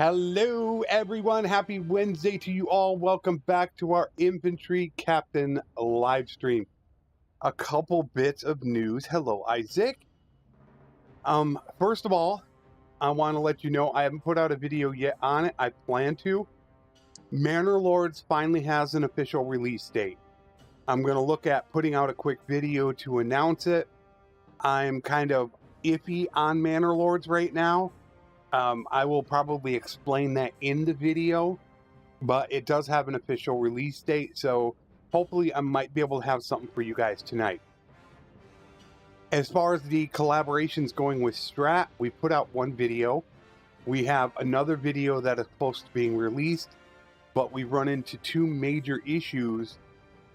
Hello, everyone. Happy Wednesday to you all. Welcome back to our Infantry Captain live stream. A couple bits of news. Hello, Isaac. First of all, I want to let you know I haven't put out a video yet on it. I plan to. Bannerlords finally has an official release date. I'm going to look at putting out a quick video to announce it. I'm kind of iffy on Bannerlords right now. I will probably explain that in the video, but it does have an official release date, so hopefully I might be able to have something for you guys tonight. As far as the collaborations going with Strat, we put out one video. We have another video that is close to being released, but we've run into two major issues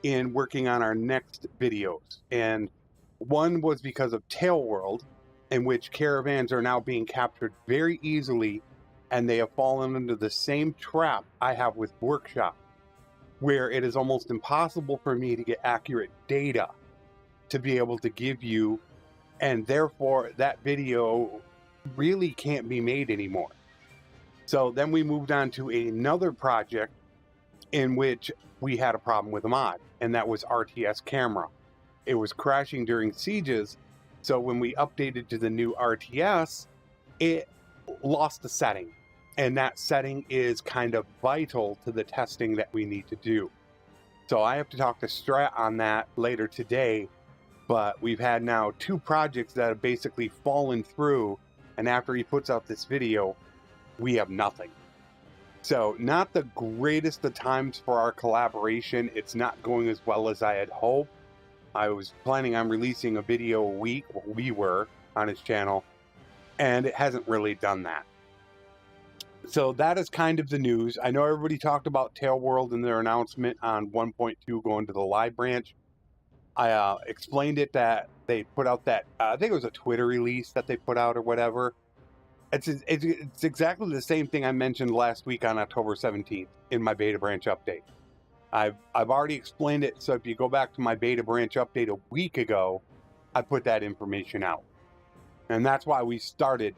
in working on our next videos. And one was because of Tailworld, in which caravans are now being captured very easily, and they have fallen into the same trap I have with Workshop, where it is almost impossible for me to get accurate data to be able to give you, and therefore that video really can't be made anymore. So then we moved on to another project in which we had a problem with a mod, and that was RTS Camera. It was crashing during sieges, so when we updated to the new RTS, it lost the setting, and that setting is kind of vital to the testing that we need to do. So I have to talk to Strat on that later today, but we've had now two projects that have basically fallen through, and after he puts out this video, we have nothing. So not the greatest of times for our collaboration. It's not going as well as I had hoped. I was planning on releasing a video a week, we were, on his channel, and it hasn't really done that. So that is kind of the news. I know everybody talked about Tailworld in their announcement on 1.2 going to the live branch. I explained it that they put out that, I think it was a Twitter release that they put out or whatever. It's exactly the same thing I mentioned last week on October 17th in my beta branch update. I've already explained it, so if you go back to my beta branch update a week ago, I put that information out. And that's why we started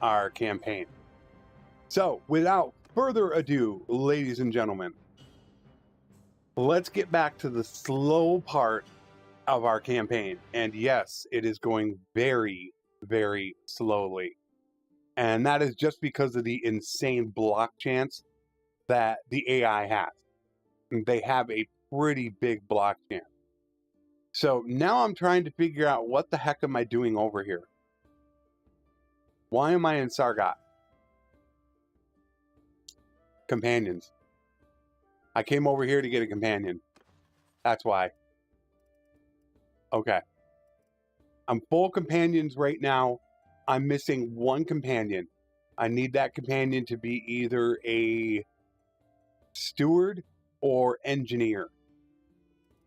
our campaign. So, without further ado, ladies and gentlemen, let's get back to the slow part of our campaign. And yes, it is going very, very slowly. And that is just because of the insane block chance that the AI has. They have a pretty big block chance. So now I'm trying to figure out what the heck am I doing over here? Why am I in Sargot? Companions. I came over here to get a companion. That's why. Okay. I'm full companions right now. I'm missing one companion. I need that companion to be either a steward or engineer.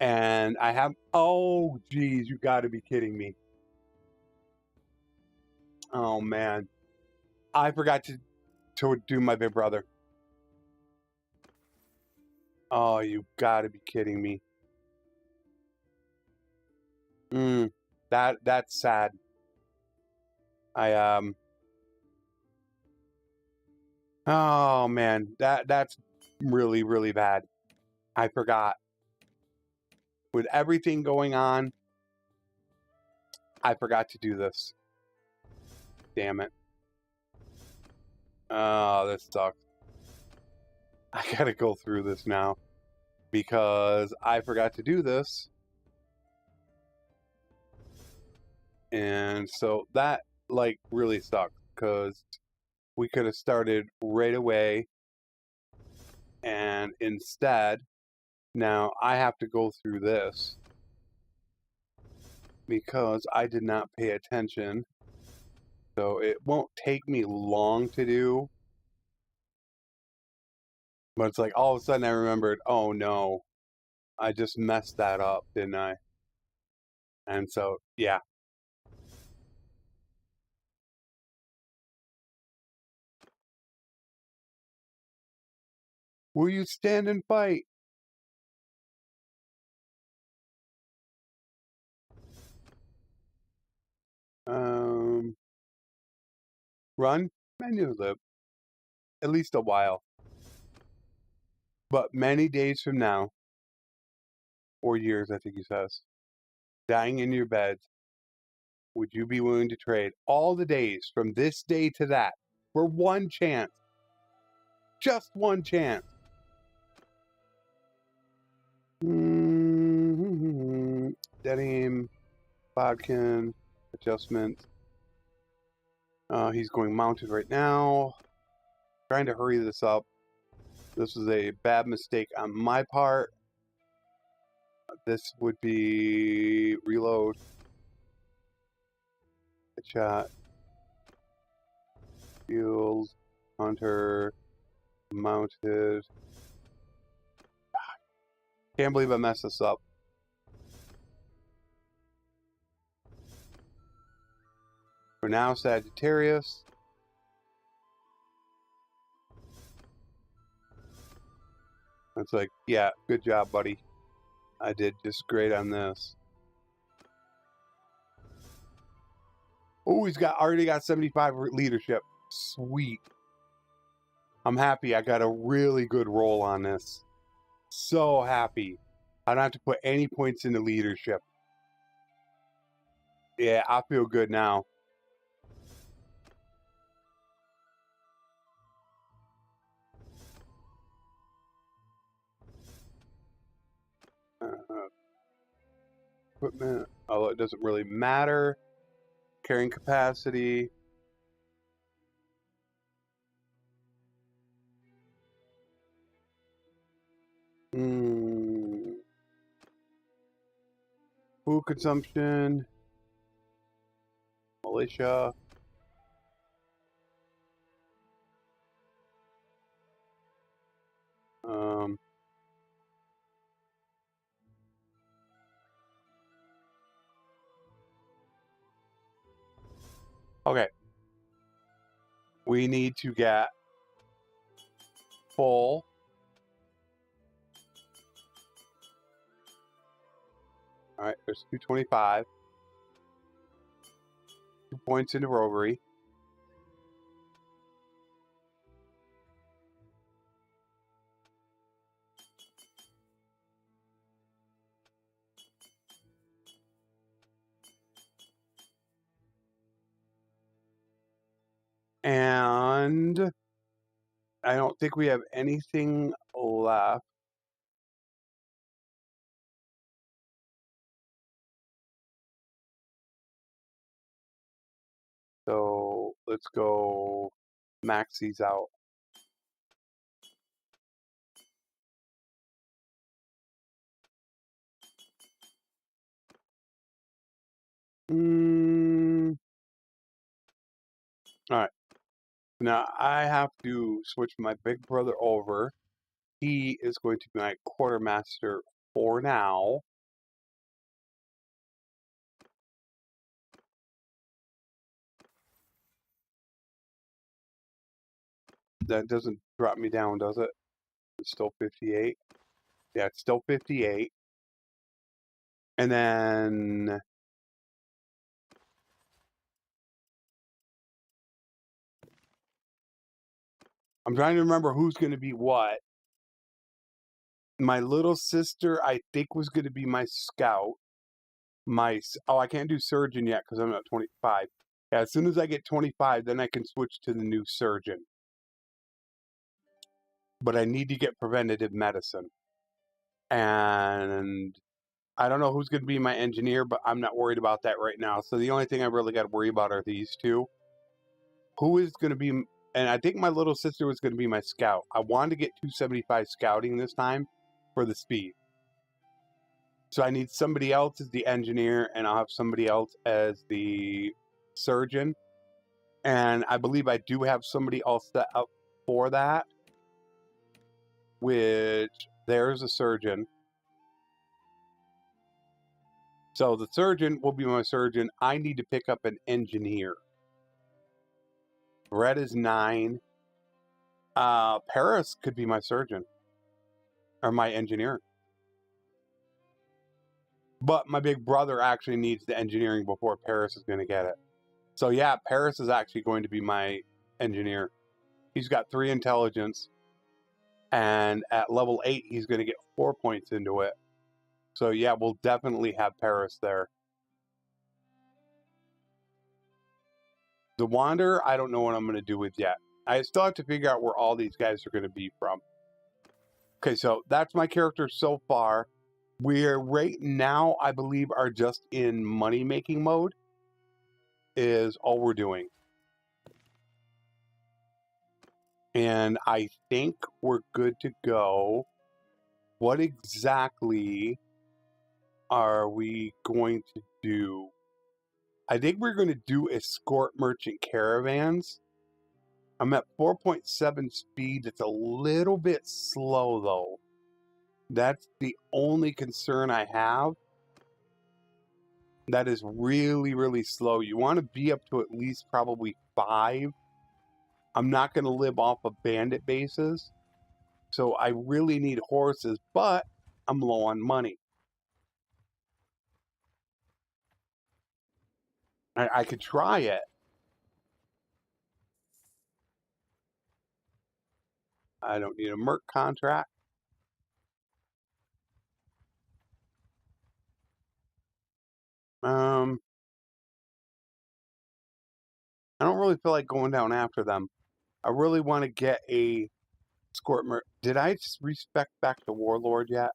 And I have, oh geez, you gotta be kidding me. Oh man. I forgot to do my big brother. Oh, you gotta be kidding me. That's sad. Oh man, that's really, really bad. I forgot. With everything going on, I forgot to do this. Damn it. Oh, this sucks. I gotta go through this now because I forgot to do this. And so that like really sucks because we could have started right away, and instead now I have to go through this because I did not pay attention. So it won't take me long to do. But it's like all of a sudden I remembered, oh no, I just messed that up, didn't I? And so, yeah. Will you stand and fight? Run? Menu lib. at least a while. But many days from now, or years, I think he says, dying in your beds, would you be willing to trade all the days from this day to that for one chance? Just one chance. Denim, bodkin, adjustment. He's going mounted right now. Trying to hurry this up. This was a bad mistake on my part. This would be reload. Headshot. Shield. Hunter. Mounted. Can't believe I messed this up. For now, Sagittarius. It's like, yeah, good job, buddy. I did just great on this. Oh, he's already got 75 leadership. Sweet. I'm happy I got a really good roll on this. So happy. I don't have to put any points into leadership. Yeah, I feel good now. Equipment, although it doesn't really matter. Carrying capacity. Food consumption. Militia. Okay. We need to get full. All right, there's 225. 2 points into roguery. And I don't think we have anything left. So let's go max these out. All right. Now I have to switch my big brother over. He is going to be my quartermaster for now. That doesn't drop me down, does it? It's still 58. Yeah, it's still 58. And then I'm trying to remember who's going to be what. My little sister, I think, was going to be my scout. I can't do surgeon yet because I'm at 25. Yeah, as soon as I get 25, then I can switch to the new surgeon. But I need to get preventative medicine. And I don't know who's going to be my engineer, but I'm not worried about that right now. So the only thing I really got to worry about are these two. Who is going to be... And I think my little sister was going to be my scout. I wanted to get 275 scouting this time for the speed. So I need somebody else as the engineer, and I'll have somebody else as the surgeon. And I believe I do have somebody else set up for that. Which, there's a surgeon. So the surgeon will be my surgeon. I need to pick up an engineer. Red is 9. Paris could be my surgeon. Or my engineer. But my big brother actually needs the engineering before Paris is going to get it. So yeah, Paris is actually going to be my engineer. He's got 3 intelligence. And at level 8, he's going to get 4 points into it. So yeah, we'll definitely have Paris there. The Wanderer, I don't know what I'm going to do with yet. I still have to figure out where all these guys are going to be from. Okay, so that's my character so far. We're right now, I believe, are just in money-making mode is all we're doing. And I think we're good to go. What exactly are we going to do? I think we're going to do escort merchant caravans. I'm at 4.7 speed. It's a little bit slow, though. That's the only concern I have. That is really, really slow. You want to be up to at least probably 5. I'm not going to live off of bandit bases. So I really need horses, but I'm low on money. I could try it. I don't need a merc contract. I don't really feel like going down after them. I really want to get a escort merc. Did I respec back to Warlord yet?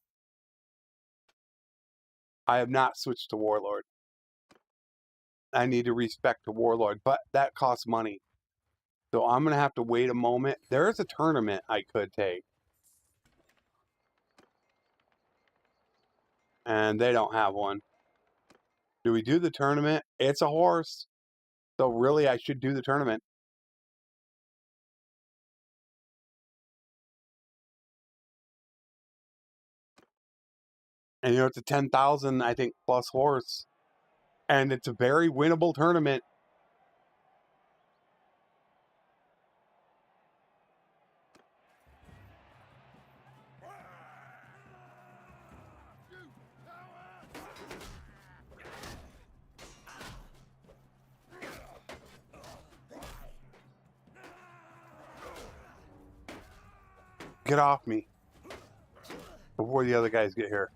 I have not switched to Warlord. I need to respec to Warlord, but that costs money. So I'm going to have to wait a moment. There is a tournament I could take. And they don't have one. Do we do the tournament? It's a horse. So really, I should do the tournament. And, you know, it's a 10,000, I think, plus horse. And it's a very winnable tournament. Get off me before the other guys get here.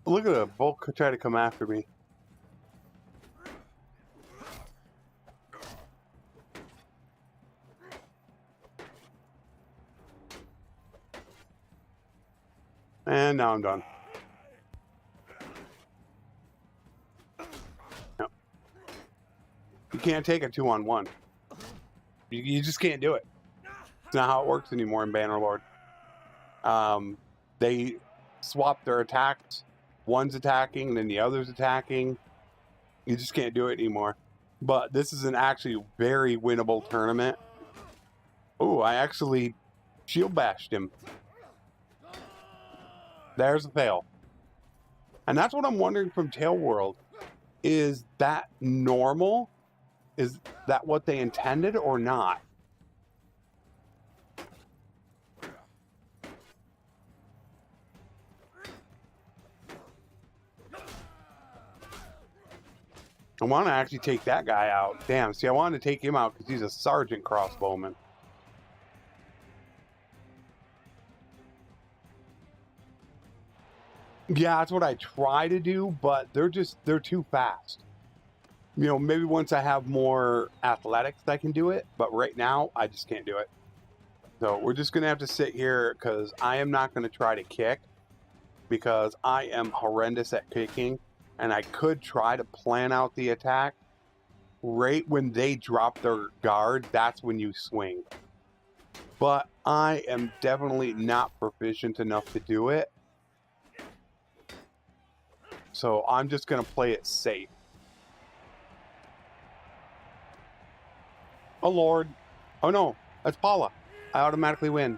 Look at them, both try to come after me. And now I'm done. No. You can't take a 2-on-1. You just can't do it. It's not how it works anymore in Bannerlord. They swap their attacks. One's attacking, then the other's attacking. You just can't do it anymore. But this is an actually very winnable tournament. Oh, I actually shield bashed him. There's a fail. And that's what I'm wondering from Tail World. Is that normal? Is that what they intended or not? I want to actually take that guy out. Damn, see, I wanted to take him out because he's a sergeant crossbowman. Yeah, that's what I try to do, but they're too fast. You know, maybe once I have more athletics, I can do it. But right now, I just can't do it. So we're just going to have to sit here because I am not going to try to kick because I am horrendous at kicking. And I could try to plan out the attack. Right when they drop their guard, that's when you swing. But I am definitely not proficient enough to do it. So I'm just going to play it safe. Oh, Lord. Oh, no. That's Paula. I automatically win.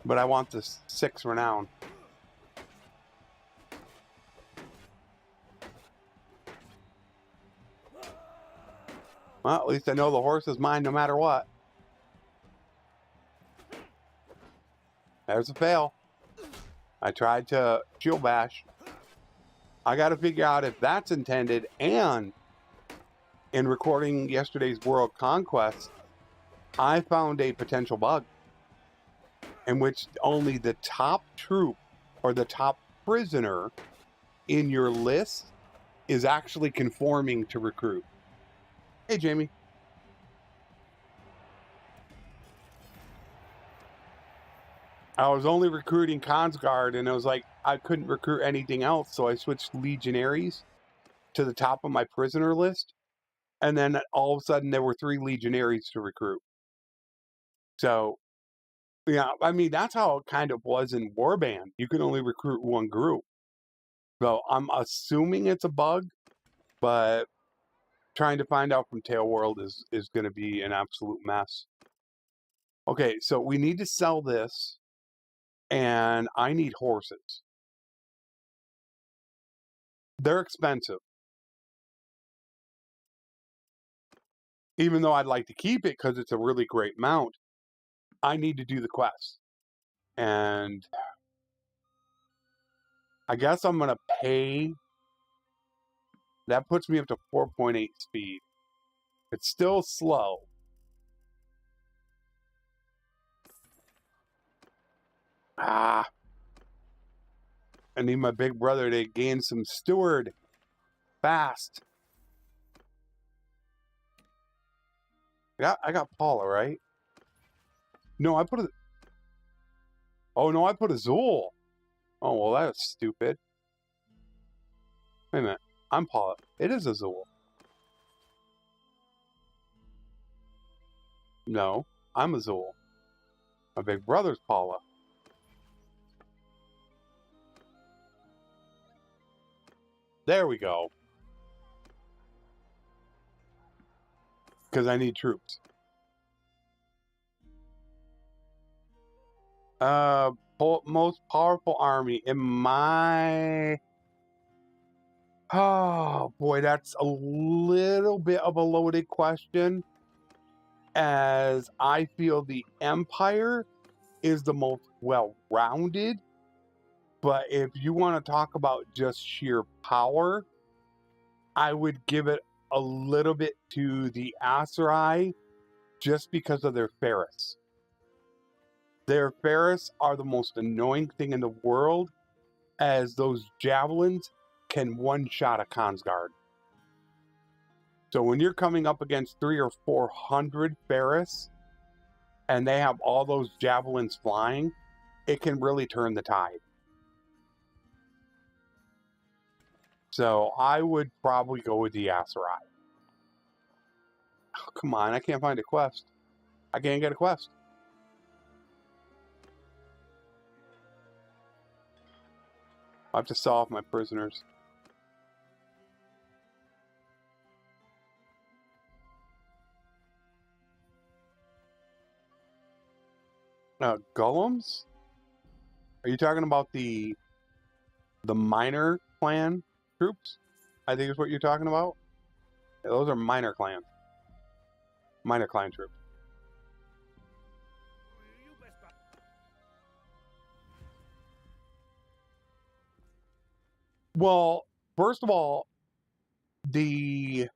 But I want this 6 renown. Well, at least I know the horse is mine no matter what. There's a fail. I tried to shield bash. I got to figure out if that's intended. And in recording yesterday's World Conquest, I found a potential bug in which only the top troop or the top prisoner in your list is actually conforming to recruit. Hey, Jamie. I was only recruiting Consguard, and I was like, I couldn't recruit anything else, so I switched Legionaries to the top of my prisoner list, and then all of a sudden there were 3 Legionaries to recruit. So, yeah, I mean, that's how it kind of was in Warband. You could only recruit 1 group. So I'm assuming it's a bug, but trying to find out from Tail World is going to be an absolute mess. Okay, so we need to sell this, and I need horses. They're expensive. Even though I'd like to keep it because it's a really great mount, I need to do the quest. And I guess I'm going to pay. That puts me up to 4.8 speed. It's still slow. I need my big brother to gain some steward fast. Yeah, I got Paula, right? No, I put a... Oh, no, I put a Zool. Oh, well, that was stupid. Wait a minute. I'm Paula. It is a Zool. No, I'm a Zool. My big brother's Paula. There we go. Because I need troops. Most powerful army in my... Oh, boy, that's a little bit of a loaded question, as I feel the Empire is the most well-rounded. But if you want to talk about just sheer power, I would give it a little bit to the Asurai just because of their Ferris. Their Ferris are the most annoying thing in the world, as those javelins can one-shot a Consguard. So when you're coming up against 300 or 400 Ferris, and they have all those javelins flying, it can really turn the tide. So I would probably go with the Asurai. Oh, come on, I can't find a quest. I can't get a quest. I have to sell off my prisoners. Golems? Are you talking about the minor clan troops? I think is what you're talking about. Yeah, those are minor clans. Minor clan troops. Well, first of all, the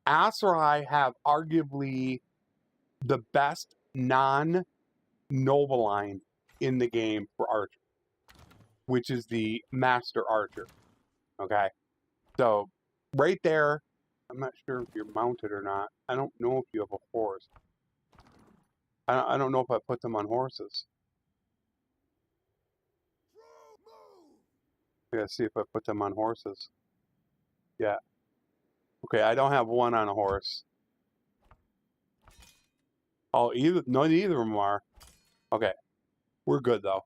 Asurai have arguably the best non-noble line in the game for archer, which is the Master Archer. Okay, so right there, I'm not sure if you're mounted or not. I don't know if you have a horse. I don't know if I put them on horses. I gotta see if I put them on horses. Yeah. Okay, I don't have one on a horse. Oh, neither of them are. Okay, we're good though.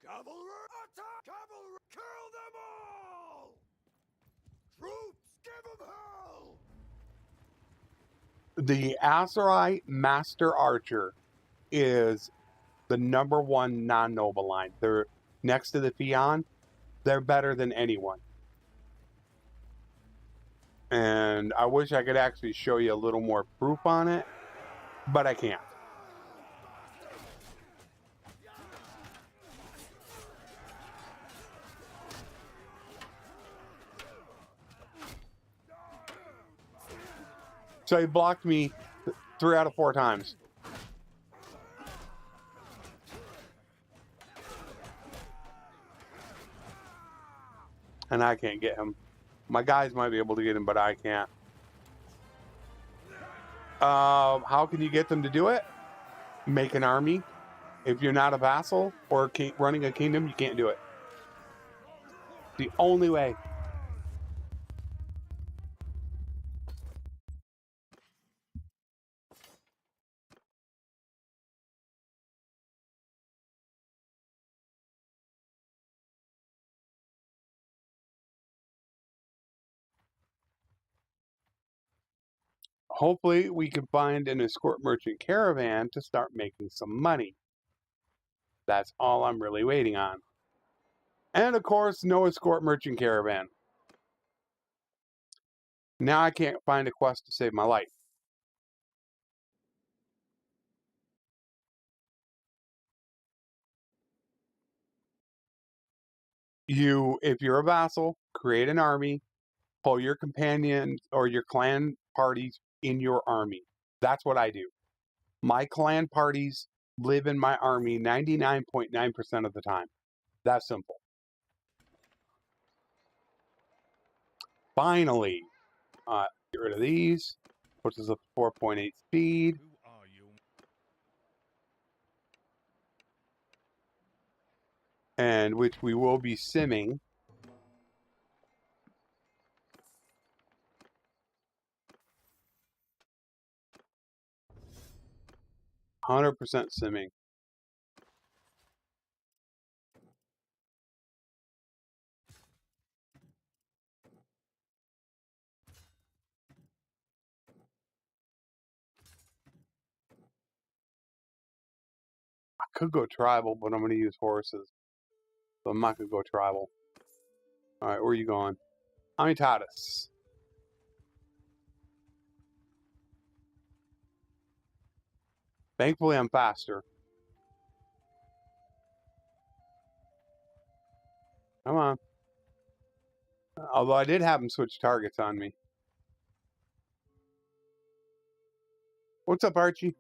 Cavalry attack! Cavalry, kill them all! Troops, give them hell! The Asurai Master Archer is the #1 non-noble line. They're next to the Theon. They're better than anyone. And I wish I could actually show you a little more proof on it, but I can't. So he blocked me 3 out of 4 times. And I can't get him. My guys might be able to get him, but I can't. How can you get them to do it? Make an army. If you're not a vassal or running a kingdom, you can't do it. The only way. Hopefully, we can find an escort merchant caravan to start making some money. That's all I'm really waiting on. And of course, no escort merchant caravan. Now I can't find a quest to save my life. If you're a vassal, create an army, pull your companions or your clan parties in your army. That's what I do. My clan parties live in my army 99.9% of the time. That's simple. Finally, get rid of these. Puts us up to 4.8 speed. Who are you? And which we will be simming. %100 simming. I could go tribal, but I'm going to use horses. So I'm not going to go tribal. Alright, where are you going? Amitatis. Thankfully, I'm faster. Come on. Although I did have him switch targets on me. What's up, Archie?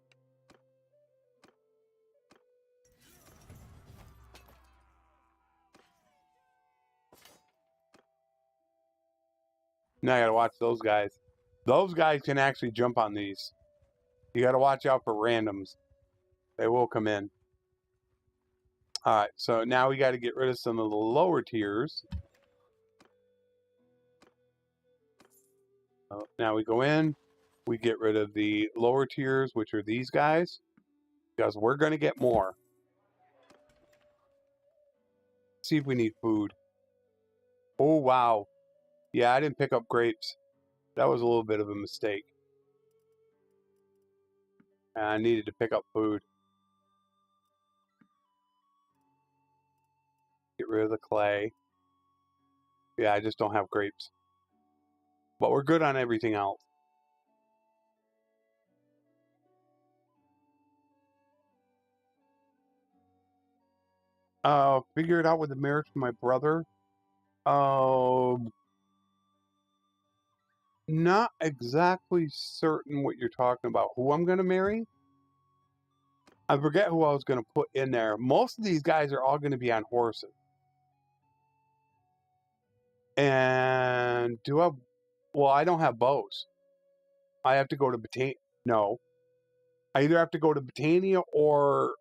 Now I gotta watch those guys. Those guys can actually jump on these. You gotta watch out for randoms. They will come in. Alright, so now we gotta get rid of some of the lower tiers. Now we go in. We get rid of the lower tiers, which are these guys. Because we're gonna get more. See if we need food. Oh, wow. Yeah, I didn't pick up grapes. That was a little bit of a mistake. And I needed to pick up food. Get rid of the clay. Yeah, I just don't have grapes. But we're good on everything else. Figure it out with the marriage for my brother. Not exactly certain what you're talking about. Who I'm going to marry? I forget who I was going to put in there. Most of these guys are all going to be on horses. And well, I don't have bows. I have to go to Botania. No. I either have to go to Botania or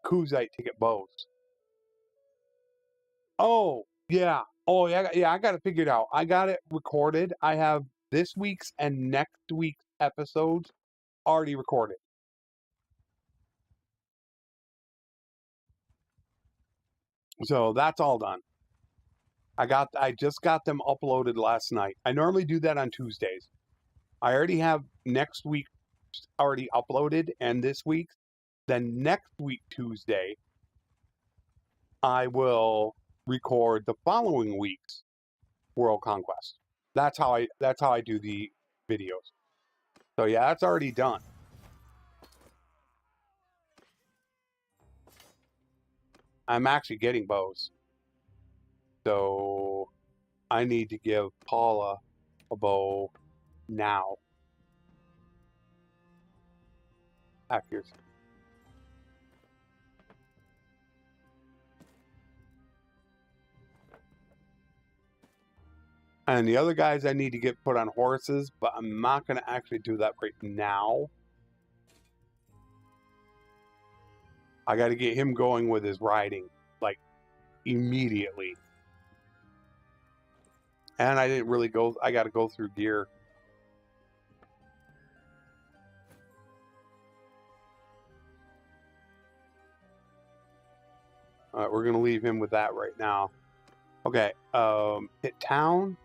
Kuzite to get bows. Oh, yeah. Oh, yeah, I got it figured out. I got it recorded. I have this week's and next week's episodes already recorded. So that's all done. I just got them uploaded last night. I normally do that on Tuesdays. I already have next week already uploaded and this week. Then next week Tuesday, I will record the following week's World Conquest. That's how I do the videos. So yeah, that's already done. I'm actually getting bows. So I need to give Paula a bow now. accuracy. And the other guys I need to get put on horses, but I'm not going to actually do that right now. I got to get him going with his riding, like, immediately. And I didn't really go, I got to go through gear. All right, we're going to leave him with that right now. Okay, hit town.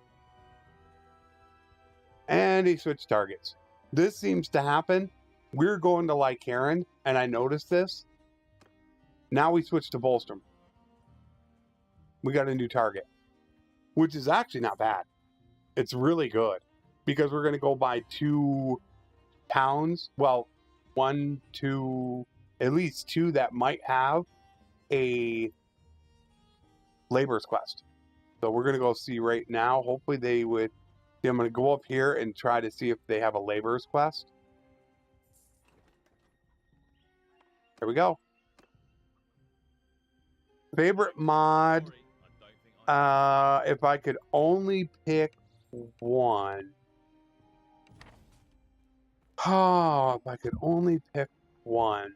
And he switched targets. This seems to happen. We're going to Lycaron, and I noticed this. Now we switch to Bolstrom. We got a new target, which is actually not bad. It's really good because we're going to go by 2 towns. Well, 1, 2, at least 2 that might have a labor's quest. So we're going to go see right now. Hopefully they would. I'm going to go up here and try to see if they have a labor's quest. There we go. Favorite mod. If I could only pick one. Oh, if I could only pick one.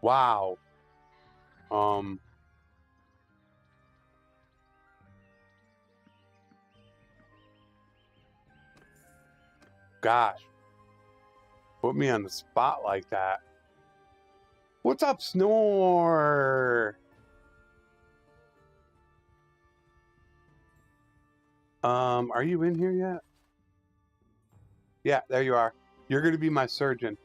Wow. Gosh. Put me on the spot like that. What's up, Snore? Are you in here yet? Yeah, there you are. You're going to be my surgeon.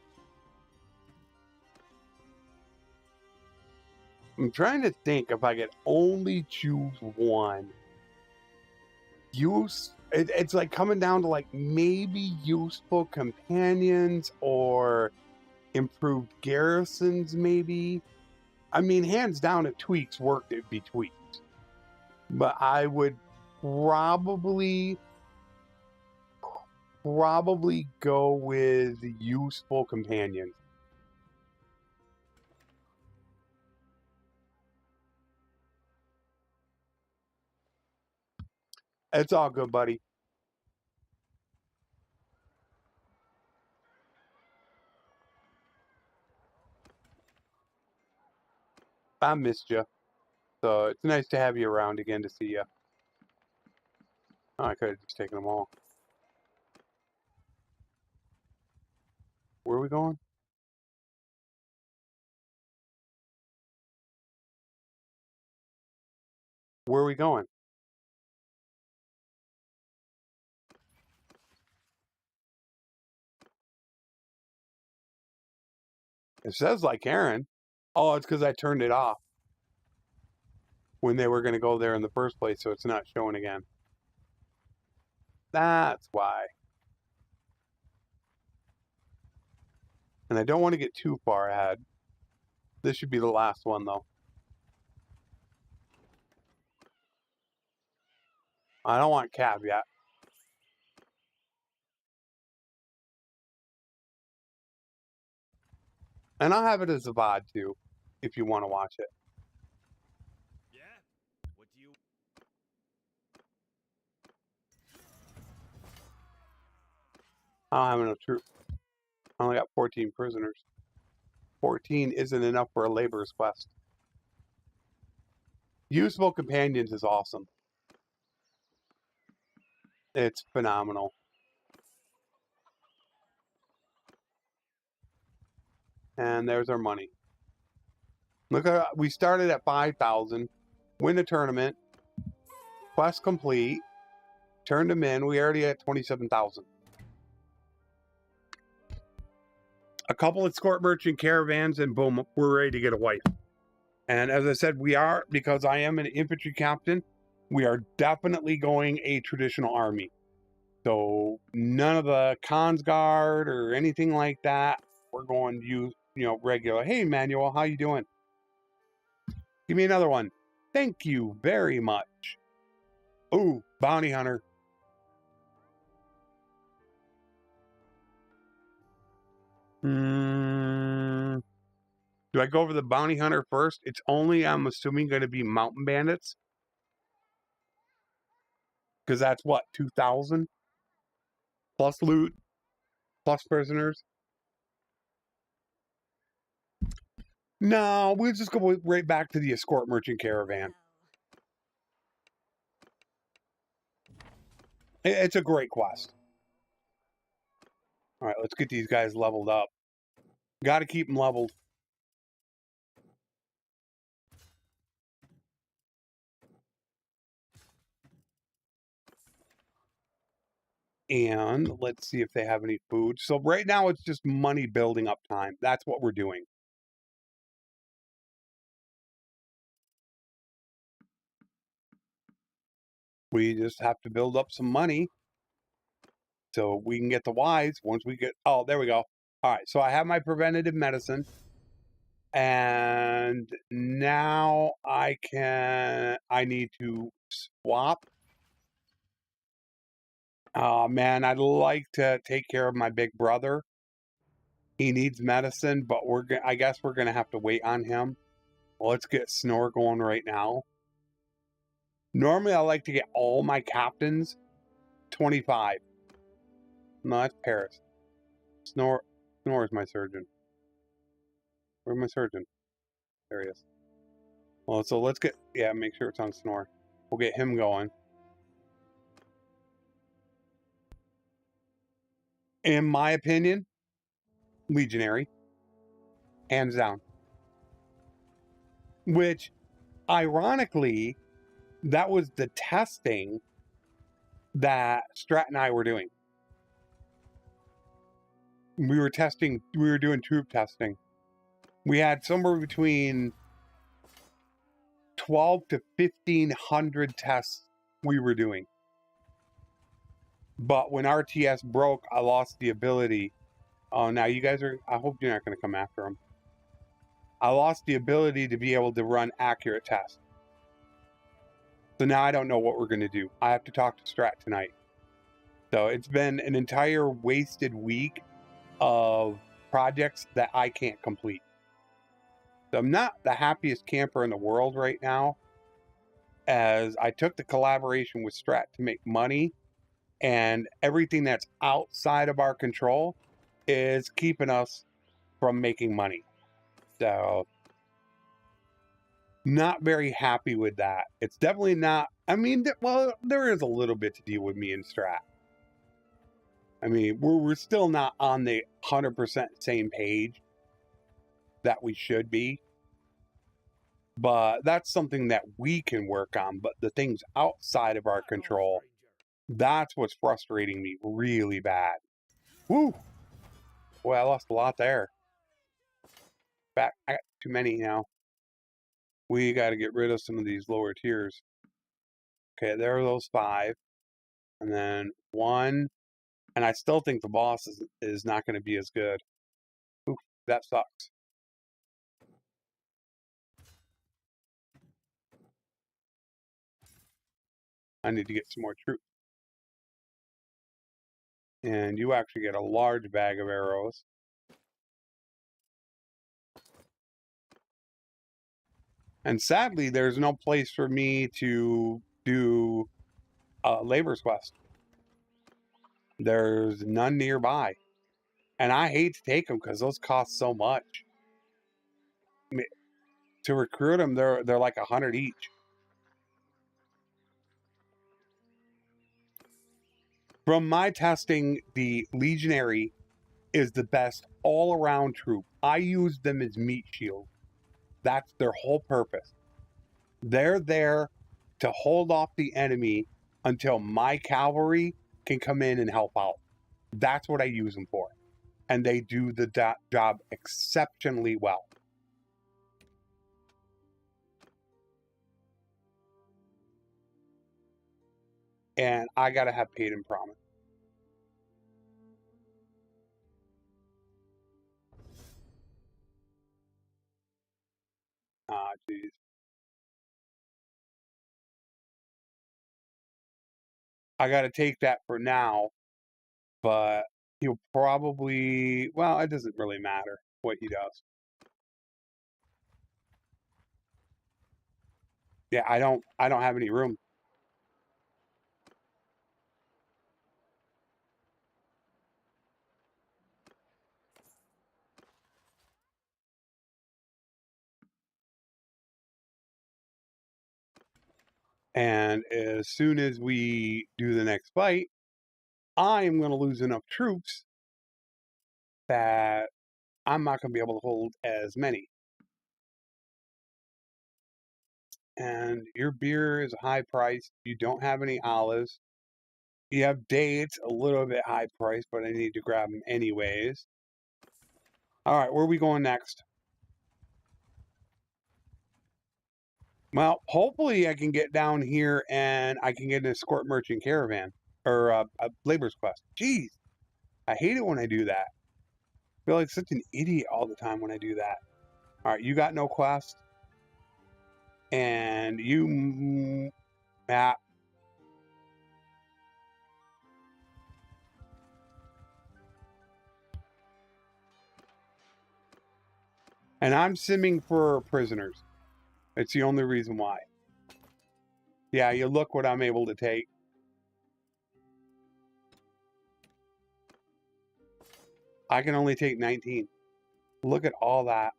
I'm trying to think if I could only choose one. It's like coming down to like maybe useful companions or improved garrisons, maybe. I mean, hands down, if tweaks worked, it'd be tweaked. But I would probably go with useful companions. It's all good, buddy. I missed you. So it's nice to have you around again to see you. Oh, I could have just taken them all. Where are we going? Where are we going? It says like Aaron. Oh, it's because I turned it off when they were going to go there in the first place, so it's not showing again. That's why. And I don't want to get too far ahead. This should be the last one, though. I don't want caveat. And I'll have it as a VOD, too, if you want to watch it. Yeah? What do you... I don't have enough troops. I only got 14 prisoners. 14 isn't enough for a laborer's quest. Useful companions is awesome. It's phenomenal. And there's our money. Look at, we started at 5,000, win a tournament, quest complete, turned them in. We already at 27,000. A couple of escort merchant caravans, and boom, we're ready to get a wife. And as I said, we are, because I am an infantry captain, we are definitely going a traditional army. So none of the Khans Guard or anything like that. We're going to use, regular. Hey, Manuel, how you doing? Give me another one. Thank you very much. Ooh, bounty hunter. Do I go over the bounty hunter first? It's only, I'm assuming, going to be mountain bandits. Because that's what, 2,000? Plus loot, plus prisoners. No, we'll just go right back to the escort merchant caravan. It's a great quest. All right, let's get these guys leveled up. Got to keep them leveled. And let's see if they have any food. So right now it's just money building up time. That's what we're doing. We just have to build up some money so we can get the Ys once we get... Oh, there we go. All right, so I have my preventative medicine. And now I need to swap. Oh, man, I'd like to take care of my big brother. He needs medicine, but I guess we're going to have to wait on him. Well, let's get Snore going right now. Normally, I like to get all my captains 25. No, that's Paris. Snore is my surgeon. Where's my surgeon? There he is. Well, so let's get, yeah, make sure it's on Snore. We'll get him going. In my opinion, Legionary. Hands down. Which, ironically, that was the testing that Strat and I were doing. We were doing troop testing. We had somewhere between 12 to 1,500 tests we were doing. But when RTS broke, I lost the ability. Oh, now you guys are, I hope you're not going to come after them. I lost the ability to be able to run accurate tests. So now I don't know what we're going to do. I have to talk to Strat tonight. So it's been an entire wasted week of projects that I can't complete. So I'm not the happiest camper in the world right now, as I took the collaboration with Strat to make money, and everything that's outside of our control is keeping us from making money. So not very happy with that. It's definitely not, I mean, well, there is a little bit to deal with me and Strat. I mean, we're still not on the 100% same page that we should be. But that's something that we can work on. But the things outside of our control, that's what's frustrating me really bad. Woo! Boy, I lost a lot there. Back, I got too many now. We got to get rid of some of these lower tiers. Okay, there are those 5. And then 1. And I still think the boss is not going to be as good. Oof, that sucks. I need to get some more troops. And you actually get a large bag of arrows. And sadly, there's no place for me to do Labor's Quest. There's none nearby. And I hate to take them because those cost so much. I mean, to recruit them, they're like 100 each. From my testing, the Legionary is the best all-around troop. I use them as meat shield. That's their whole purpose. They're there to hold off the enemy until my cavalry can come in and help out. That's what I use them for. And they do the job exceptionally well. And I gotta have paid and promise. Ah, jeez. I got to take that for now, but he'll probably, well, it doesn't really matter what he does. Yeah, I don't have any room. And as soon as we do the next fight, I'm going to lose enough troops that I'm not going to be able to hold as many. And your beer is high priced. You don't have any olives. You have dates, a little bit high priced, but I need to grab them anyways. All right, where are we going next? Well, hopefully I can get down here and I can get an escort merchant caravan or a labor's quest. Jeez, I hate it when I do that. I feel like such an idiot all the time when I do that. All right, you got no quest. And you, Matt. And I'm simming for prisoners. It's the only reason why. Yeah, you look what I'm able to take. I can only take 19. Look at all that.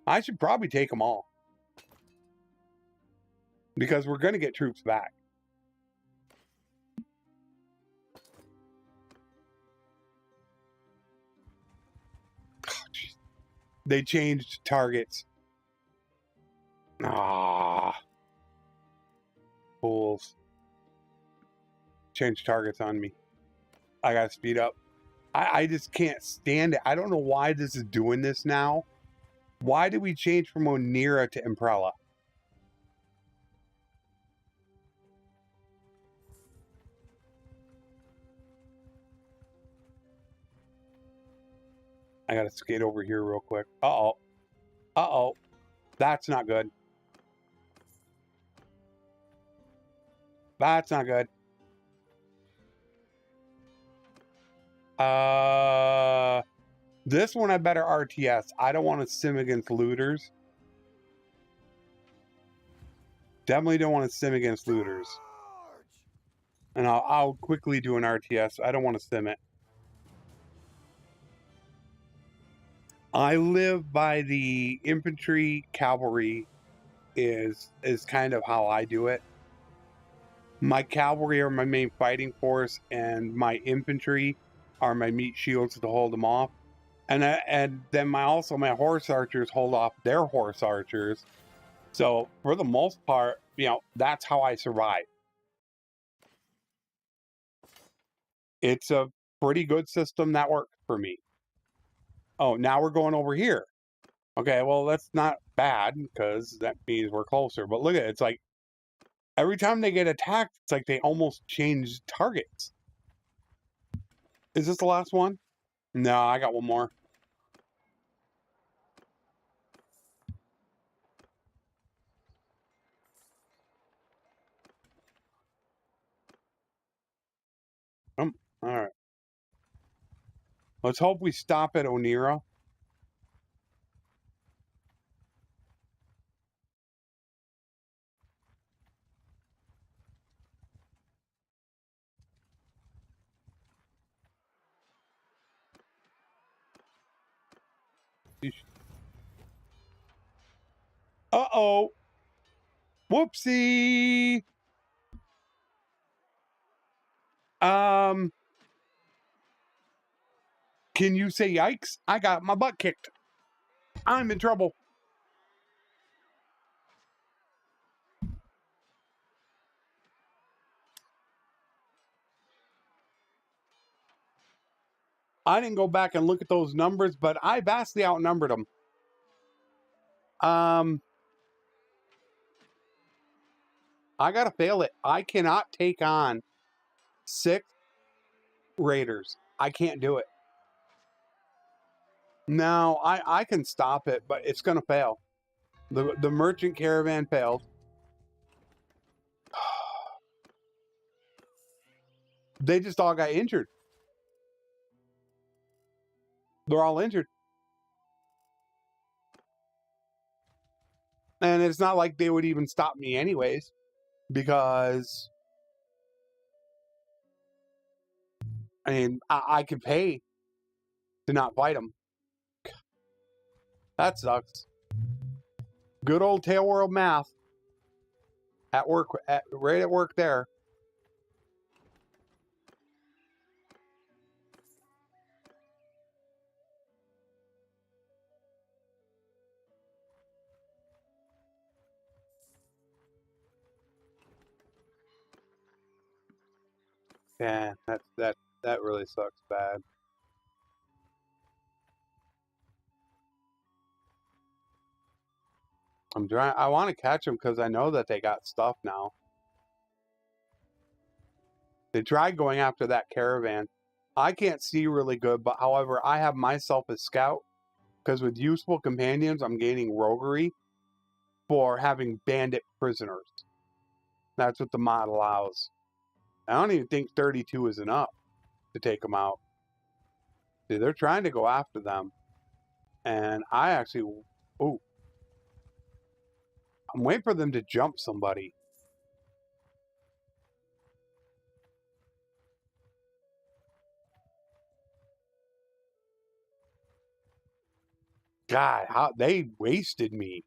I should probably take them all. Because we're going to get troops back. They changed targets. Ah. Fools. Change targets on me. I gotta speed up. I just can't stand it. I don't know why this is doing this now. Why did we change from Onira to Imprella? I gotta skate over here real quick. Uh-oh. Uh-oh. That's not good. That's not good. This one I better RTS. I don't want to sim against looters. Definitely don't want to sim against looters. And I'll quickly do an RTS. I don't want to sim it. I live by the infantry cavalry is kind of how I do it. My cavalry are my main fighting force, and my infantry are my meat shields to hold them off. And then my horse archers hold off their horse archers. So for the most part, that's how I survive. It's a pretty good system that works for me. Oh, now we're going over here. Okay, well, that's not bad because that means we're closer. But look at it. It's like every time they get attacked, it's like they almost change targets. Is this the last one? No, I got one more. All right. Let's hope we stop at Onira. Uh-oh. Whoopsie. Can you say yikes? I got my butt kicked. I'm in trouble. I didn't go back and look at those numbers, but I vastly outnumbered them. I gotta fail it. I cannot take on 6 raiders. I can't do it. No, I can stop it, but it's gonna fail. The merchant caravan failed. They just all got injured. They're all injured. And it's not like they would even stop me anyways, because I mean, I could pay to not fight them. That sucks. Good old tail world math at work, right at work there. Yeah, that really sucks bad. I'm trying. I want to catch them because I know that they got stuff now. They tried going after that caravan. I can't see really good, but however, I have myself as scout because with useful companions, I'm gaining roguery for having bandit prisoners. That's what the mod allows. I don't even think 32 is enough to take them out. See, they're trying to go after them, and I actually, oh, I'm waiting for them to jump somebody. God, how they wasted me.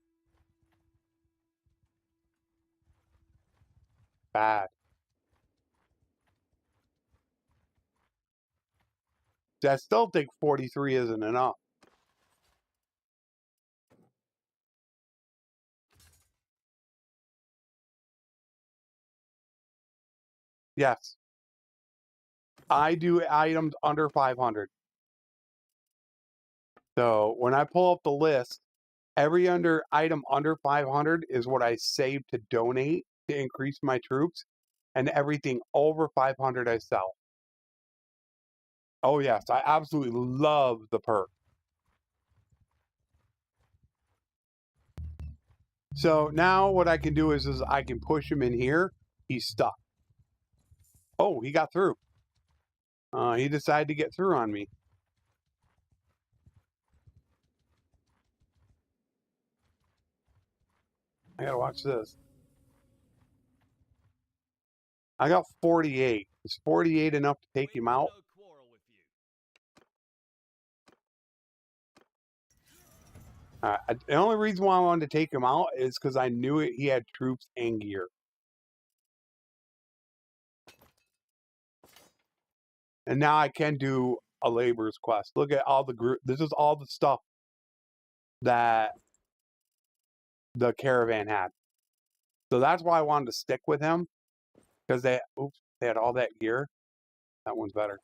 Bad. I still think 43 isn't enough. Yes. I do items under 500. So when I pull up the list, every item under 500 is what I save to donate to increase my troops, and everything over 500 I sell. Oh yes, I absolutely love the perk. So now what I can do is I can push him in here. He's stuck. Oh, he got through. He decided to get through on me. I gotta watch this. I got 48. Is 48 enough to take him out? The only reason why I wanted to take him out is because I knew he had troops and gear. And now I can do a laborer's quest. Look at all the group. This is all the stuff that the caravan had. So that's why I wanted to stick with him, because they had all that gear. That one's better.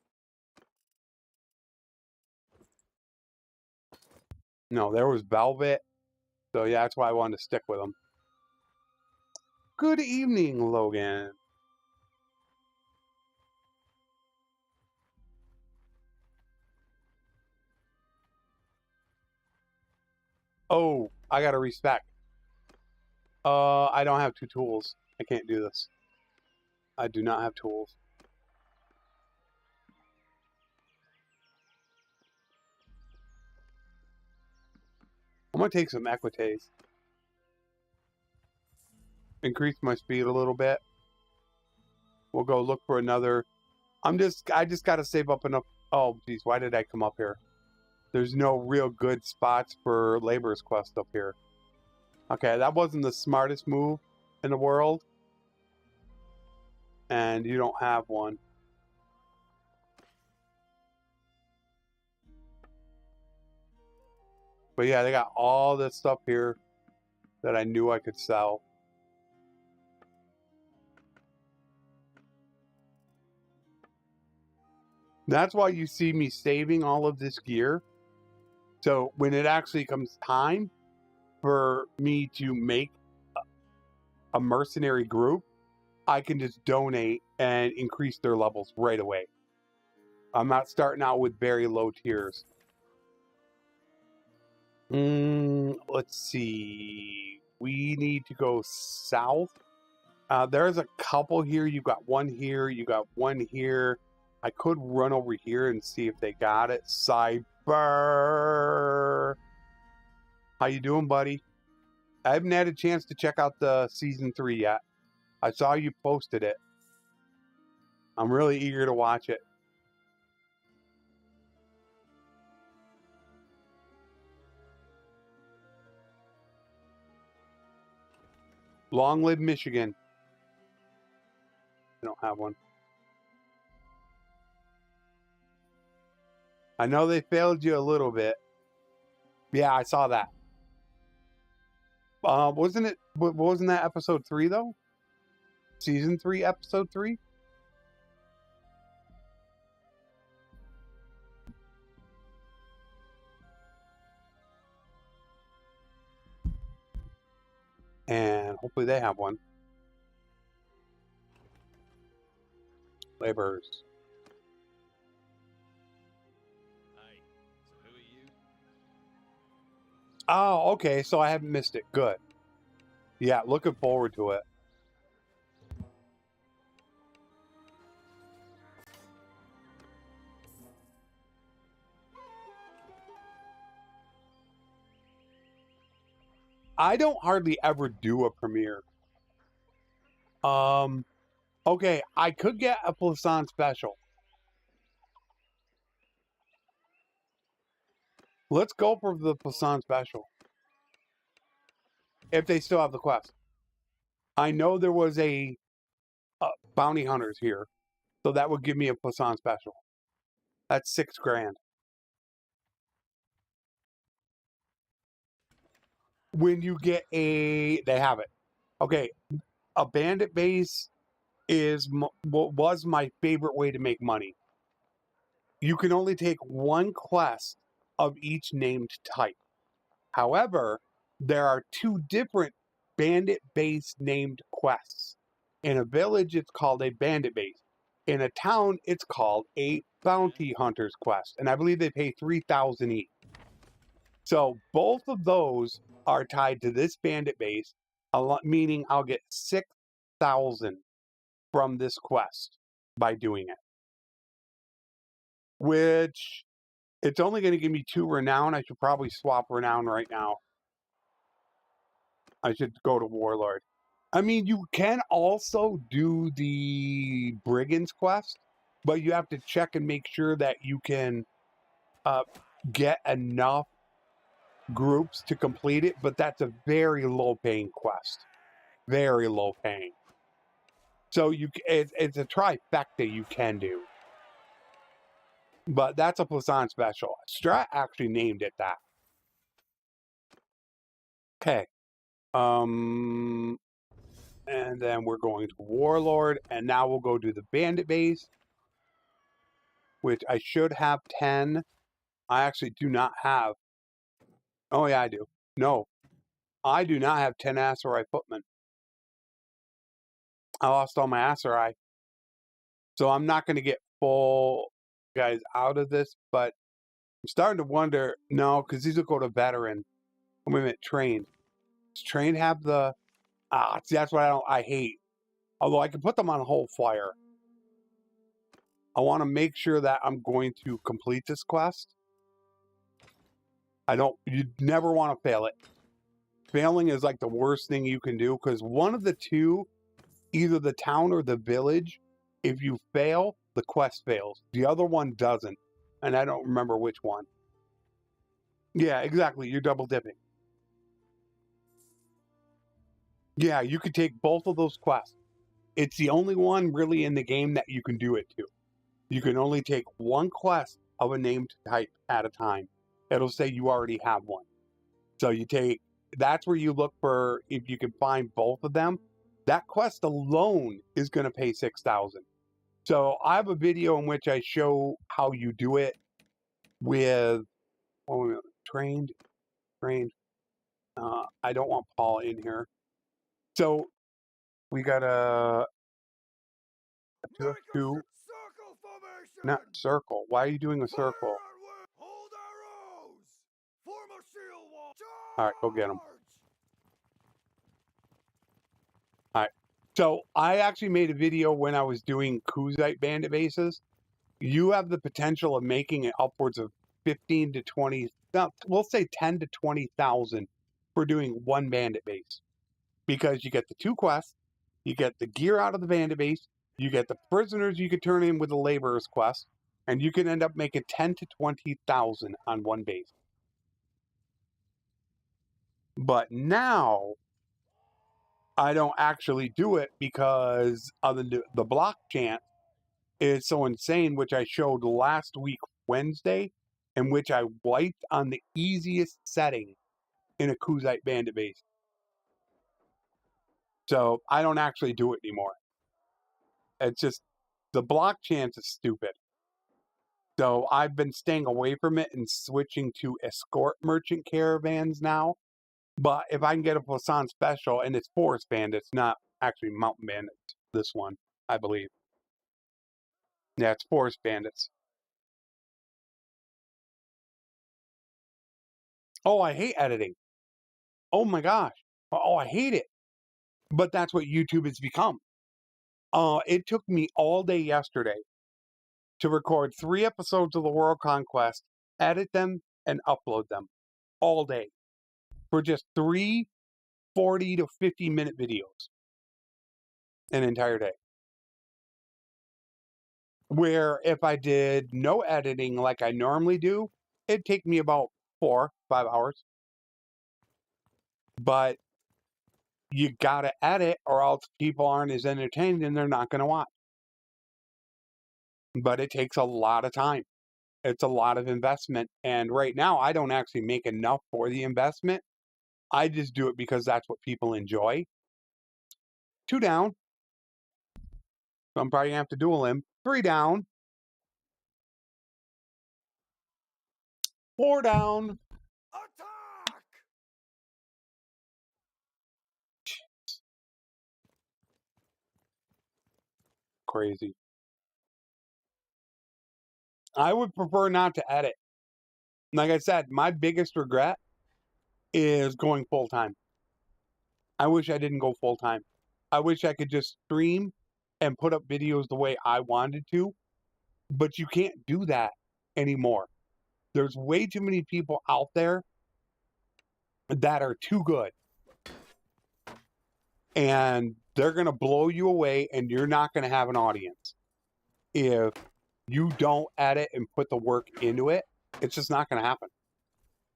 No, there was velvet. So yeah, that's why I wanted to stick with him. Good evening, Logan. Oh, I gotta respec. I don't have 2 tools. I can't do this. I do not have tools. I'm gonna take some equites. Increase my speed a little bit. We'll go look for another. I just gotta save up enough. Oh geez, why did I come up here? There's no real good spots for laborer's quest up here. Okay, that wasn't the smartest move in the world. And you don't have one. But yeah, they got all this stuff here that I knew I could sell. That's why you see me saving all of this gear. So when it actually comes time for me to make a mercenary group, I can just donate and increase their levels right away. I'm not starting out with very low tiers. Let's see. We need to go south There's a couple here. You got one here. You got one here. I could run over here and see if they got it. Cyber. How you doing, buddy? I haven't had a chance to check out the season 3 yet. I saw you posted it. I'm really eager to watch it. Long live Michigan. I don't have one. I know they failed you a little bit. Yeah, I saw that. Wasn't that episode 3 though? Season 3, episode 3? And hopefully they have one. Laborers. Hey, so who are you? Oh, okay, so I haven't missed it. Good. Yeah, looking forward to it. I don't hardly ever do a premiere. Okay, I could get a Flesson special. Let's go for the Flesson special. If they still have the quest. I know there was a bounty hunters here, so that would give me a Flesson special. That's $6,000. When you get they have it. Okay, a bandit base was my favorite way to make money. You can only take one quest of each named type. However, there are 2 different bandit base named quests. In a village, it's called a bandit base. In a town, it's called a bounty hunter's quest. And I believe they pay 3,000 each. So both of those are tied to this bandit base, meaning I'll get 6,000 from this quest by doing it. Which, it's only going to give me 2 renown. I should probably swap renown right now. I should go to Warlord. I mean, you can also do the Brigands quest, but you have to check and make sure that you can get enough groups to complete it, but that's a very low-paying quest. Very low-paying. So it's a trifecta you can do. But that's a Flesson special. Strat actually named it that. Okay. And then we're going to Warlord, and now we'll go do the Bandit base, which I should have 10. I actually do not have. Oh, yeah, I do. No, I do not have 10 Asarai footmen. I lost all my Asarai. So I'm not going to get full guys out of this, but I'm starting to wonder. No, because these will go to veteran. Wait a minute, trained. Does trained have the... see, that's what I hate. Although I can put them on a whole flyer. I want to make sure that I'm going to complete this quest. You never want to fail it. Failing is like the worst thing you can do, because one of the two, either the town or the village, if you fail, the quest fails. The other one doesn't. And I don't remember which one. Yeah, exactly. You're double dipping. Yeah, you could take both of those quests. It's the only one really in the game that you can do it to. You can only take one quest of a named type at a time. It'll say you already have one. So that's where you look for if you can find both of them. That quest alone is going to pay 6,000. So I have a video in which I show how you do it with trained. I don't want Paul in here. So we got a 2 not circle. Why are you doing a circle? Hold arrows! Form a shield wall! All right, go get him. All right, So I actually made a video when I was doing Kuzite bandit bases. You have the potential of making it upwards of 15 to 20, we'll say 10 to 20,000 for doing one bandit base. Because you get the 2 quests, you get the gear out of the bandit base, you get the prisoners you could turn in with the laborers quest, and you can end up making 10 to 20,000 on one base. But now I don't actually do it because of the block chance is so insane, which I showed last week Wednesday, in which I wiped on the easiest setting in a Kuzite bandit base. So I don't actually do it anymore. It's just the block chance is stupid. So I've been staying away from it and switching to escort merchant caravans now. But if I can get a Flesson special, and it's forest bandits, not actually mountain bandits, this one, I believe. Yeah, it's forest bandits. Oh, I hate editing. Oh my gosh. Oh, I hate it. But that's what YouTube has become. It took me all day yesterday to record 3 episodes of the World Conquest, edit them, and upload them. All day. For just 3 40 to 50-minute videos. An entire day. Where if I did no editing like I normally do, it'd take me about 4-5 hours. But you gotta edit or else people aren't as entertained and they're not gonna watch. But it takes a lot of time. It's a lot of investment. And right now I don't actually make enough for the investment. I just do it because that's what people enjoy. 2 down. So I'm probably gonna have to duel him. 3 down. 4 down. Attack! Crazy. I would prefer not to edit. Like I said, my biggest regret is going full time. I wish I didn't go full time. I wish I could just stream and put up videos the way I wanted to, but you can't do that anymore. There's way too many people out there that are too good. And they're going to blow you away and you're not going to have an audience. If you don't edit and put the work into it, it's just not going to happen.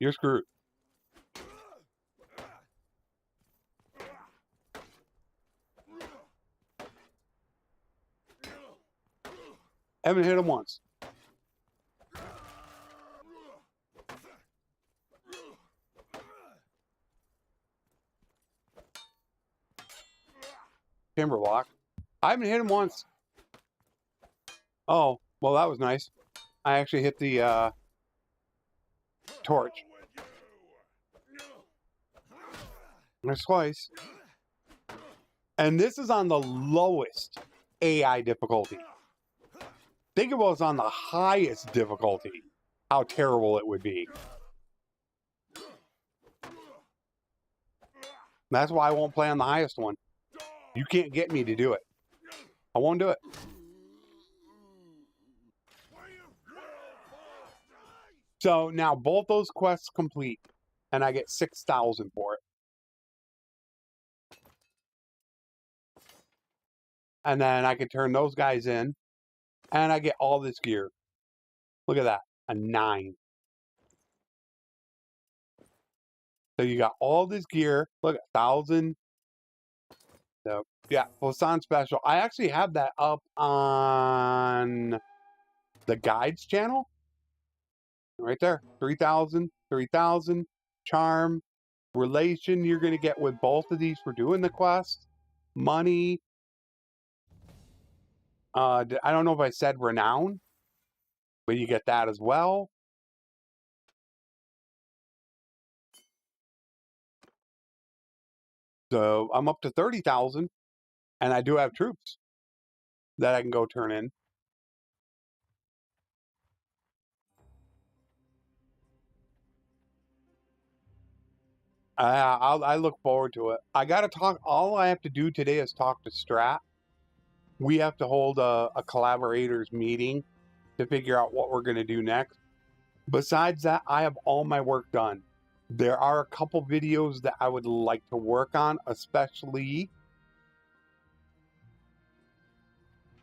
You're screwed. Haven't hit him once. Timber block. I haven't hit him once. Oh, well, that was nice. I actually hit the torch. Nice slice. And this is on the lowest AI difficulty. Think about it's on the highest difficulty. How terrible it would be. That's why I won't play on the highest one. You can't get me to do it. I won't do it. So now both those quests complete, and I get 6,000 for it. And then I can turn those guys in, and I get all this gear. Look at that, a 9. So you got all this gear. Look at 1,000. So yeah, Flesson special. I actually have that up on the guides channel. Right there, 3,000, 3,000. Charm, relation you're going to get with both of these for doing the quest. Money. I don't know if I said renown, but you get that as well. So I'm up to 30,000, and I do have troops that I can go turn in. I look forward to it. I got to talk. All I have to do today is talk to Strat. We have to hold a collaborators meeting to figure out what we're going to do next. Besides that, I have all my work done. There are a couple videos that I would like to work on, especially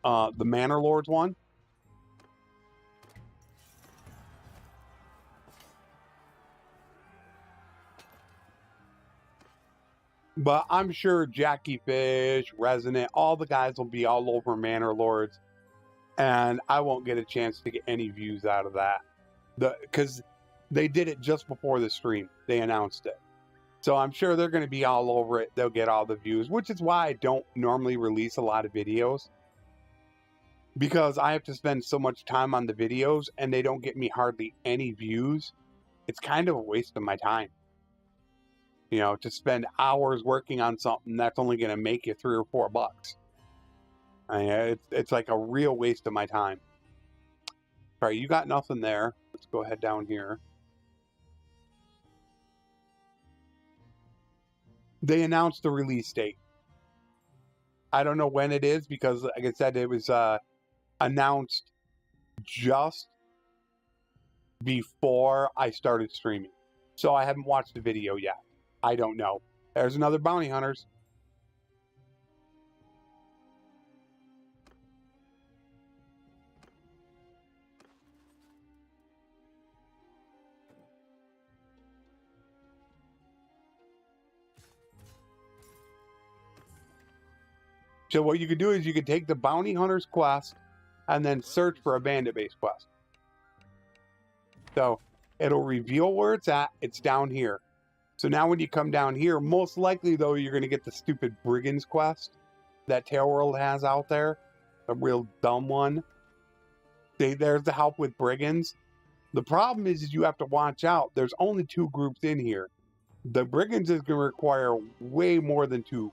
the Bannerlord one. But I'm sure Jackie Fish, Resonant, all the guys will be all over Bannerlords, and I won't get a chance to get any views out of that. Because they did it just before the stream. They announced it. So I'm sure they're going to be all over it. They'll get all the views, which is why I don't normally release a lot of videos. Because I have to spend so much time on the videos and they don't get me hardly any views. It's kind of a waste of my time. You know, to spend hours working on something that's only going to make you $3 or $4. It's like a real waste of my time. All right, you got nothing there. Let's go ahead down here. They announced the release date. I don't know when it is because, like I said, it was announced just before I started streaming. So I haven't watched the video yet. I don't know. There's another bounty hunters. So what you could do is you could take the bounty hunters quest and then search for a bandit base quest. So it'll reveal where it's at. It's down here. So now when you come down here, most likely though, you're going to get the stupid brigands quest that Tailworld has out there. A real dumb one. There's the help with brigands. The problem is you have to watch out. There's only 2 groups in here. The brigands is going to require way more than 2.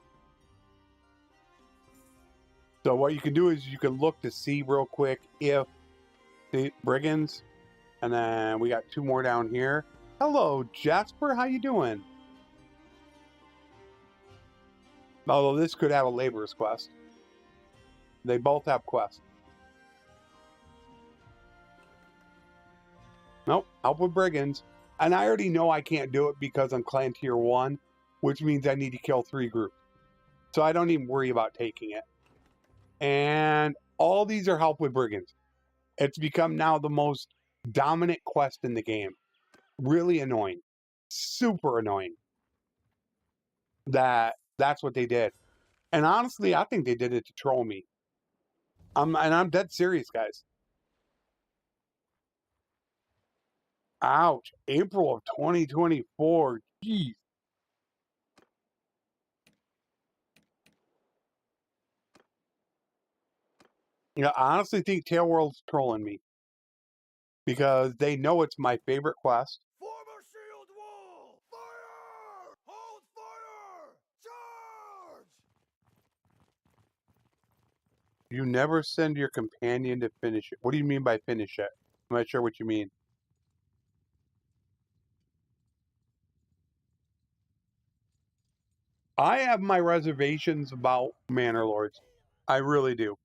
So what you can do is you can look to see real quick if the brigands, and then we got 2 more down here. Hello, Jasper. How you doing? Although this could have a laborer's quest. They both have quests. Nope, help with brigands. And I already know I can't do it because I'm clan tier 1, which means I need to kill 3 groups. So I don't even worry about taking it. And all these are help with brigands. It's become now the most dominant quest in the game. Really annoying. Super annoying. That's what they did. And honestly, I think they did it to troll me. I'm dead serious, guys. Ouch. April of 2024. Jeez. You know, I honestly think Tailworld's trolling me. Because they know it's my favorite quest. Form a shield wall! Fire! Hold fire! Charge! You never send your companion to finish it. What do you mean by finish it? I'm not sure what you mean. I have my reservations about Bannerlords. I really do.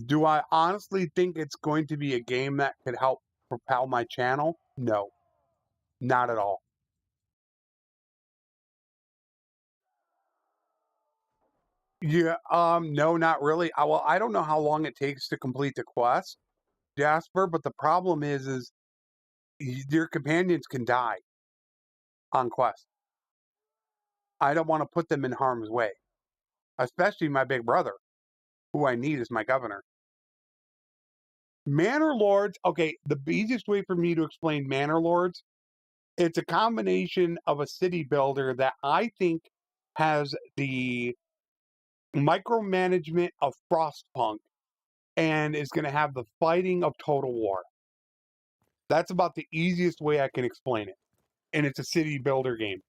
Do I honestly think it's going to be a game that could help propel my channel? No, not at all. Yeah, no, not really. Well, I don't know how long it takes to complete the quest, Jasper, but the problem is your companions can die on quest. I don't want to put them in harm's way, especially my big brother, who I need as my governor. Bannerlords, okay, the easiest way for me to explain Bannerlords, it's a combination of a city builder that I think has the micromanagement of Frostpunk and is going to have the fighting of Total War. That's about the easiest way I can explain it. And it's a city builder game.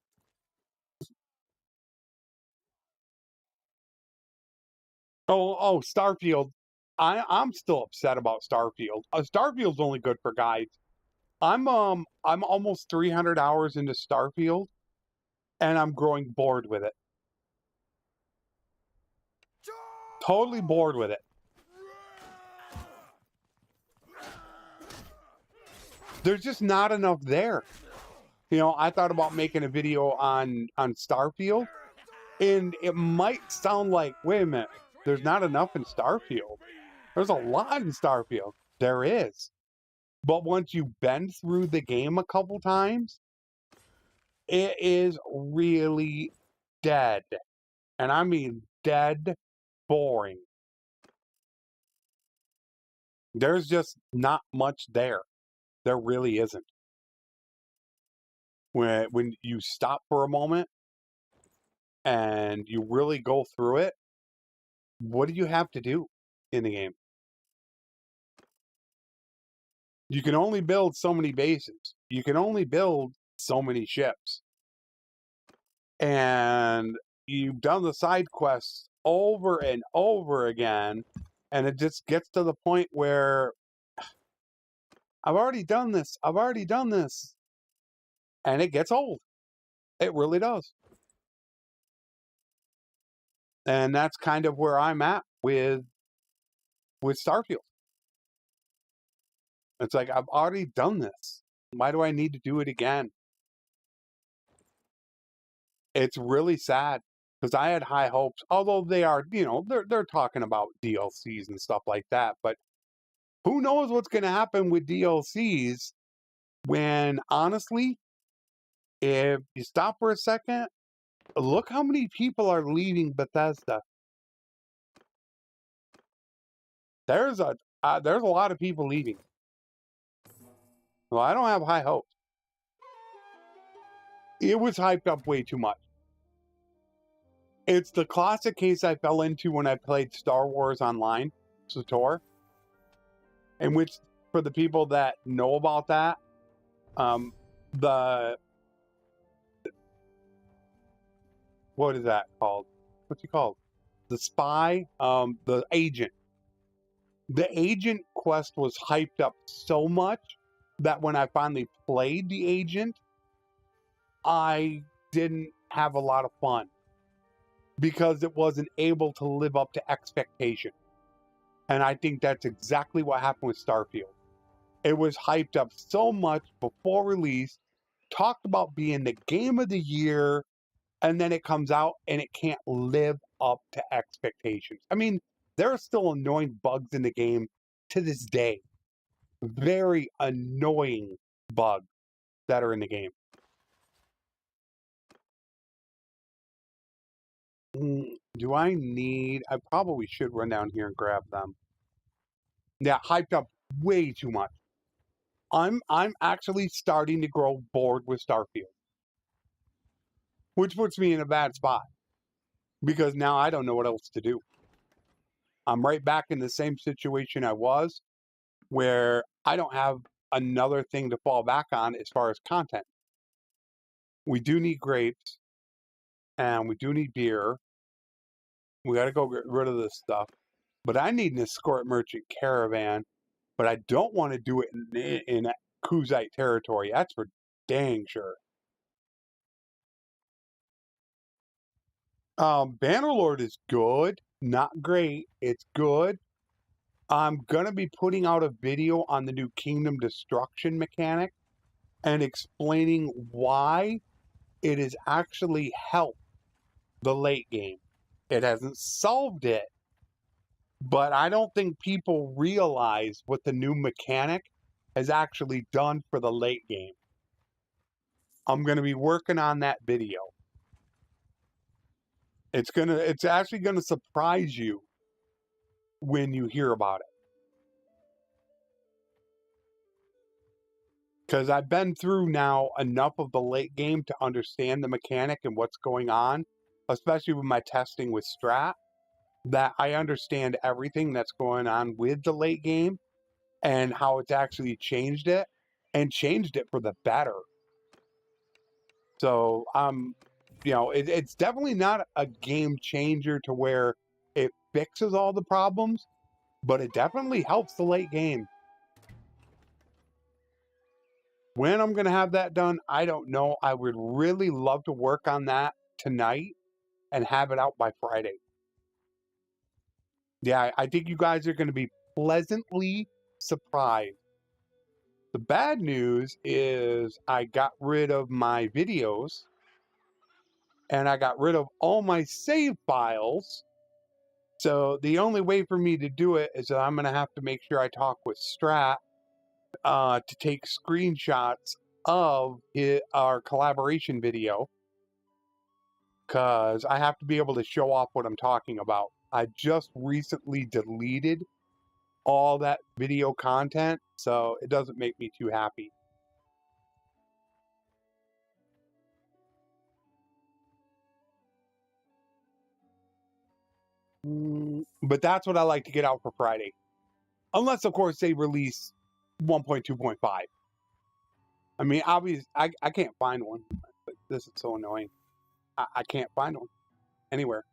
Oh, Starfield. I'm still upset about Starfield. Starfield's only good for guides. I'm almost 300 hours into Starfield, and I'm growing bored with it. Totally bored with it. There's just not enough there. You know, I thought about making a video on Starfield, and it might sound like, wait a minute, there's not enough in Starfield. There's a lot in Starfield. There is. But once you've been through the game a couple times, it is really dead. And I mean dead boring. There's just not much there. There really isn't. When you stop for a moment and you really go through it, what do you have to do in the game? You can only build so many bases. You can only build so many ships. And you've done the side quests over and over again, and it just gets to the point where I've already done this. I've already done this. And it gets old. It really does. And that's kind of where I'm at with Starfield. It's like, I've already done this. Why do I need to do it again? It's really sad because I had high hopes, although they are, you know, they're talking about DLCs and stuff like that. But who knows what's going to happen with DLCs when, honestly, if you stop for a second, look how many people are leaving Bethesda. There's a lot of people leaving. Well, I don't have high hopes. It was hyped up way too much. It's the classic case I fell into when I played Star Wars Online, SATOR, in which, for the people that know about that, what is that called? What's he called? The spy, the agent. The agent quest was hyped up so much that when I finally played the agent, I didn't have a lot of fun because it wasn't able to live up to expectation. And I think that's exactly what happened with Starfield. It was hyped up so much before release, talked about being the game of the year, and then it comes out and it can't live up to expectations. I mean, there are still annoying bugs in the game to this day. Very annoying bugs that are in the game. Do I need... I probably should run down here and grab them. Yeah, hyped up way too much. I'm actually starting to grow bored with Starfield. Which puts me in a bad spot. Because now I don't know what else to do. I'm right back in the same situation I was, where I don't have another thing to fall back on as far as content. We do need grapes, and we do need beer. We got to go get rid of this stuff. But I need an escort merchant caravan, but I don't want to do it in Kuzite territory. That's for dang sure. Bannerlord is good, not great. It's good. I'm going to be putting out a video on the new Kingdom Destruction mechanic and explaining why it has actually helped the late game. It hasn't solved it, but I don't think people realize what the new mechanic has actually done for the late game. I'm going to be working on that video. It's actually going to surprise you when you hear about it. Because I've been through now enough of the late game to understand the mechanic and what's going on, especially with my testing with Strat, that I understand everything that's going on with the late game and how it's actually changed it, and changed it for the better. So, you know, it's definitely not a game changer to where it fixes all the problems, but it definitely helps the late game. When I'm going to have that done, I don't know. I would really love to work on that tonight and have it out by Friday. Yeah, I think you guys are going to be pleasantly surprised. The bad news is I got rid of my videos and I got rid of all my save files. So the only way for me to do it is that I'm going to have to make sure I talk with Strat to take screenshots of our collaboration video, because I have to be able to show off what I'm talking about. I just recently deleted all that video content, so it doesn't make me too happy. But that's what I like to get out for Friday. Unless, of course, they release 1.2.5. I mean, obviously, I can't find one. This is so annoying. I can't find one anywhere.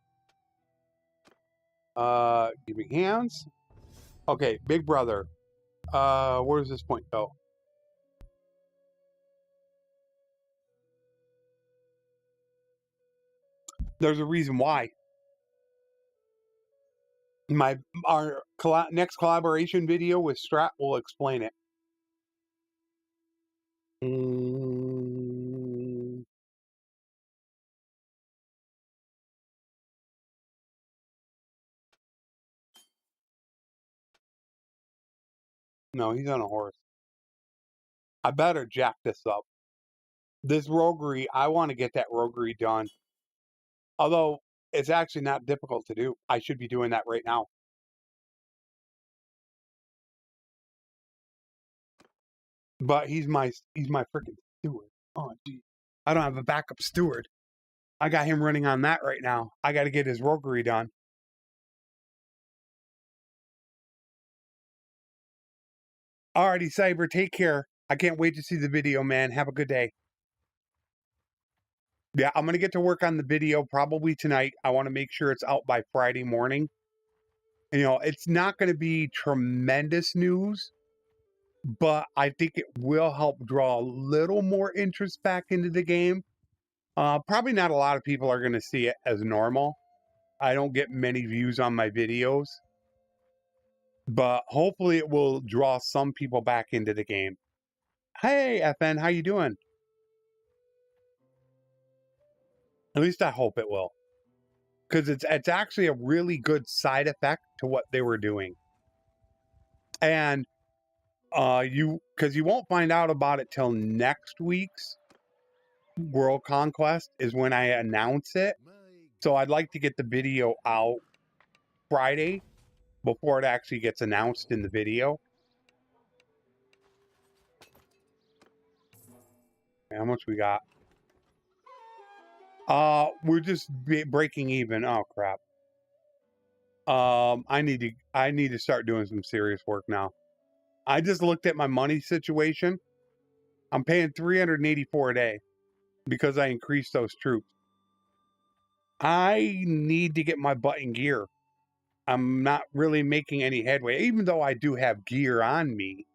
Giving hands. Okay, Big Brother. Where does this point go? There's a reason why. Our next collaboration video with Strat will explain it. No, he's on a horse. I better jack this up. This roguery, I want to get that roguery done. Although it's actually not difficult to do. I should be doing that right now. But he's my freaking steward. Oh, gee. I don't have a backup steward. I got him running on that right now. I got to get his roguery done. Alrighty, Cyber, take care. I can't wait to see the video, man. Have a good day. Yeah, I'm going to get to work on the video probably tonight. I want to make sure it's out by Friday morning. You know, it's not going to be tremendous news, but I think it will help draw a little more interest back into the game. Probably not a lot of people are going to see it as normal. I don't get many views on my videos, but hopefully it will draw some people back into the game. Hey, FN, how you doing? At least I hope it will, because it's actually a really good side effect to what they were doing. And because you won't find out about it till next week's World Conquest is when I announce it. So I'd like to get the video out Friday before it actually gets announced in the video. How much we got? We're just breaking even. Oh crap. I need to start doing some serious work now. I just looked at my money situation. I'm paying $384 a day because I increased those troops. I need to get my butt in gear. I'm not really making any headway, even though I do have gear on me.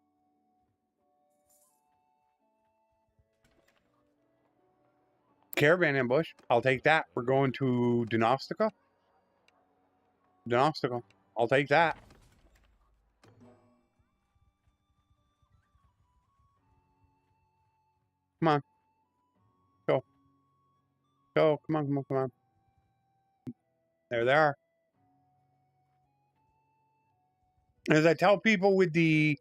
Caravan ambush. I'll take that. We're going to Dinostica. Dinostica. I'll take that. Come on. Go. Go. Come on, come on, come on. There they are. As I tell people with the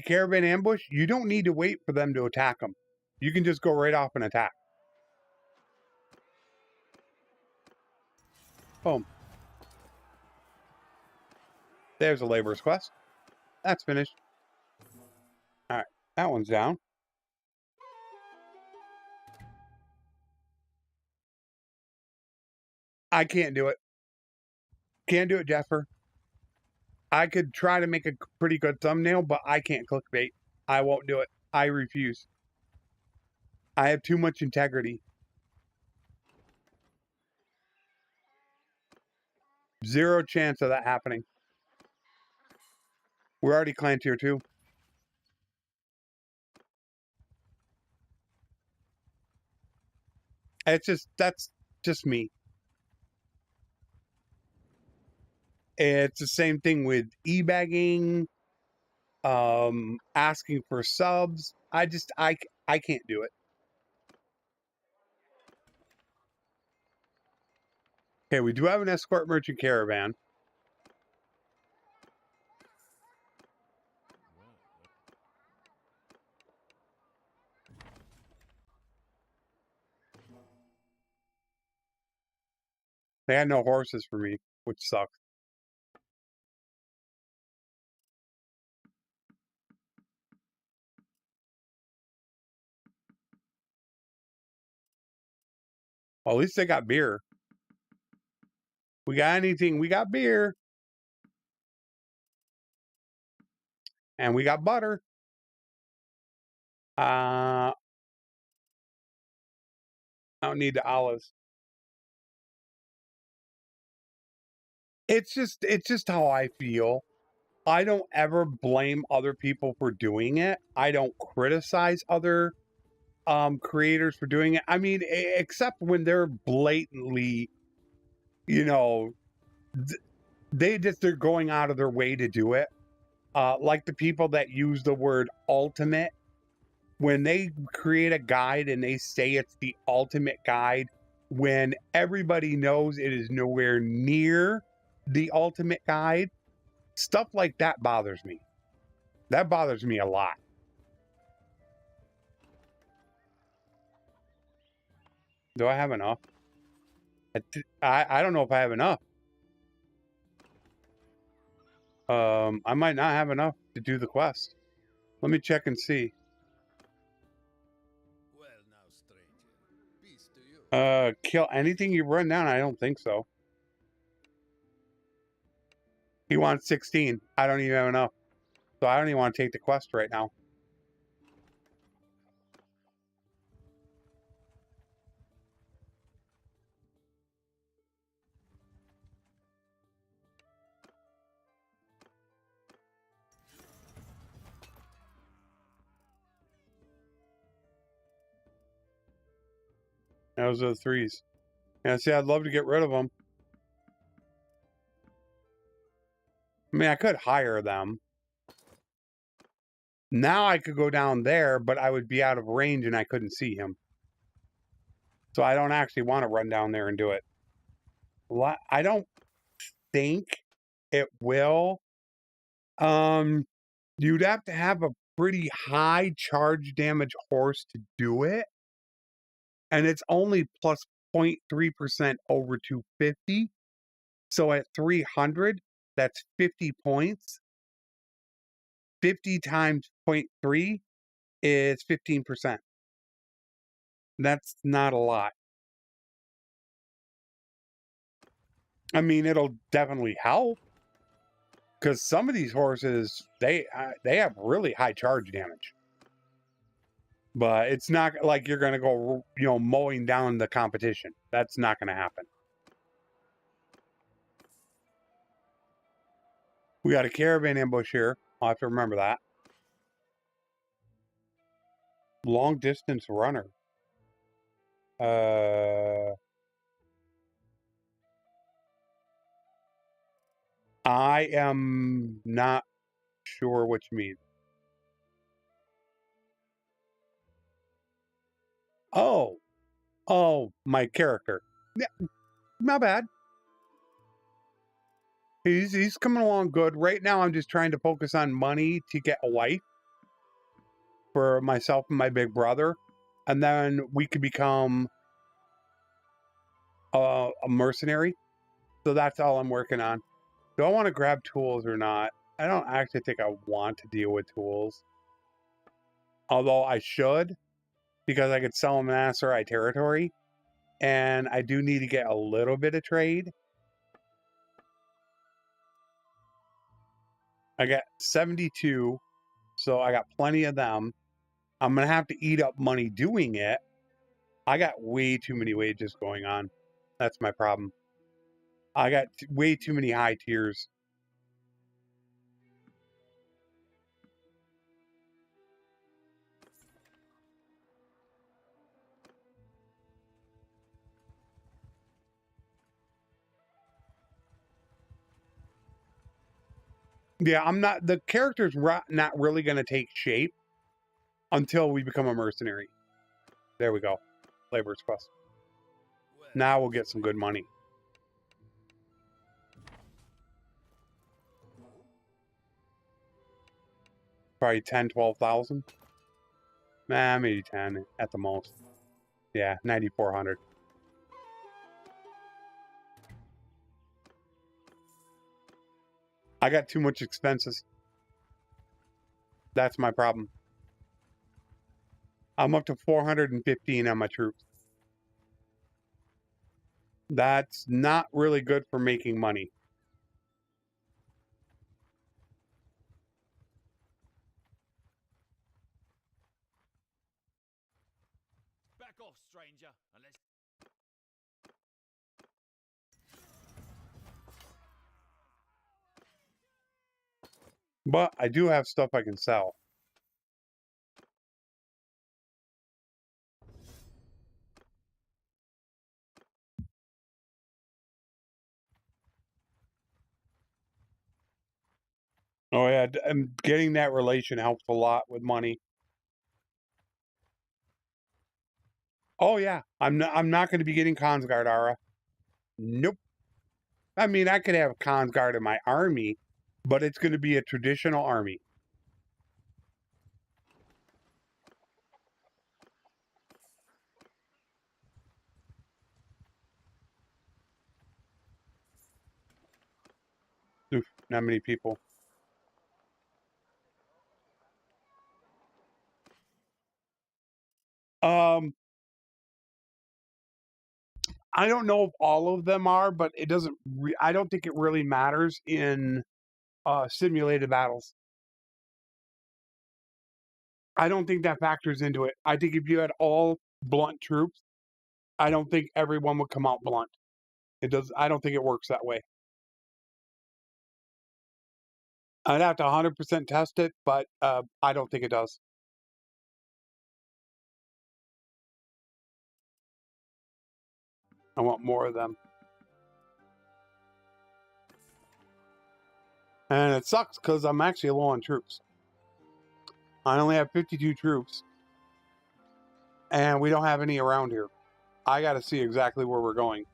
caravan ambush, you don't need to wait for them to attack them. You can just go right off and attack. Boom. There's a laborer's quest. That's finished. All right. That one's down. I can't do it. Can't do it, Jasper. I could try to make a pretty good thumbnail, but I can't clickbait. I won't do it. I refuse. I have too much integrity. Zero chance of that happening. We're already clan tier 2. It's just, that's just me. It's the same thing with e-bagging, asking for subs. I can't do it. Okay, we do have an escort merchant caravan. They had no horses for me, which sucks. Well, at least they got beer. We got anything? We got beer. And we got butter. I don't need the olives. It's just how I feel. I don't ever blame other people for doing it. I don't criticize other creators for doing it. I mean, except when they're blatantly, you know, they're going out of their way to do it. Like the people that use the word ultimate. When they create a guide and they say it's the ultimate guide, when everybody knows it is nowhere near the ultimate guide, stuff like that bothers me. That bothers me a lot. Do I have enough? I don't know if I have enough. I might not have enough to do the quest. Let me check and see. Well now, stranger, peace to you. Kill anything you run down? I don't think so. He wants 16. I don't even have enough. So I don't even want to take the quest right now. Those are the threes. Yeah, see, I'd love to get rid of them. I mean, I could hire them. Now I could go down there, but I would be out of range and I couldn't see him. So I don't actually want to run down there and do it. I don't think it will. You'd have to have a pretty high charge damage horse to do it. And it's only plus 0.3% over 250. So at 300, that's 50 points. 50 times 0.3 is 15%. That's not a lot. I mean, it'll definitely help because some of these horses they have really high charge damage, but it's not like you're gonna go mowing down the competition. That's not gonna happen. We got a caravan ambush here. I'll have to remember that. Long distance runner. I am not sure what you mean. Oh, my character. Yeah, not bad. He's coming along good. Right now, I'm just trying to focus on money to get a wife for myself and my big brother, and then we could become a mercenary. So that's all I'm working on. Do I want to grab tools or not? I don't actually think I want to deal with tools. Although I should, because I could sell them in Aserai territory. And I do need to get a little bit of trade. I got 72, so I got plenty of them. I'm going to have to eat up money doing it. I got way too many wages going on. That's my problem. I got way too many high tiers. Yeah, I'm not, the character's not really going to take shape until we become a mercenary. There we go. Labor's Quest. Now we'll get some good money. Probably 10, 12,000. Nah, maybe 10 at the most. Yeah, 9,400. I got too much expenses. That's my problem. I'm up to 415 on my troops. That's not really good for making money. Back off, stranger, unless... But I do have stuff I can sell. Oh yeah, and getting that relation helps a lot with money. Oh yeah, I'm not going to be getting Consguard, Ara. Nope. I mean, I could have Consguard in my army, but it's going to be a traditional army. Oof, not many people. I don't know if all of them are, but it doesn't. I don't think it really matters in simulated battles. I don't think that factors into it. I think if you had all blunt troops, I don't think everyone would come out blunt. It does. I don't think it works that way. I'd have to 100% test it, but I don't think it does. I want more of them. And it sucks because I'm actually low on troops. I only have 52 troops. And we don't have any around here. I got to see exactly where we're going.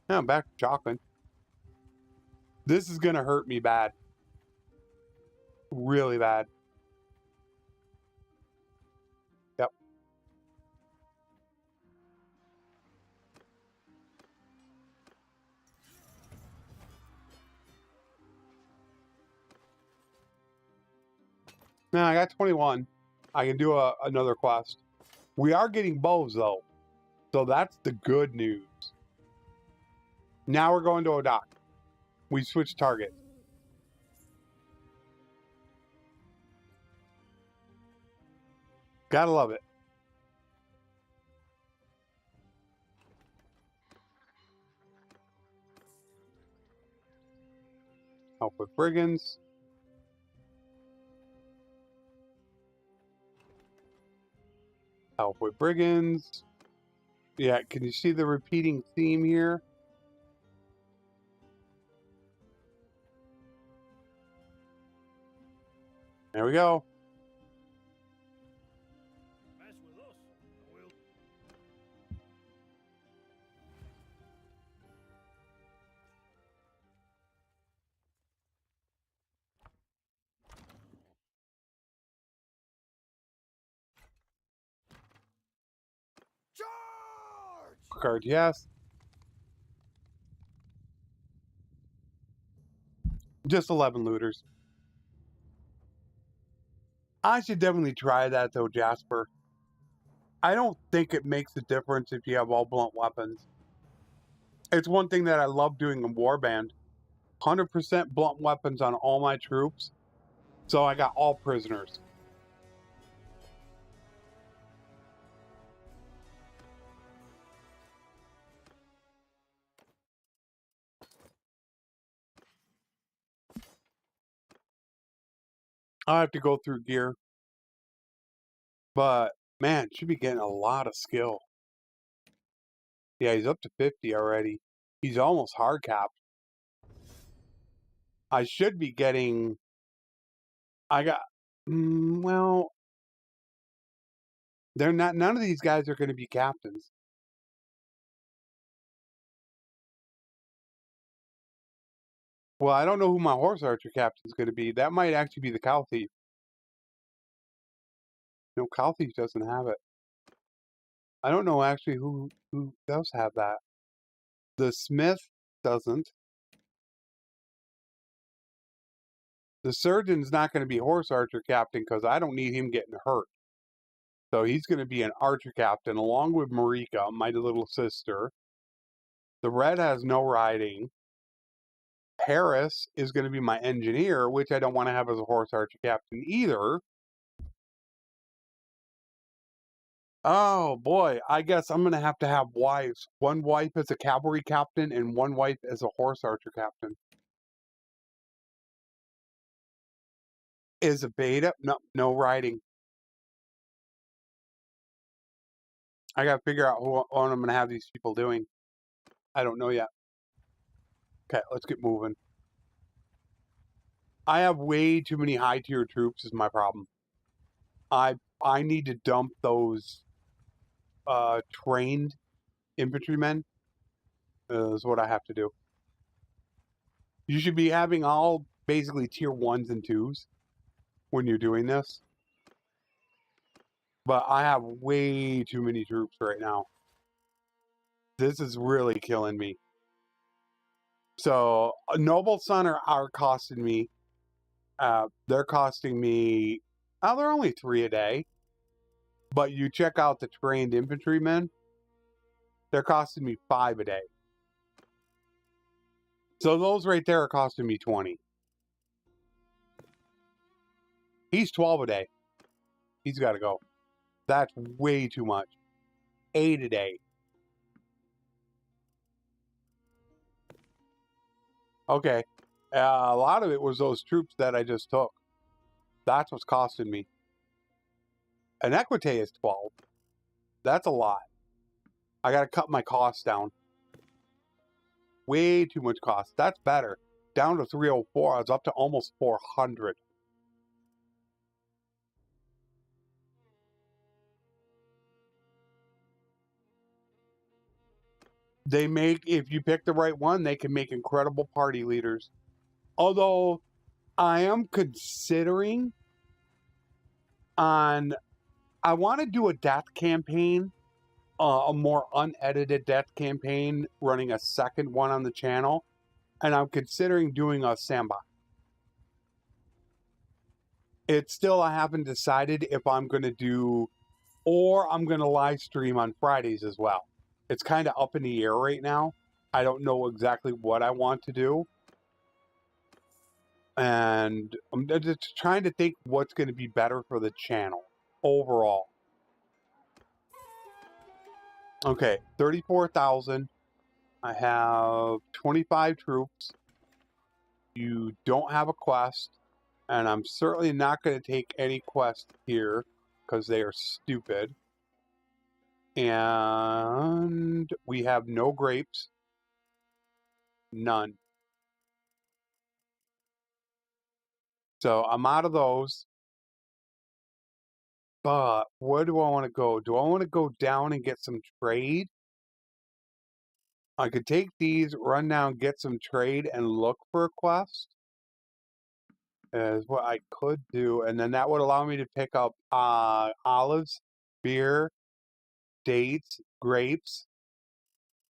Now I'm back to chocolate. This is going to hurt me bad. Really bad. Yep. Now I got 21. I can do another quest. We are getting bows though. So that's the good news. Now we're going to a dock. We switched target. Gotta love it. Help with brigands. Help with brigands. Yeah, can you see the repeating theme here? There we go. Mess with us, I will. Charge! Card, yes. Just 11 looters. I should definitely try that though, Jasper. I don't think it makes a difference if you have all blunt weapons. It's one thing that I love doing in Warband. 100% blunt weapons on all my troops. So I got all prisoners. I have to go through gear. But man, should be getting a lot of skill. Yeah, he's up to 50 already. He's almost hard capped. I should be getting... I got... well... They're not... None of these guys are going to be captains. Well, I don't know who my horse archer captain is going to be. That might actually be the cow thief. No, cow thief doesn't have it. I don't know actually who does have that. The smith doesn't. The surgeon's not going to be horse archer captain because I don't need him getting hurt. So he's going to be an archer captain along with Marika, my little sister. The red has no riding. Harris is going to be my engineer, which I don't want to have as a horse archer captain either. Oh boy, I guess I'm going to have wives. One wife as a cavalry captain and one wife as a horse archer captain. Is a beta? No riding. I got to figure out what I'm going to have these people doing. I don't know yet. Okay, let's get moving. I have way too many high tier troops is my problem. I need to dump those trained infantrymen is what I have to do. You should be having all basically tier 1s and 2s when you're doing this. But I have way too many troops right now. This is really killing me. So Noble Sun are costing me. They're costing me. Oh, they're only 3 a day. But you check out the trained infantrymen. They're costing me 5 a day. So those right there are costing me 20. He's 12 a day. He's got to go. That's way too much. 8 a day. Okay. A lot of it was those troops that I just took. That's what's costing me. An Equite is 12. That's a lot. I got to cut my costs down. Way too much cost. That's better. Down to 304. I was up to almost 400. They make, if you pick the right one, they can make incredible party leaders. Although, I am considering I want to do a death campaign, a more unedited death campaign, running a second one on the channel. And I'm considering doing a sandbox. It's still, I haven't decided if I'm going to do, or I'm going to live stream on Fridays as well. It's kind of up in the air right now. I don't know exactly what I want to do. And I'm just trying to think what's going to be better for the channel overall. Okay, 34,000. I have 25 troops. You don't have a quest. And I'm certainly not going to take any quests here because they are stupid. And we have no grapes. None. So I'm out of those. But where do I want to go? Do I want to go down and get some trade? I could take these, run down, get some trade, and look for a quest. Is what I could do. And then that would allow me to pick up olives, beer, dates, grapes.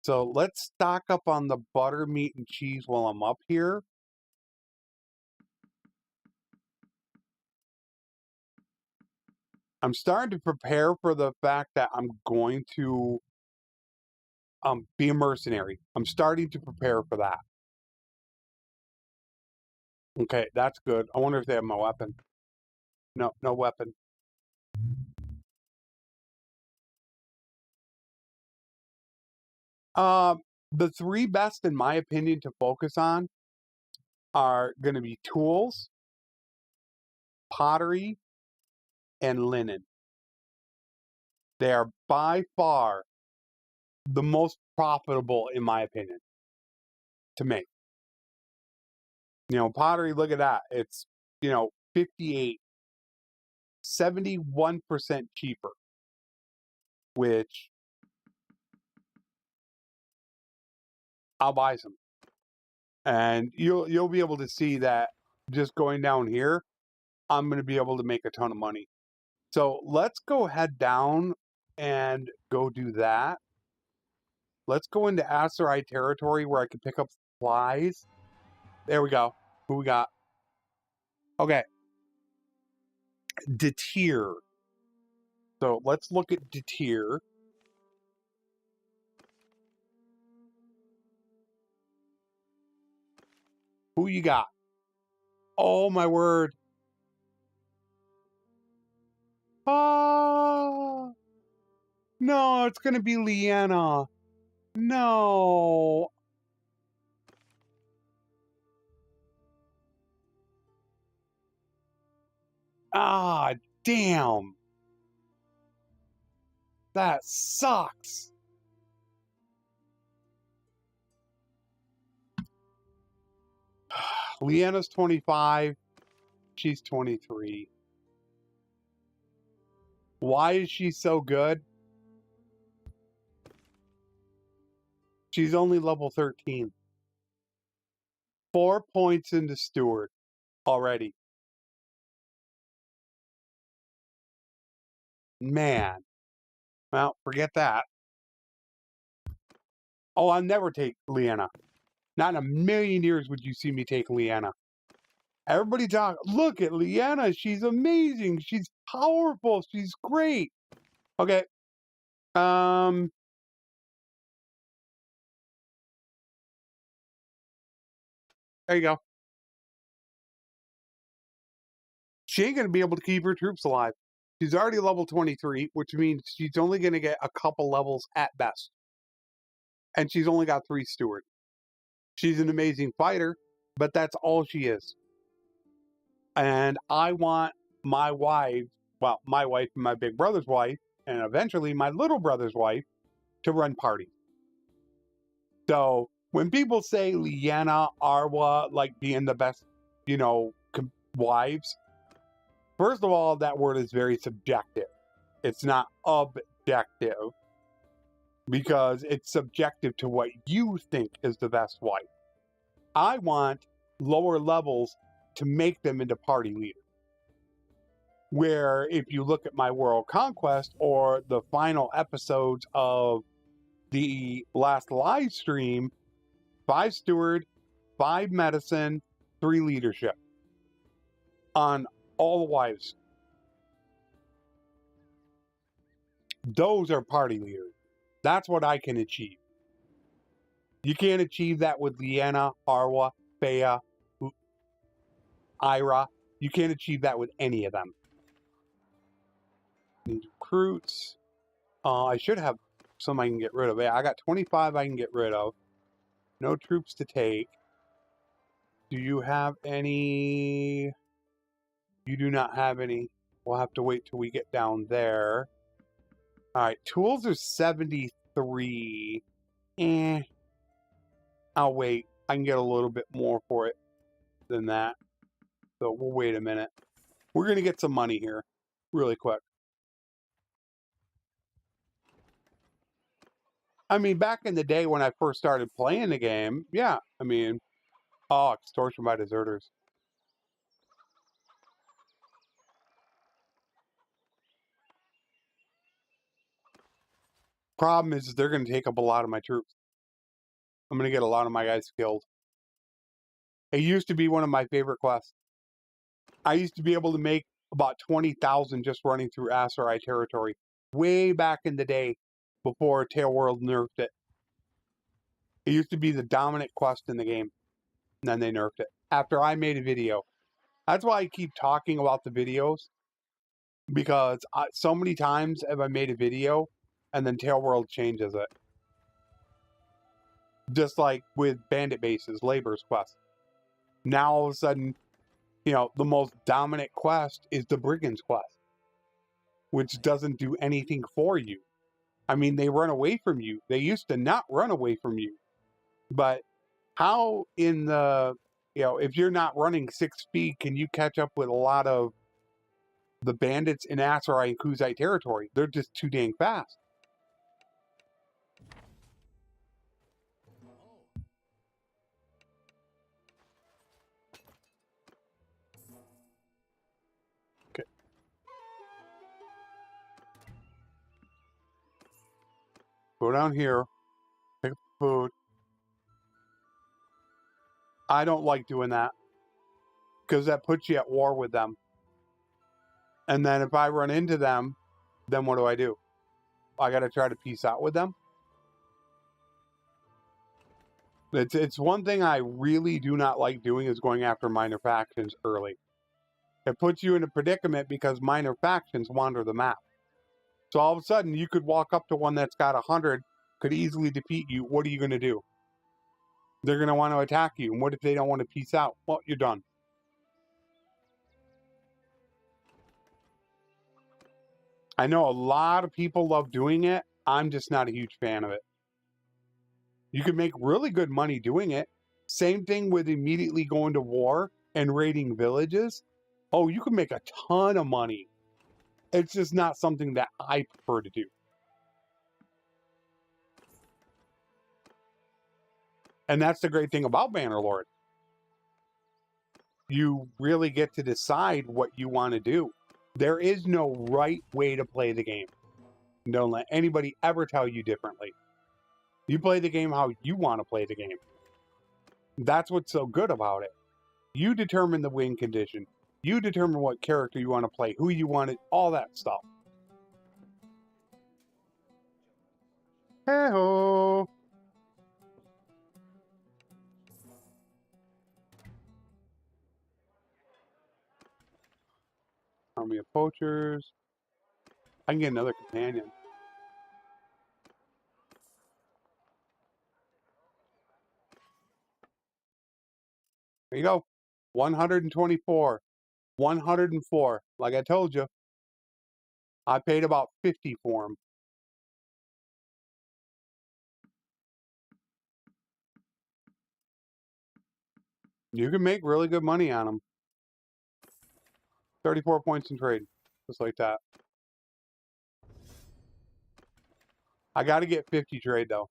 So let's stock up on the butter, meat, and cheese while I'm up here. I'm starting to prepare for the fact that I'm going to be a mercenary. I'm starting to prepare for that. Okay, that's good. I wonder if they have my weapon. No, no weapon. The 3 best, in my opinion, to focus on are going to be tools, pottery, and linen. They are by far the most profitable, in my opinion, to make. You know, pottery, look at that. It's, you know, 58, 71% cheaper, which I'll buy some. And you'll be able to see that just going down here, I'm going to be able to make a ton of money. So let's go head down and go do that. Let's go into ASUS territory where I can pick up supplies. There we go. Who we got? Okay. Deter. So let's look at Deter. Who you got? Oh my word. Ah. No, it's going to be Leanna. No. Ah, damn. That sucks. Leanna's 25. She's 23. Why is she so good? She's only level 13. 4 points into Steward already. Man. Well, forget that. Oh, I'll never take Leanna. Not in a million years would you see me take Leanna. Everybody talk, look at Leanna. She's amazing. She's powerful. She's great. Okay. There you go. She ain't going to be able to keep her troops alive. She's already level 23, which means she's only going to get a couple levels at best. And she's only got 3 Steward. She's an amazing fighter, but that's all she is. And I want my wife, well, my wife and my big brother's wife, and eventually my little brother's wife, to run parties. So when people say Leanna, Arwa, like being the best, you know, wives, first of all, that word is very subjective. It's not objective because it's subjective to what you think is the best wife. I want lower levels to make them into party leaders. Where if you look at my World Conquest or the final episodes of the last live stream, 5 Steward, 5 Medicine, 3 Leadership on all the wives. Those are party leaders. That's what I can achieve. You can't achieve that with Leanna, Arwa, Bea, Ira. You can't achieve that with any of them. Need recruits. I should have some I can get rid of. Yeah, I got 25 I can get rid of. No troops to take. Do you have any? You do not have any. We'll have to wait till we get down there. Alright, tools are 73. I'll wait. I can get a little bit more for it than that. So we'll wait a minute. We're going to get some money here really quick. I mean, back in the day when I first started playing the game, yeah, I mean, oh, extortion by deserters. Problem is they're going to take up a lot of my troops. I'm going to get a lot of my guys killed. It used to be one of my favorite quests. I used to be able to make about 20,000 just running through ASUS territory. Way back in the day before Tail World nerfed it. It used to be the dominant quest in the game. And then they nerfed it. After I made a video. That's why I keep talking about the videos. Because so many times have I made a video and then Tail World changes it. Just like with Bandit Bases, Labor's quest. Now all of a sudden, you know, the most dominant quest is the Brigand's quest. Which doesn't do anything for you. I mean, they run away from you. They used to not run away from you. But how in the, if you're not running 6 speed, can you catch up with a lot of the bandits in Aserai and Kuzite territory? They're just too dang fast. Okay. Go down here. Pick up food. I don't like doing that, because that puts you at war with them. And then if I run into them, then what do? I got to try to peace out with them. It's one thing I really do not like doing is going after minor factions early. It puts you in a predicament because minor factions wander the map. So all of a sudden, you could walk up to one that's got 100, could easily defeat you. What are you going to do? They're going to want to attack you. And what if they don't want to peace out? Well, you're done. I know a lot of people love doing it. I'm just not a huge fan of it. You can make really good money doing it. Same thing with immediately going to war and raiding villages. Oh, you can make a ton of money. It's just not something that I prefer to do. And that's the great thing about Bannerlord. You really get to decide what you want to do. There is no right way to play the game. Don't let anybody ever tell you differently. You play the game how you want to play the game. That's what's so good about it. You determine the win condition. You determine what character you want to play, who you want it, all that stuff. Hey-ho! Army of poachers. I can get another companion. There you go. 124. 104. Like I told you, I paid about 50 for them. You can make really good money on them. 34 points in trade. Just like that. I got to get 50 trade, though.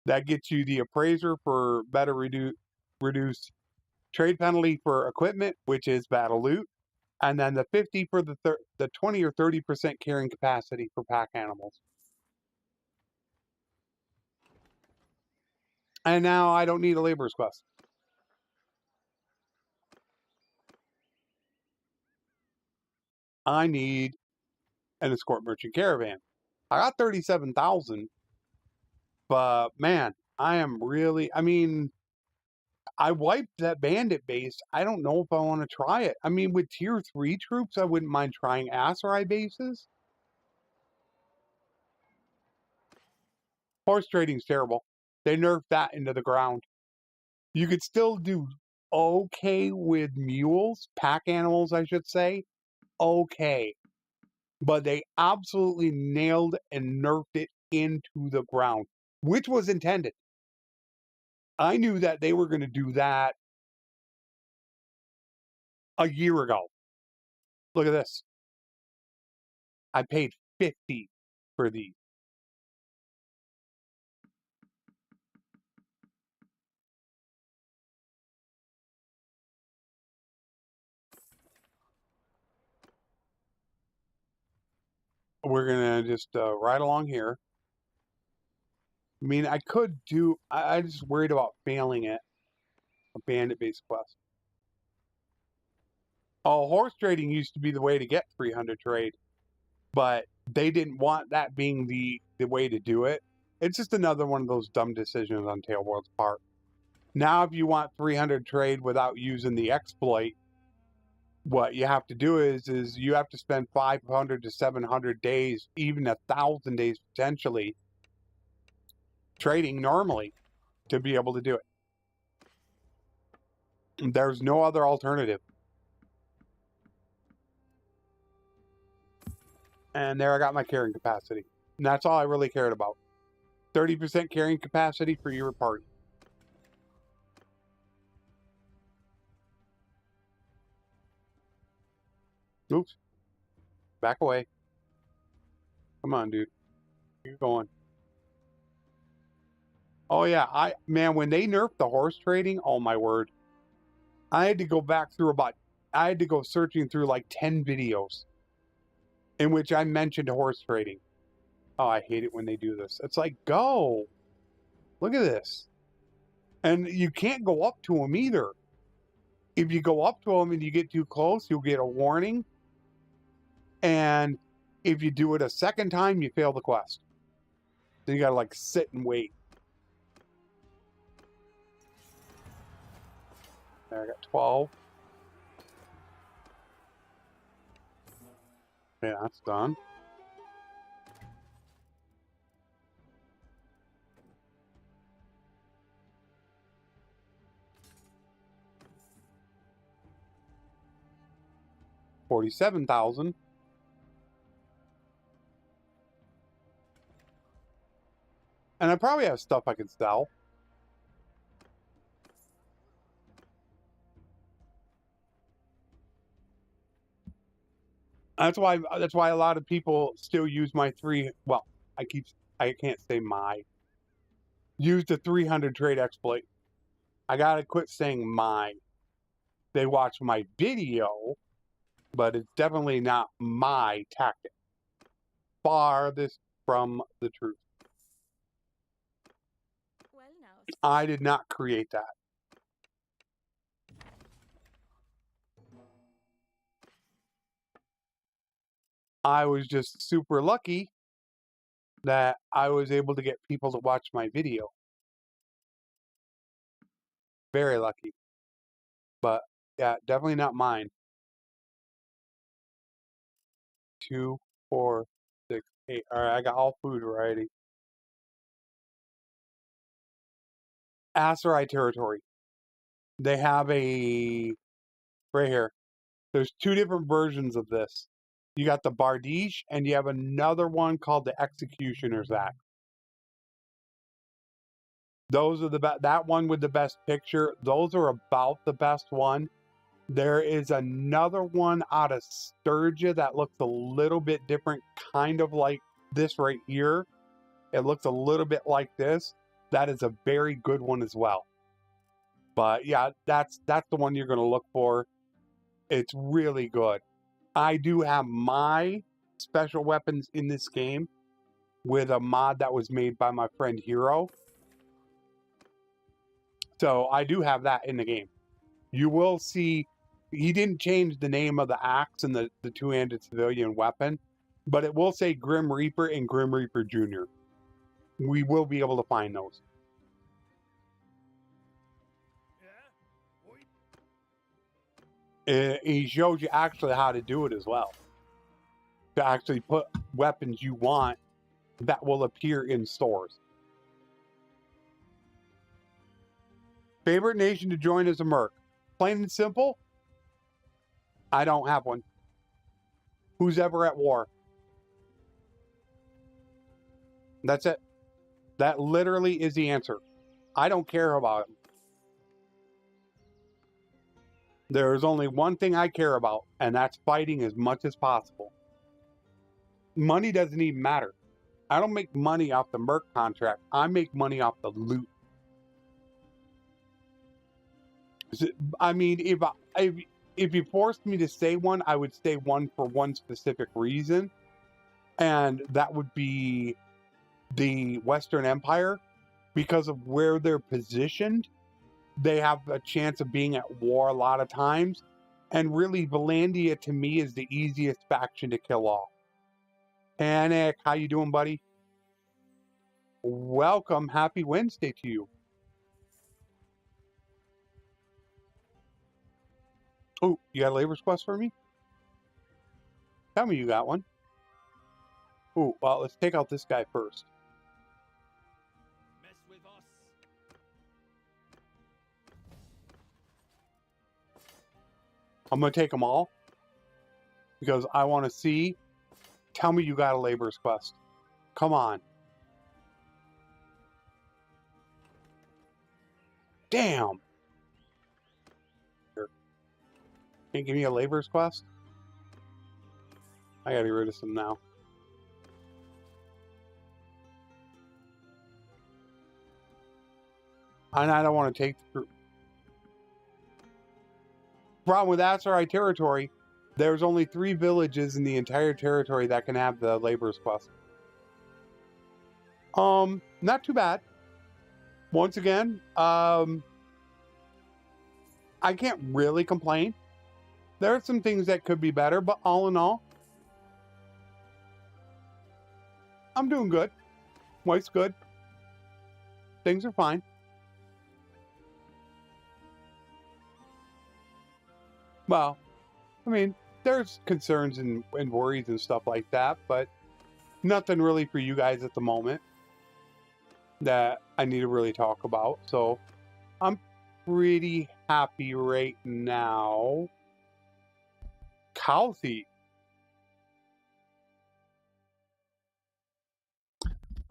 That gets you the appraiser for better reduced trade penalty for equipment, which is battle loot. And then the 50 for the 20 or 30% carrying capacity for pack animals. And now I don't need a laborer's quest. I need an escort merchant caravan. I got 37,000, but man, I am really, I mean, I wiped that bandit base. I don't know if I want to try it. I mean, with tier 3 troops, I wouldn't mind trying Aserai bases. Horse trading's terrible. They nerfed that into the ground. You could still do okay with mules, pack animals, I should say. Okay. But they absolutely nailed and nerfed it into the ground, which was intended. I knew that they were going to do that a year ago. Look at this. I paid 50 for these. We're going to just ride along here. I mean, I could do, I just worried about failing it. A bandit-based quest. Oh, horse trading used to be the way to get 300 trade, but they didn't want that being the way to do it. It's just another one of those dumb decisions on Tailworld's part. Now, if you want 300 trade without using the exploit, what you have to do is you have to spend 500 to 700 days, even 1,000 days potentially, trading normally to be able to do it. There's no other alternative. And there I got my carrying capacity. And that's all I really cared about. 30% carrying capacity for your party. Oops. Back away. Come on, dude. Keep going. Oh yeah, man, when they nerfed the horse trading, oh my word. I had to go back through I had to go searching through like 10 videos in which I mentioned horse trading. Oh, I hate it when they do this. It's like, go. Look at this. And you can't go up to them either. If you go up to them and you get too close, you'll get a warning. And if you do it a second time, you fail the quest. Then you gotta like sit and wait. There, I got 12. Okay, that's done. $47,000. And I probably have stuff I could sell. That's why a lot of people still use my I can't say my. Use the 300 trade exploit. I gotta quit saying my. They watch my video, but it's definitely not my tactic. Farthest from the truth. Well, now, I did not create that. I was just super lucky that I was able to get people to watch my video. Very lucky. But yeah, definitely not mine. 2, 4, 6, 8. All right, I got all food variety. Aserai territory. They have a right here. There's 2 different versions of this. You got the Bardiche, and you have another one called the Executioner's Act. Those are the best. That one with the best picture. Those are about the best one. There is another one out of Sturgia that looks a little bit different, kind of like this right here. It looks a little bit like this. That is a very good one as well. But yeah, that's the one you're going to look for. It's really good. I do have my special weapons in this game with a mod that was made by my friend Hero. So I do have that in the game. You will see, he didn't change the name of the axe and the two-handed civilian weapon, but it will say Grim Reaper and Grim Reaper Jr. We will be able to find those. He shows you actually how to do it as well. To actually put weapons you want that will appear in stores. Favorite nation to join as a merc? Plain and simple, I don't have one. Who's ever at war? That's it. That literally is the answer. I don't care about it. There's only one thing I care about, and that's fighting as much as possible. Money doesn't even matter. I don't make money off the merc contract. I make money off the loot. I mean, if you forced me to say one, I would say one for one specific reason, and that would be the Western Empire. Because of where they're positioned, they have a chance of being at war a lot of times, and really Valandia to me is the easiest faction to kill off. Panic, how you doing, buddy? Welcome, happy Wednesday to you. Oh, you got a labor quest for me? Tell me you got one. Oh, well, let's take out this guy first. Mess with us. I'm going to take them all because I want to see. Tell me you got a labor's quest. Come on. Damn. Here. Can't give me a labor's quest? I gotta get rid of some now. And I don't want to take the problem with SRI territory. There's only 3 villages in the entire territory that can have the labor's quest. Not too bad. Once again, I can't really complain. There are some things that could be better, but all in all, I'm doing good. Wife's good. Things are fine. Well, I mean, there's concerns and worries and stuff like that, but nothing really for you guys at the moment that I need to really talk about. So I'm pretty happy right now. Cow thief.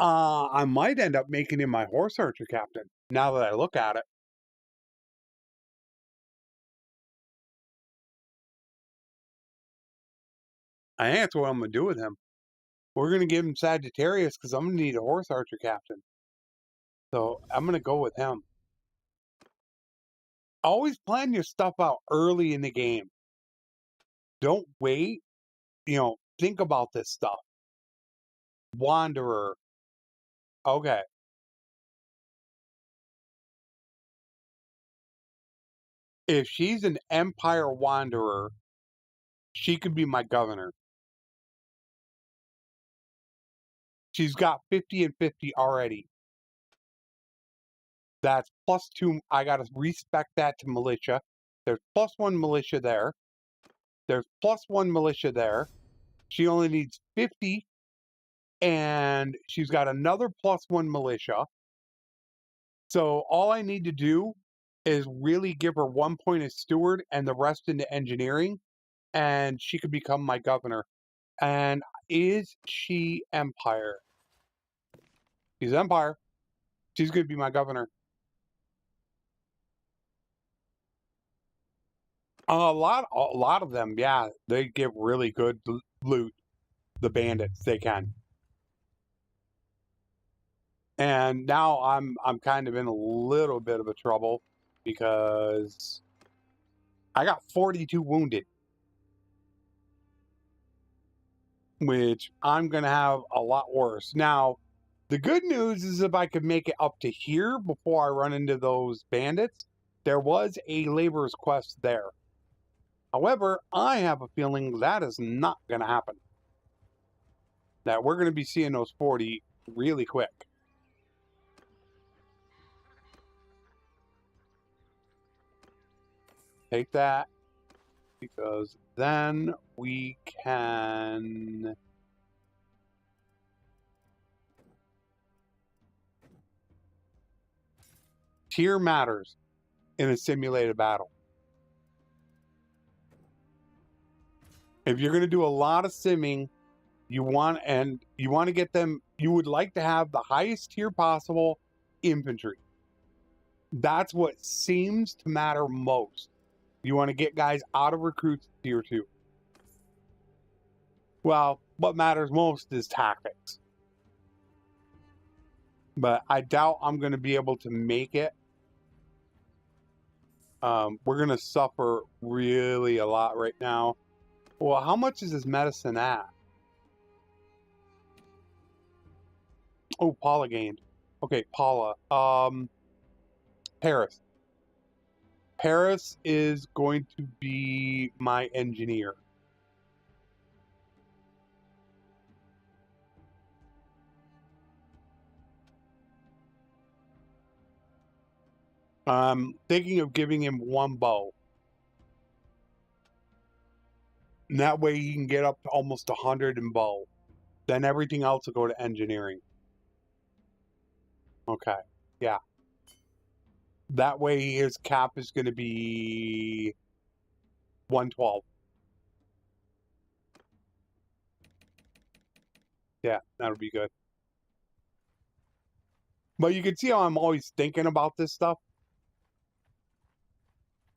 I might end up making him my horse archer captain, now that I look at it. I think that's what I'm going to do with him. We're going to give him Sagittarius because I'm going to need a horse archer captain. So I'm going to go with him. Always plan your stuff out early in the game. Don't wait. You know, think about this stuff. Wanderer. Okay. If she's an Empire Wanderer, she could be my governor. She's got 50 and 50 already. That's +2. I got to respec that to militia. There's +1 militia there. There's +1 militia there. She only needs 50. And she's got another +1 militia. So all I need to do is really give her 1 point as steward and the rest into engineering. And she could become my governor. And is she Empire? She's Empire. She's going to be my governor. A lot of them, yeah, they give really good loot. The bandits, they can. And now I'm kind of in a little bit of a trouble because I got 42 wounded, which I'm going to have a lot worse. Now, the good news is if I could make it up to here before I run into those bandits, there was a laborer's quest there. However, I have a feeling that is not going to happen. That we're going to be seeing those 40 really quick. Take that, because then we can... Tier matters in a simulated battle. If you're going to do a lot of simming, you want to get them, you would like to have the highest tier possible infantry. That's what seems to matter most. You want to get guys out of recruits tier 2. Well, what matters most is tactics. But I doubt I'm going to be able to make it. We're going to suffer really a lot right now. Well, how much is his medicine at? Oh, Paula gained. Okay, Paula. Paris. Paris is going to be my engineer. I'm thinking of giving him 1 bow. And that way he can get up to almost 100 in bow. Then everything else will go to engineering. Okay, yeah. That way his cap is going to be 112. Yeah, that'll be good. But you can see how I'm always thinking about this stuff.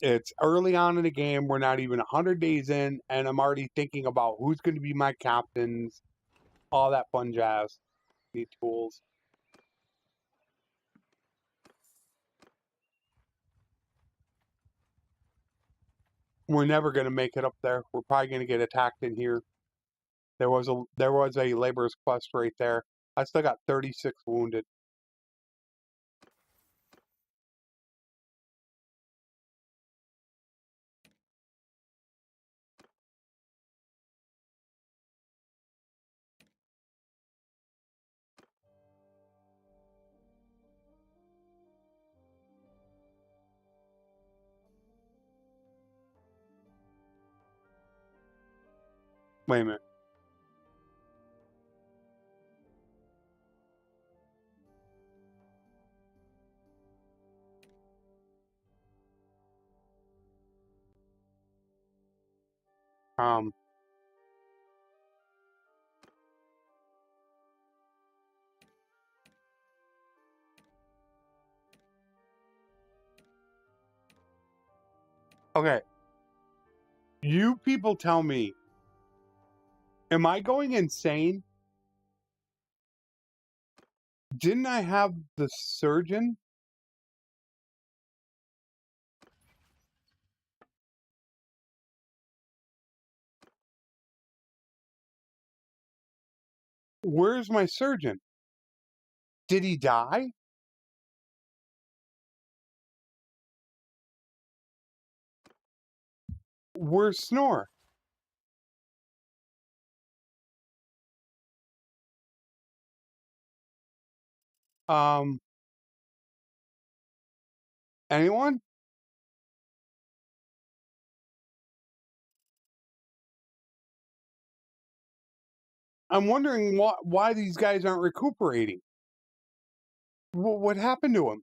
It's early on in the game. We're not even 100 days in, and I'm already thinking about who's going to be my captains, all that fun jazz. Need tools. We're never going to make it up there. We're probably going to get attacked in here. There was a laborer's quest right there. I still got 36 wounded. Wait a minute. Okay. You people tell me, am I going insane? Didn't I have the surgeon? Where's my surgeon? Did he die? Where's Snore? Anyone? I'm wondering why these guys aren't recuperating. What happened to them?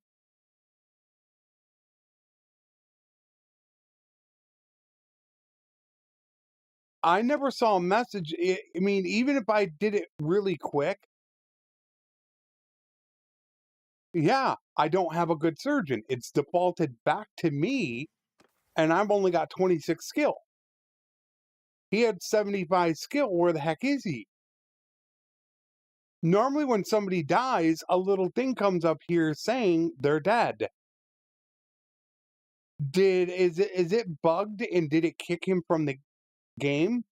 I never saw a message. I mean, even if I did it really quick, yeah, I don't have a good surgeon. It's defaulted back to me, and I've only got 26 skill. He had 75 skill. Where the heck is he? Normally when somebody dies, a little thing comes up here saying they're dead. Is it bugged and did it kick him from the game?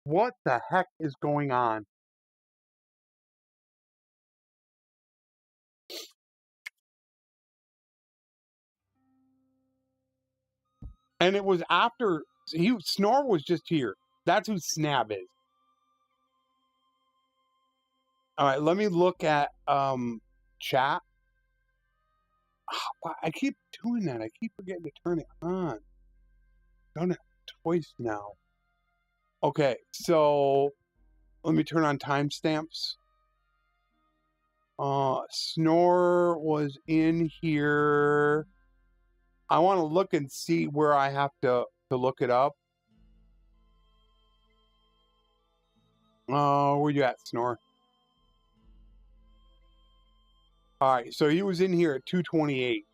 What the heck is going on? And it was after Snore was just here. That's who Snab is. All right, let me look at chat. I keep doing that. I keep forgetting to turn it on. Done it twice now. Okay, so let me turn on timestamps. Snore was in here. I want to look and see where I have to look it up. Where you at, Snore? All right, so he was in here at 2:28.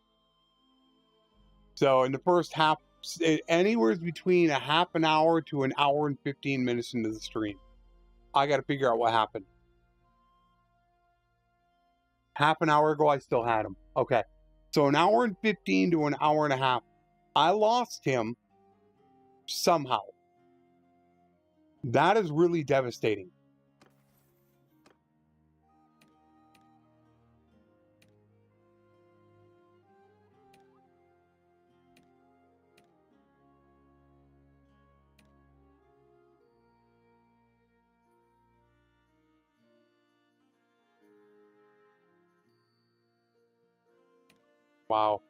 So in the first half, anywhere between a half an hour to an hour and 15 minutes into the stream, I got to figure out what happened. Half an hour ago, I still had him. Okay. So an hour and 15 to an hour and a half. I lost him somehow. That is really devastating. Wow.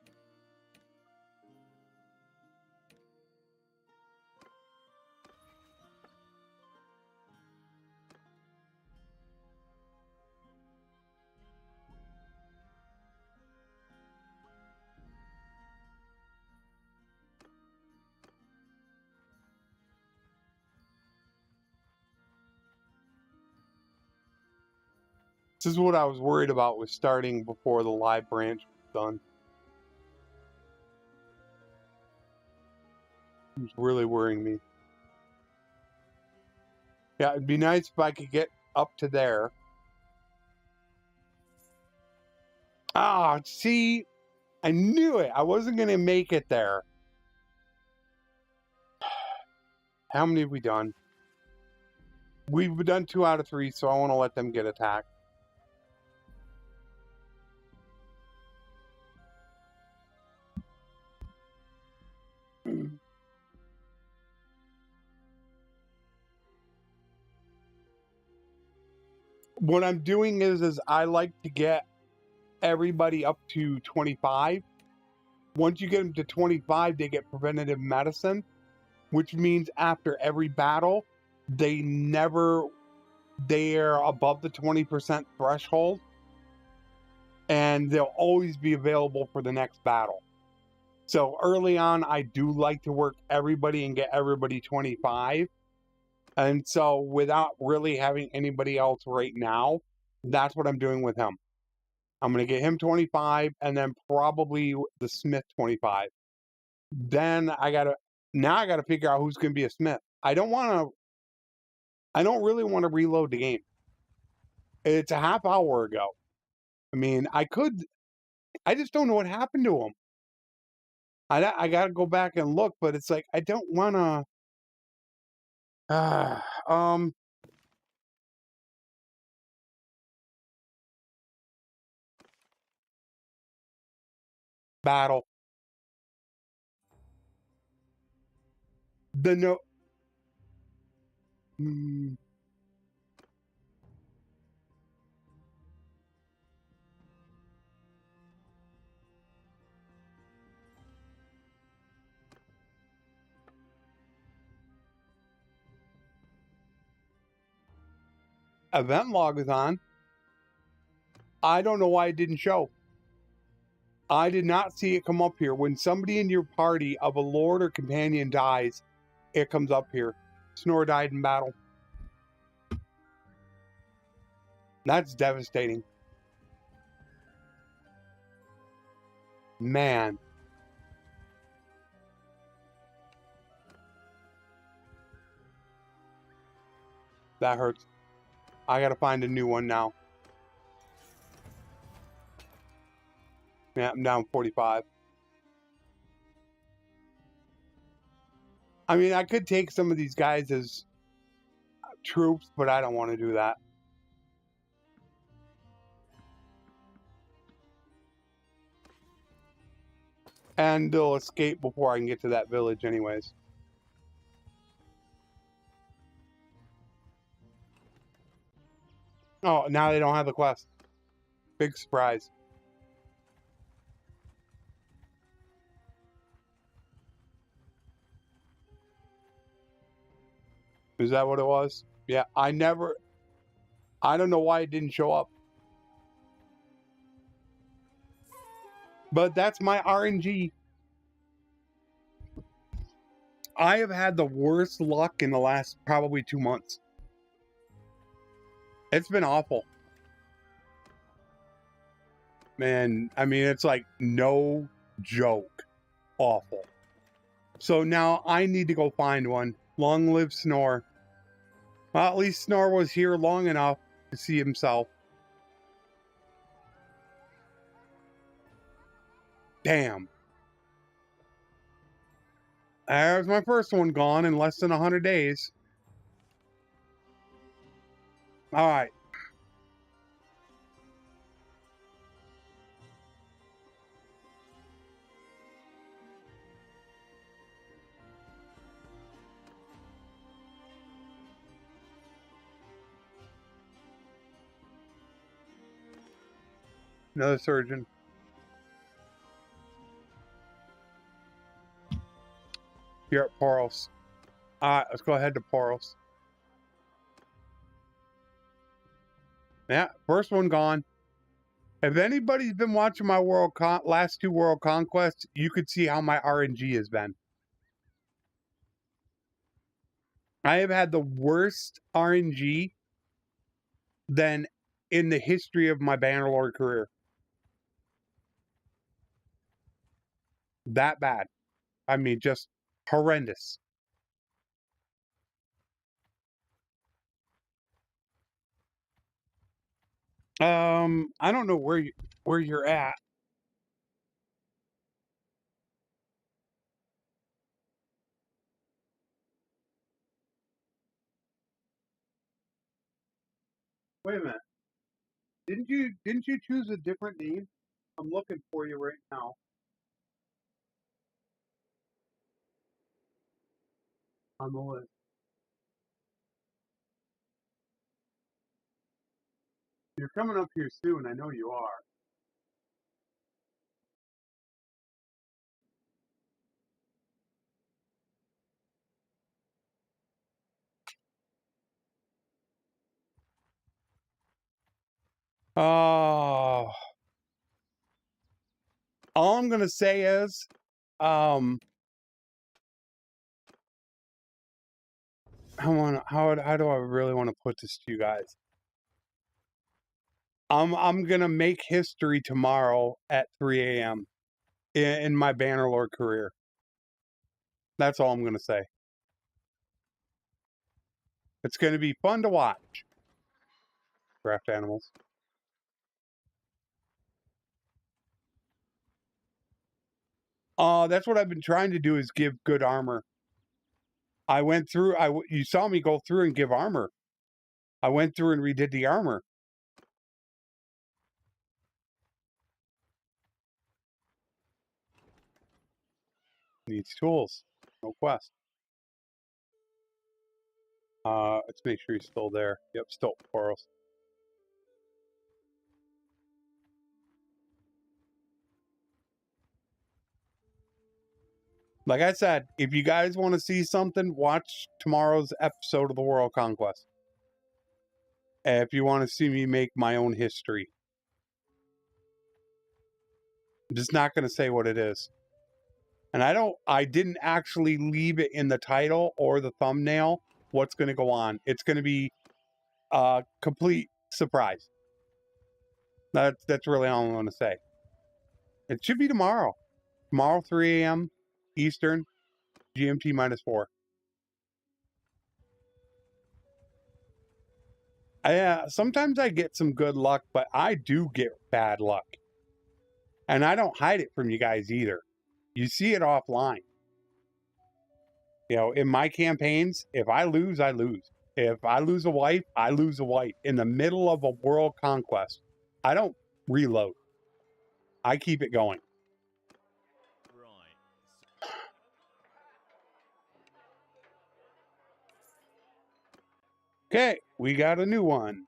This is what I was worried about with starting before the live branch was done. It's really worrying me. Yeah, it'd be nice if I could get up to there. Ah, see, I knew it. I wasn't going to make it there. How many have we done? We've done 2 out of 3, so I want to let them get attacked. What I'm doing is I like to get everybody up to 25. Once you get them to 25, they get preventative medicine, which means after every battle, they're above the 20% threshold, and they'll always be available for the next battle. So early on, I do like to work everybody and get everybody 25. And so without really having anybody else right now, that's what I'm doing with him. I'm going to get him 25 and then probably the Smith 25. Then I got to figure out who's going to be a Smith. I don't really want to reload the game. It's a half hour ago. I mean, I just don't know what happened to him. I got to go back and look, but it's like, I don't want to, battle. The no. Event log is on. I don't know why it didn't show. I did not see it come up here. When somebody in your party of a lord or companion dies, it comes up here. Snore died in battle. That's devastating. Man. That hurts. I gotta find a new one now. Yeah, I'm down 45. I mean, I could take some of these guys as troops, but I don't want to do that. And they'll escape before I can get to that village anyways. Oh, now they don't have the quest. Big surprise. Is that what it was? Yeah, I don't know why it didn't show up. But that's my RNG. I have had the worst luck in the last probably 2 months. It's been awful. Man, I mean, it's like no joke. Awful. So now I need to go find one. Long live Snore. Well, at least Snore was here long enough to see himself. Damn. There's my first one gone in less than 100 days. All right. Another surgeon. Here at Poros. All right, let's go ahead to Poros. Yeah, first one gone. If anybody's been watching my last 2 World Conquests, you could see how my RNG has been. I have had the worst RNG than in the history of my Bannerlord career. That bad. I mean, just horrendous. I don't know where you're at. Wait a minute. Didn't you choose a different name? I'm looking for you right now. On the list. You're coming up here soon. I know you are. Oh, all I'm gonna say is, how do I really want to put this to you guys? I'm gonna make history tomorrow at 3 a.m. in my Bannerlord career. That's all I'm gonna say. It's gonna be fun to watch. Draft animals. That's what I've been trying to do, is give good armor. I went through. You saw me go through and give armor. I went through and redid the armor. Needs tools. No quest. Let's make sure he's still there. Yep, still Quarrels. Like I said, if you guys want to see something, watch tomorrow's episode of the World Conquest. If you want to see me make my own history. I'm just not going to say what it is. And I didn't actually leave it in the title or the thumbnail what's going to go on. It's going to be a complete surprise. That's really all I'm going to say. It should be tomorrow. Tomorrow, 3 a.m. Eastern, GMT -4. Sometimes I get some good luck, but I do get bad luck. And I don't hide it from you guys either. You see it offline. You know, in my campaigns, if I lose, I lose. If I lose a wife, I lose a wife. In the middle of a world conquest, I don't reload. I keep it going. Right. Okay, we got a new one.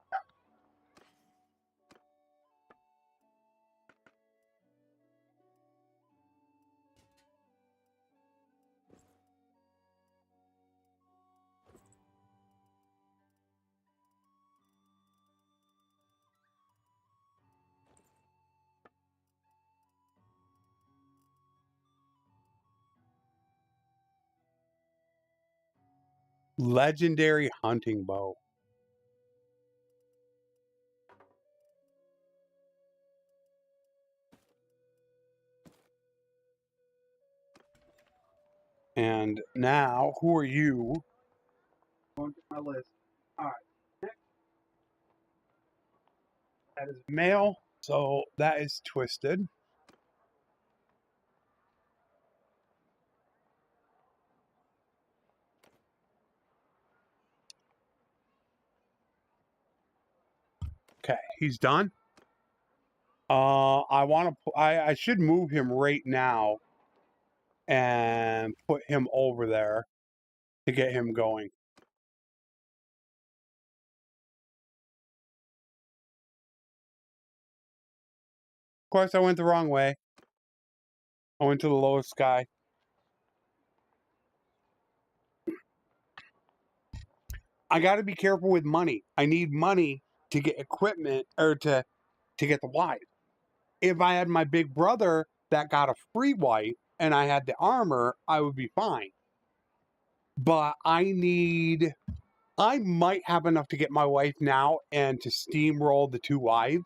Legendary hunting bow. And now, who are you? Going to my list. All right. Next. That is male, so that is twisted. Okay, he's done. I should move him right now and put him over there to get him going. Of course, I went the wrong way. I went to the lowest guy. I got to be careful with money. I need money to get equipment or to get the wife. If I had my big brother that got a free wife and I had the armor, I would be fine. But I need I might have enough to get my wife now and to steamroll the 2 wives.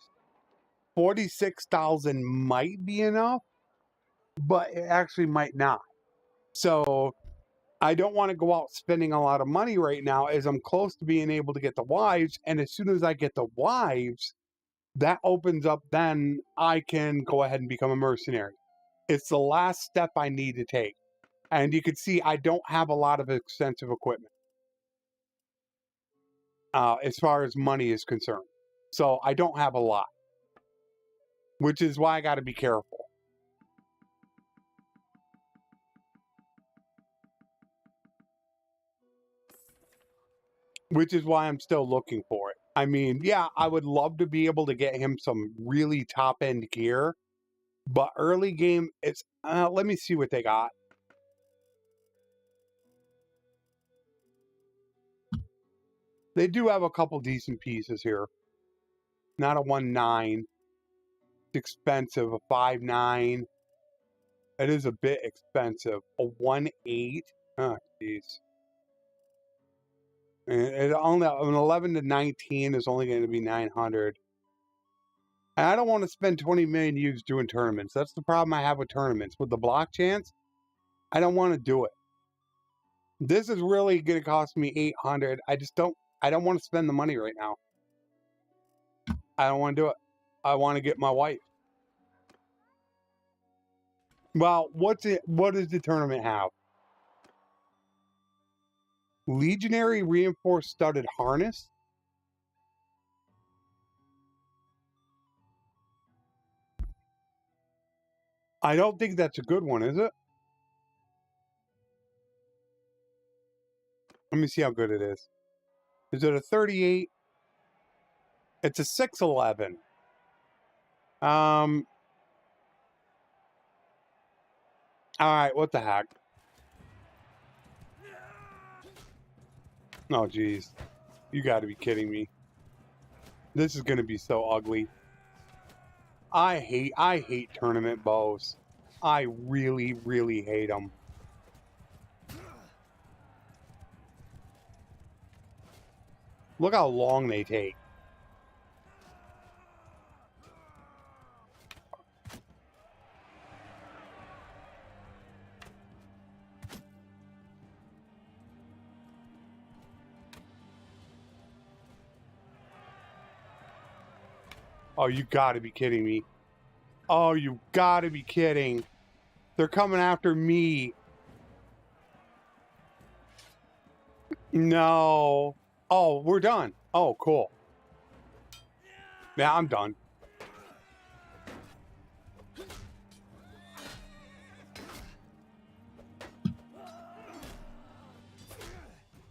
46,000 might be enough, but it actually might not. So I don't want to go out spending a lot of money right now, as I'm close to being able to get the wives. And as soon as I get the wives, that opens up, then I can go ahead and become a mercenary. It's the last step I need to take. And you can see I don't have a lot of expensive equipment as far as money is concerned. So I don't have a lot, which is why I got to be careful. Which is why I'm still looking for it. I mean, yeah, I would love to be able to get him some really top-end gear, but early game, it's... let me see what they got. They do have a couple decent pieces here. Not a 1.9. It's expensive. A 5.9. It is a bit expensive. A 1.8. Oh, jeez. It only an 11 to 19 is only going to be 900. And I don't want to spend 20 million U's doing tournaments. That's the problem I have with tournaments. With the block chance, I don't want to do it. This is really going to cost me 800. I don't want to spend the money right now. I don't want to do it. I want to get my wife. Well, what does the tournament have? Legionary reinforced studded harness? I don't think that's a good one, is it? Let me see how good it is. Is it a 38? It's a 611. All right, what the heck? Oh, geez. You got to be kidding me. This is going to be so ugly. I hate tournament bows. I really, really hate them. Look how long they take. Oh, you gotta be kidding me. Oh, you gotta be kidding. They're coming after me. No. Oh, we're done. Oh, cool. Yeah, I'm done.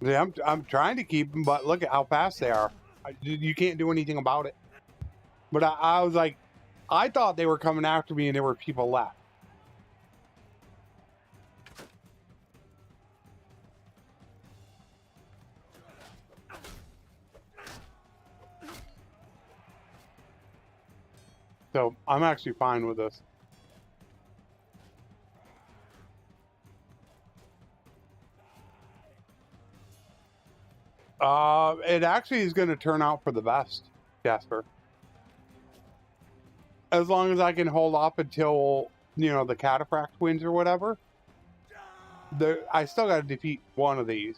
Yeah, I'm trying to keep them, but look at how fast they are. You can't do anything about it. But I was like, I thought they were coming after me and there were people left. So I'm actually fine with this. It actually is going to turn out for the best, Jasper. As long as I can hold off until, you know, the cataphract wins or whatever. I still got to defeat one of these.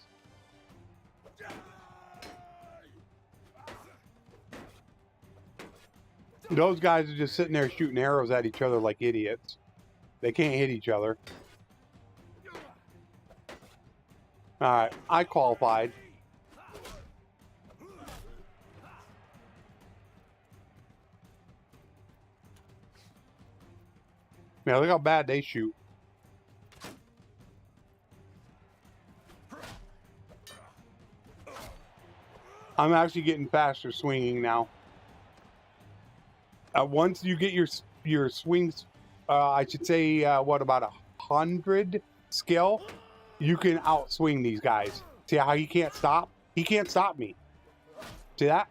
Those guys are just sitting there shooting arrows at each other like idiots. They can't hit each other. Alright, I qualified. Yeah, look how bad they shoot. I'm actually getting faster swinging now. Once you get your swings, I should say, what, about 100 skill, you can outswing these guys. See how he can't stop? He can't stop me. See that?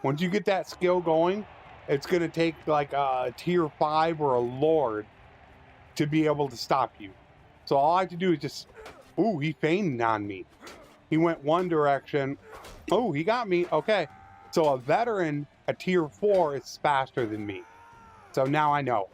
Once you get that skill going, it's going to take like a tier 5 or a lord to be able to stop you. So all I have to do is just... Ooh, he feigned on me. He went one direction. Oh, he got me. Okay. So a veteran, a tier 4, is faster than me. So now I know.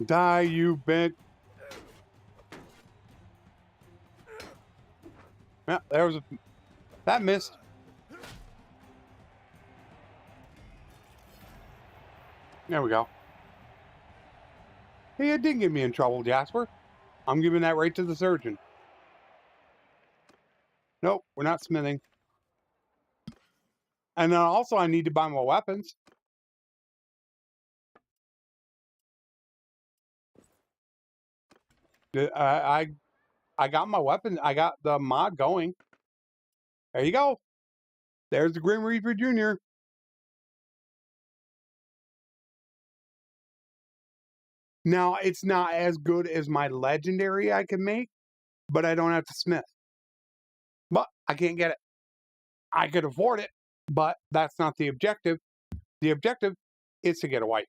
Die, you bitch. Yeah, there was a... That missed. There we go. Hey, it didn't get me in trouble, Jasper. I'm giving that right to the surgeon. Nope, we're not smithing. And then also I need to buy more weapons. I got my weapon. I got the mod going. There you go. There's the Grim Reaper Jr. Now, it's not as good as my legendary I can make, but I don't have to smith. But I can't get it. I could afford it, but that's not the objective. The objective is to get a wife.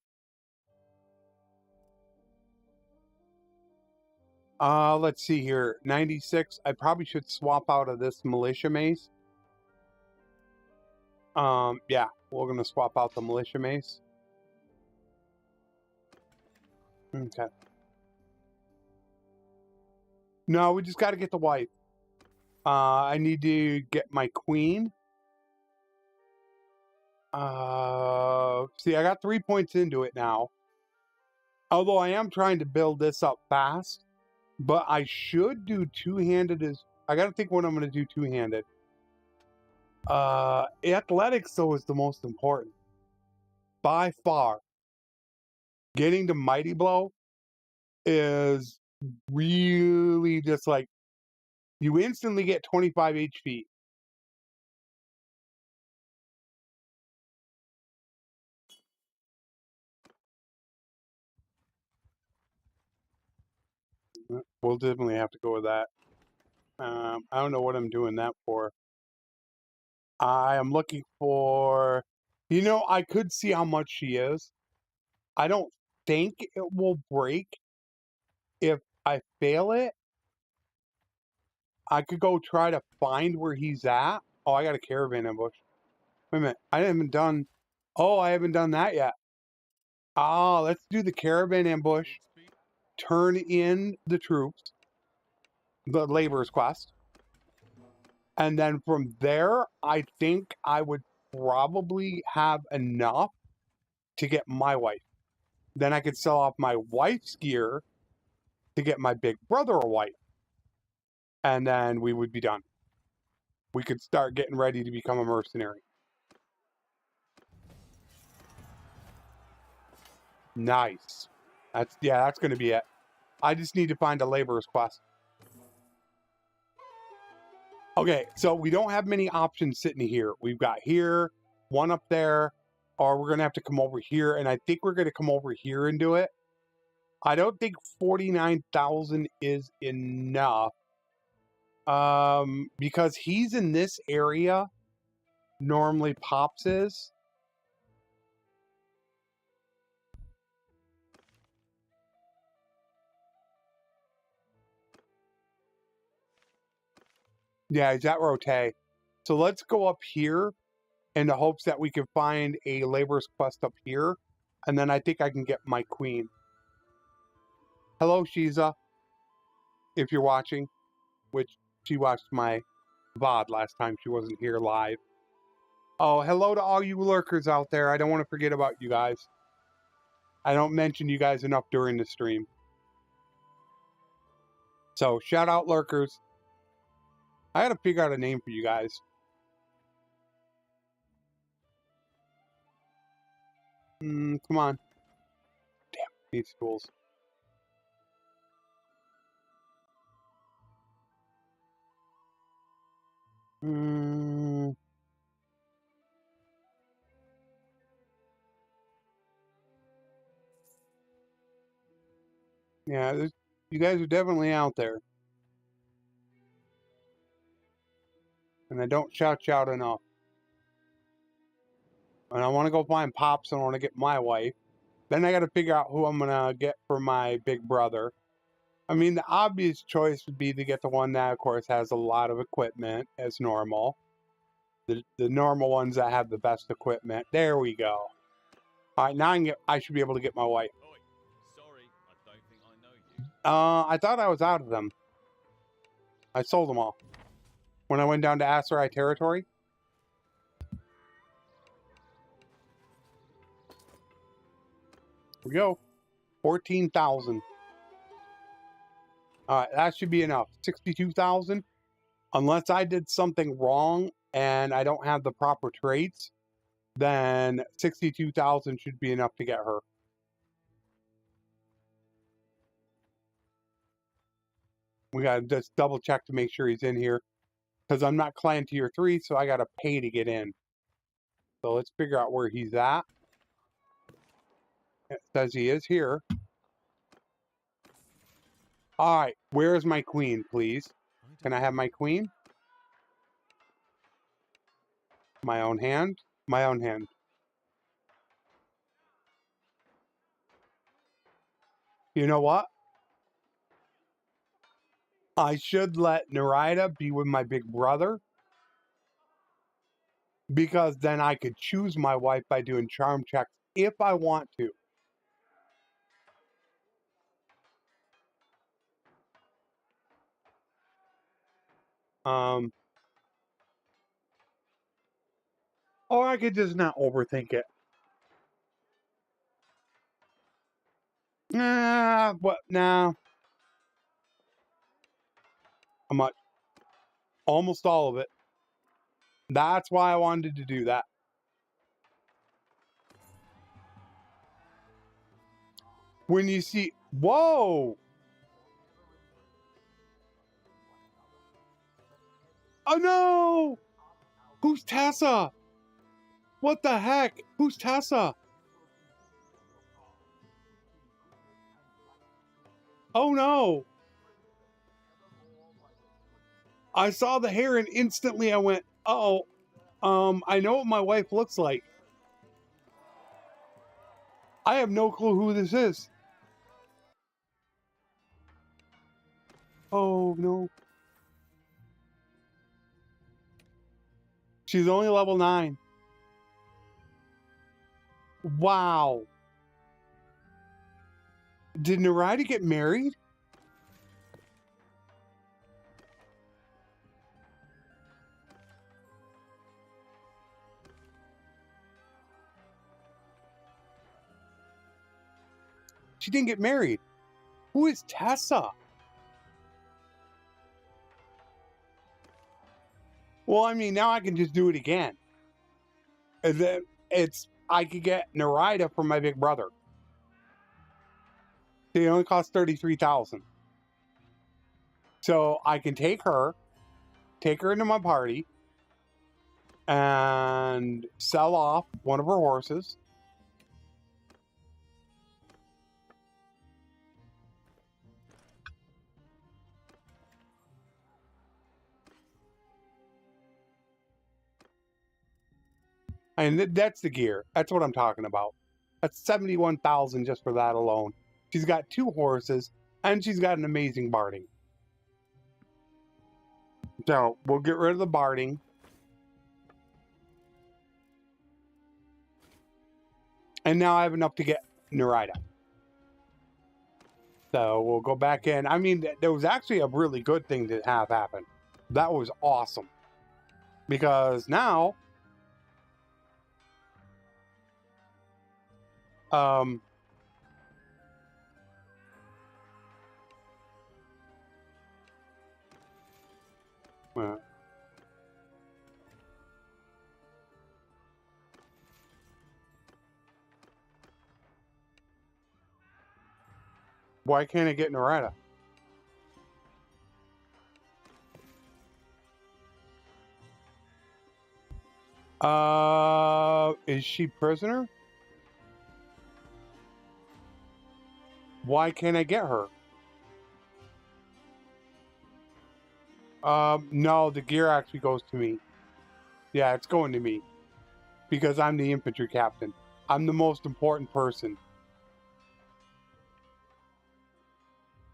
Let's see here. 96. I probably should swap out of this militia mace. Yeah, we're gonna swap out the militia mace. Okay. No, we just got to get the wife. I need to get my queen. See, I got 3 points into it now. Although I am trying to build this up fast, but I should do two-handed as... I got to think what I'm going to do two-handed. Athletics, though, is the most important. By far. Getting to Mighty Blow is really just like... You instantly get 25 HP. We'll definitely have to go with that. I don't know what I'm doing that for. I am looking for... You know, I could see how much she is. I don't think it will break if I fail it. I could go try to find where he's at. Oh, I got a caravan ambush. Wait a minute. I haven't done... Oh, I haven't done that yet. Ah, let's do the caravan ambush. Turn in the troops. The laborer's quest. And then from there, I think I would probably have enough to get my wife. Then I could sell off my wife's gear to get my big brother a wife. And then we would be done. We could start getting ready to become a mercenary. Nice. That's going to be it. I just need to find a laborer's quest. Okay, so we don't have many options sitting here. We've got here, one up there, or we're going to have to come over here, and I think we're going to come over here and do it. I don't think 49,000 is enough. Because he's in this area, normally Pops is. Yeah, he's at Rote. So let's go up here in the hopes that we can find a laborer's quest up here. And then I think I can get my queen. Hello, Shiza. If you're watching, which she watched my VOD last time. She wasn't here live. Oh, hello to all you lurkers out there. I don't want to forget about you guys. I don't mention you guys enough during the stream. So, shout out lurkers. I gotta figure out a name for you guys. Come on. Damn, need stools. Yeah, you guys are definitely out there. And I don't shout enough. And I want to go find Pops and I want to get my wife. Then I got to figure out who I'm going to get for my big brother. I mean, the obvious choice would be to get the one that, of course, has a lot of equipment as normal. The normal ones that have the best equipment. There we go. All right, now I should be able to get my wife. Oi, sorry, I don't think I know you. I thought I was out of them. I sold them all. When I went down to Aserai territory. Here we go. 14,000. All right, that should be enough. 62,000. Unless I did something wrong and I don't have the proper traits, then 62,000 should be enough to get her. We got to just double check to make sure he's in here. Because I'm not clan tier 3, so I got to pay to get in. So let's figure out where he's at. It says he is here. All right, where is my queen, please? Can I have my queen? My own hand? My own hand. You know what? I should let Narida be with my big brother. Because then I could choose my wife by doing charm checks if I want to. Or I could just not overthink it. What? Nah. How much? Almost all of it. That's why I wanted to do that. When you see... Whoa! Oh no! Who's Tessa? What the heck? Who's Tessa? Oh no! I saw the hair and instantly I went, uh-oh. I know what my wife looks like. I have no clue who this is. Oh no. She's only level 9. Wow. Did Narida get married? She didn't get married. Who is Tessa? Well, I mean, now I can just do it again. And then I could get Narida from my big brother. They only cost 33,000. So I can take her into my party, and sell off one of her horses. And that's the gear. That's what I'm talking about. That's 71,000 just for that alone. She's got 2 horses, and she's got an amazing barding. So we'll get rid of the barding. And now I have enough to get Narida. So we'll go back in. I mean, there was actually a really good thing to have happen. That was awesome. Because now... why can't I get Narida? Is she prisoner? Why can't I get her? No, the gear actually goes to me. Yeah, it's going to me. because I'm the infantry captain. I'm the most important person.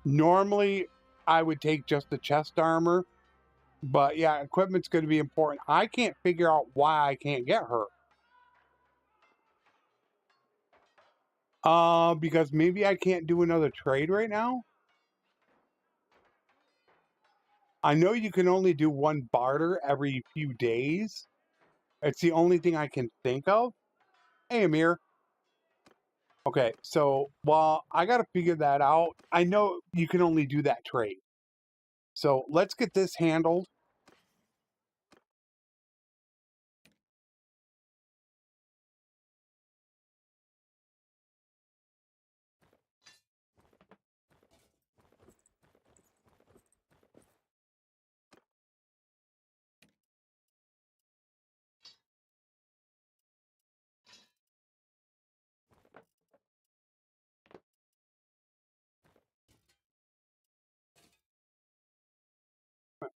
Normally, I would take just the chest armor, but yeah, equipment's going to be important. I can't figure out why I can't get her. Because maybe I can't do another trade right now. I know you can only do one barter every few days. It's the only thing I can think of. Hey, Amir. Okay, so, well, I got to figure that out. I know you can only do that trade. So let's get this handled.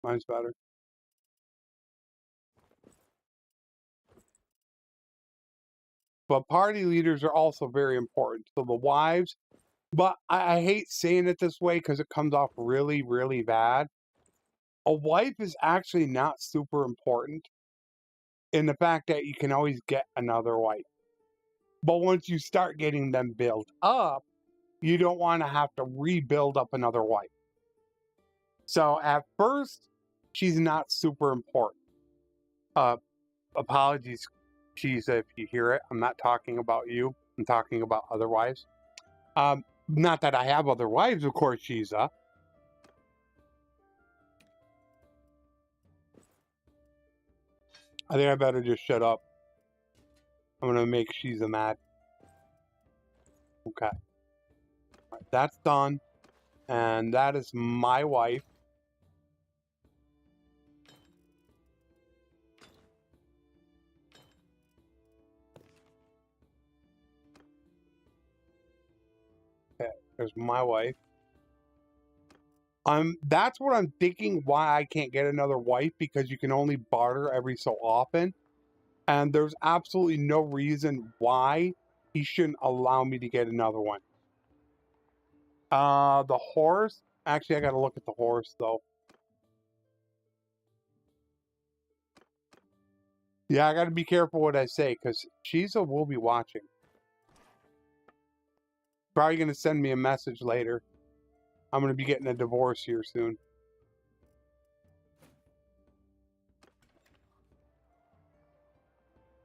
Mine's better. But party leaders are also very important. So the wives, but I hate saying it this way because it comes off really, really bad. A wife is actually not super important in the fact that you can always get another wife. But once you start getting them built up, you don't want to have to rebuild up another wife. So at first, she's not super important. Apologies, Cheesa, if you hear it. I'm not talking about you. I'm talking about other wives. Not that I have other wives, of course, Cheesa. I think I better just shut up. I'm going to make Cheesa mad. Okay. Right, that's done. And that is my wife. Okay, there's my wife. That's what I'm thinking why I can't get another wife, because you can only barter every so often. And there's absolutely no reason why he shouldn't allow me to get another one. The horse. Actually, I got to look at the horse, though. Yeah, I got to be careful what I say, because Cheesa will be watching. Probably going to send me a message later. I'm going to be getting a divorce here soon.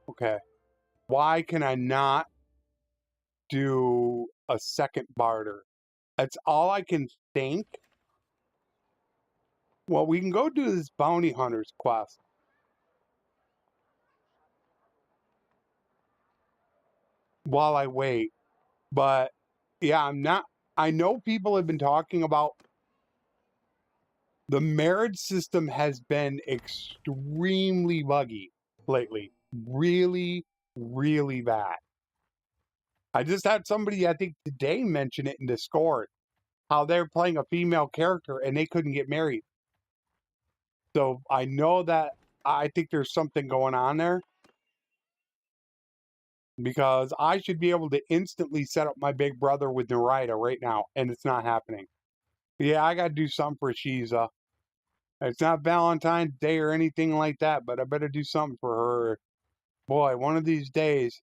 Okay. Why can I not do a second barter? That's all I can think. Well, we can go do this bounty hunter's quest. While I wait. But yeah, I know people have been talking about the marriage system has been extremely buggy lately. Really, really bad. I just had somebody, I think today, mention it in Discord, how they're playing a female character and they couldn't get married. So I know that I think there's something going on there. Because I should be able to instantly set up my big brother with Narita right now, and it's not happening. Yeah, I got to do something for Cheesa. It's not Valentine's Day or anything like that, but I better do something for her. Boy, one of these days,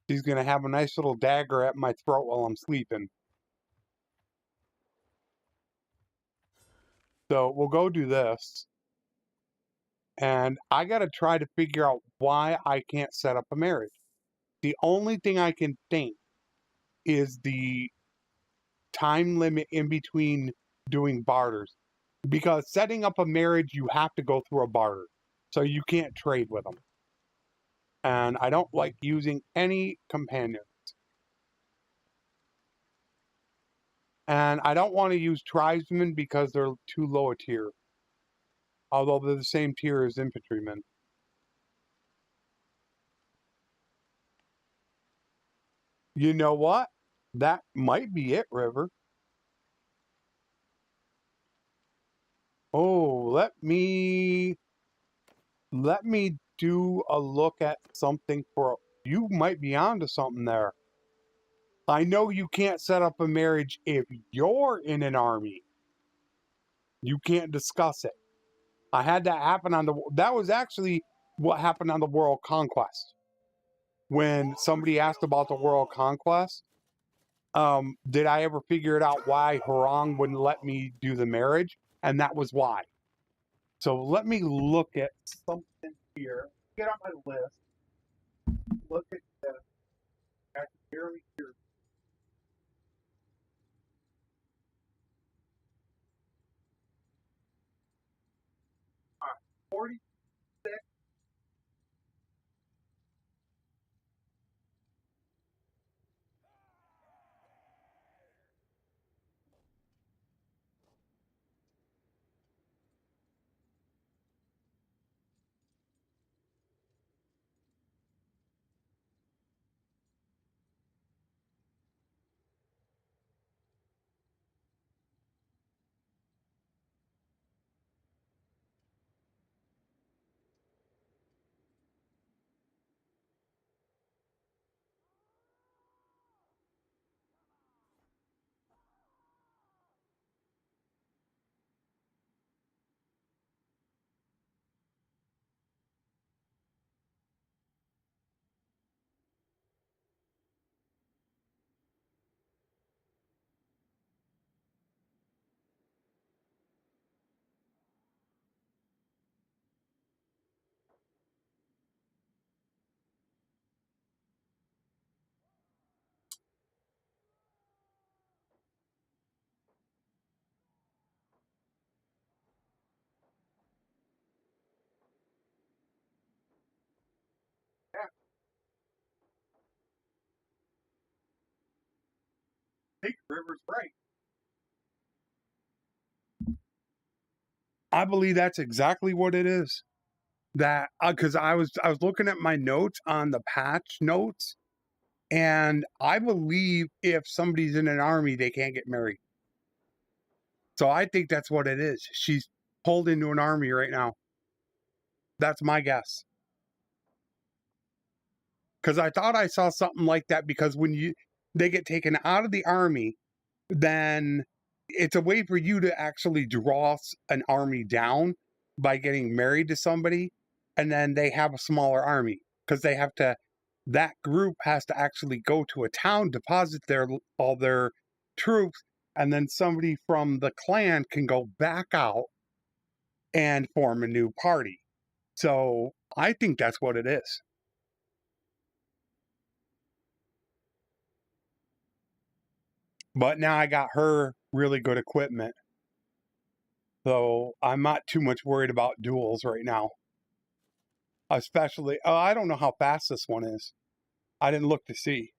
she's going to have a nice little dagger at my throat while I'm sleeping. So we'll go do this. And I got to try to figure out why I can't set up a marriage. The only thing I can think is the time limit in between doing barters. Because setting up a marriage, you have to go through a barter. So you can't trade with them. And I don't like using any companions. And I don't want to use tribesmen because they're too low a tier. Although they're the same tier as infantrymen. You know what? That might be it, River. Oh, let me do a look at something for, you might be onto something there. I know you can't set up a marriage if you're in an army. You can't discuss it. I had that happen on the, that was actually what happened on the World Conquest. When somebody asked about the World Conquest, did I ever figure it out why Harang wouldn't let me do the marriage? And that was why. So let me look at something here. Get on my list. Look at the barely here. 46. Big River's right. I believe that's exactly what it is. That because I was looking at my notes on the patch notes, and I believe if somebody's in an army, they can't get married. So I think that's what it is. She's pulled into an army right now. That's my guess. Because I thought I saw something like that. Because when they get taken out of the army, then it's a way for you to actually draw an army down by getting married to somebody, and then they have a smaller army because they have to. That group has to actually go to a town, deposit all their troops, and then somebody from the clan can go back out and form a new party. So I think that's what it is. But now I got her really good equipment. So I'm not too much worried about duels right now. Especially, I don't know how fast this one is. I didn't look to see.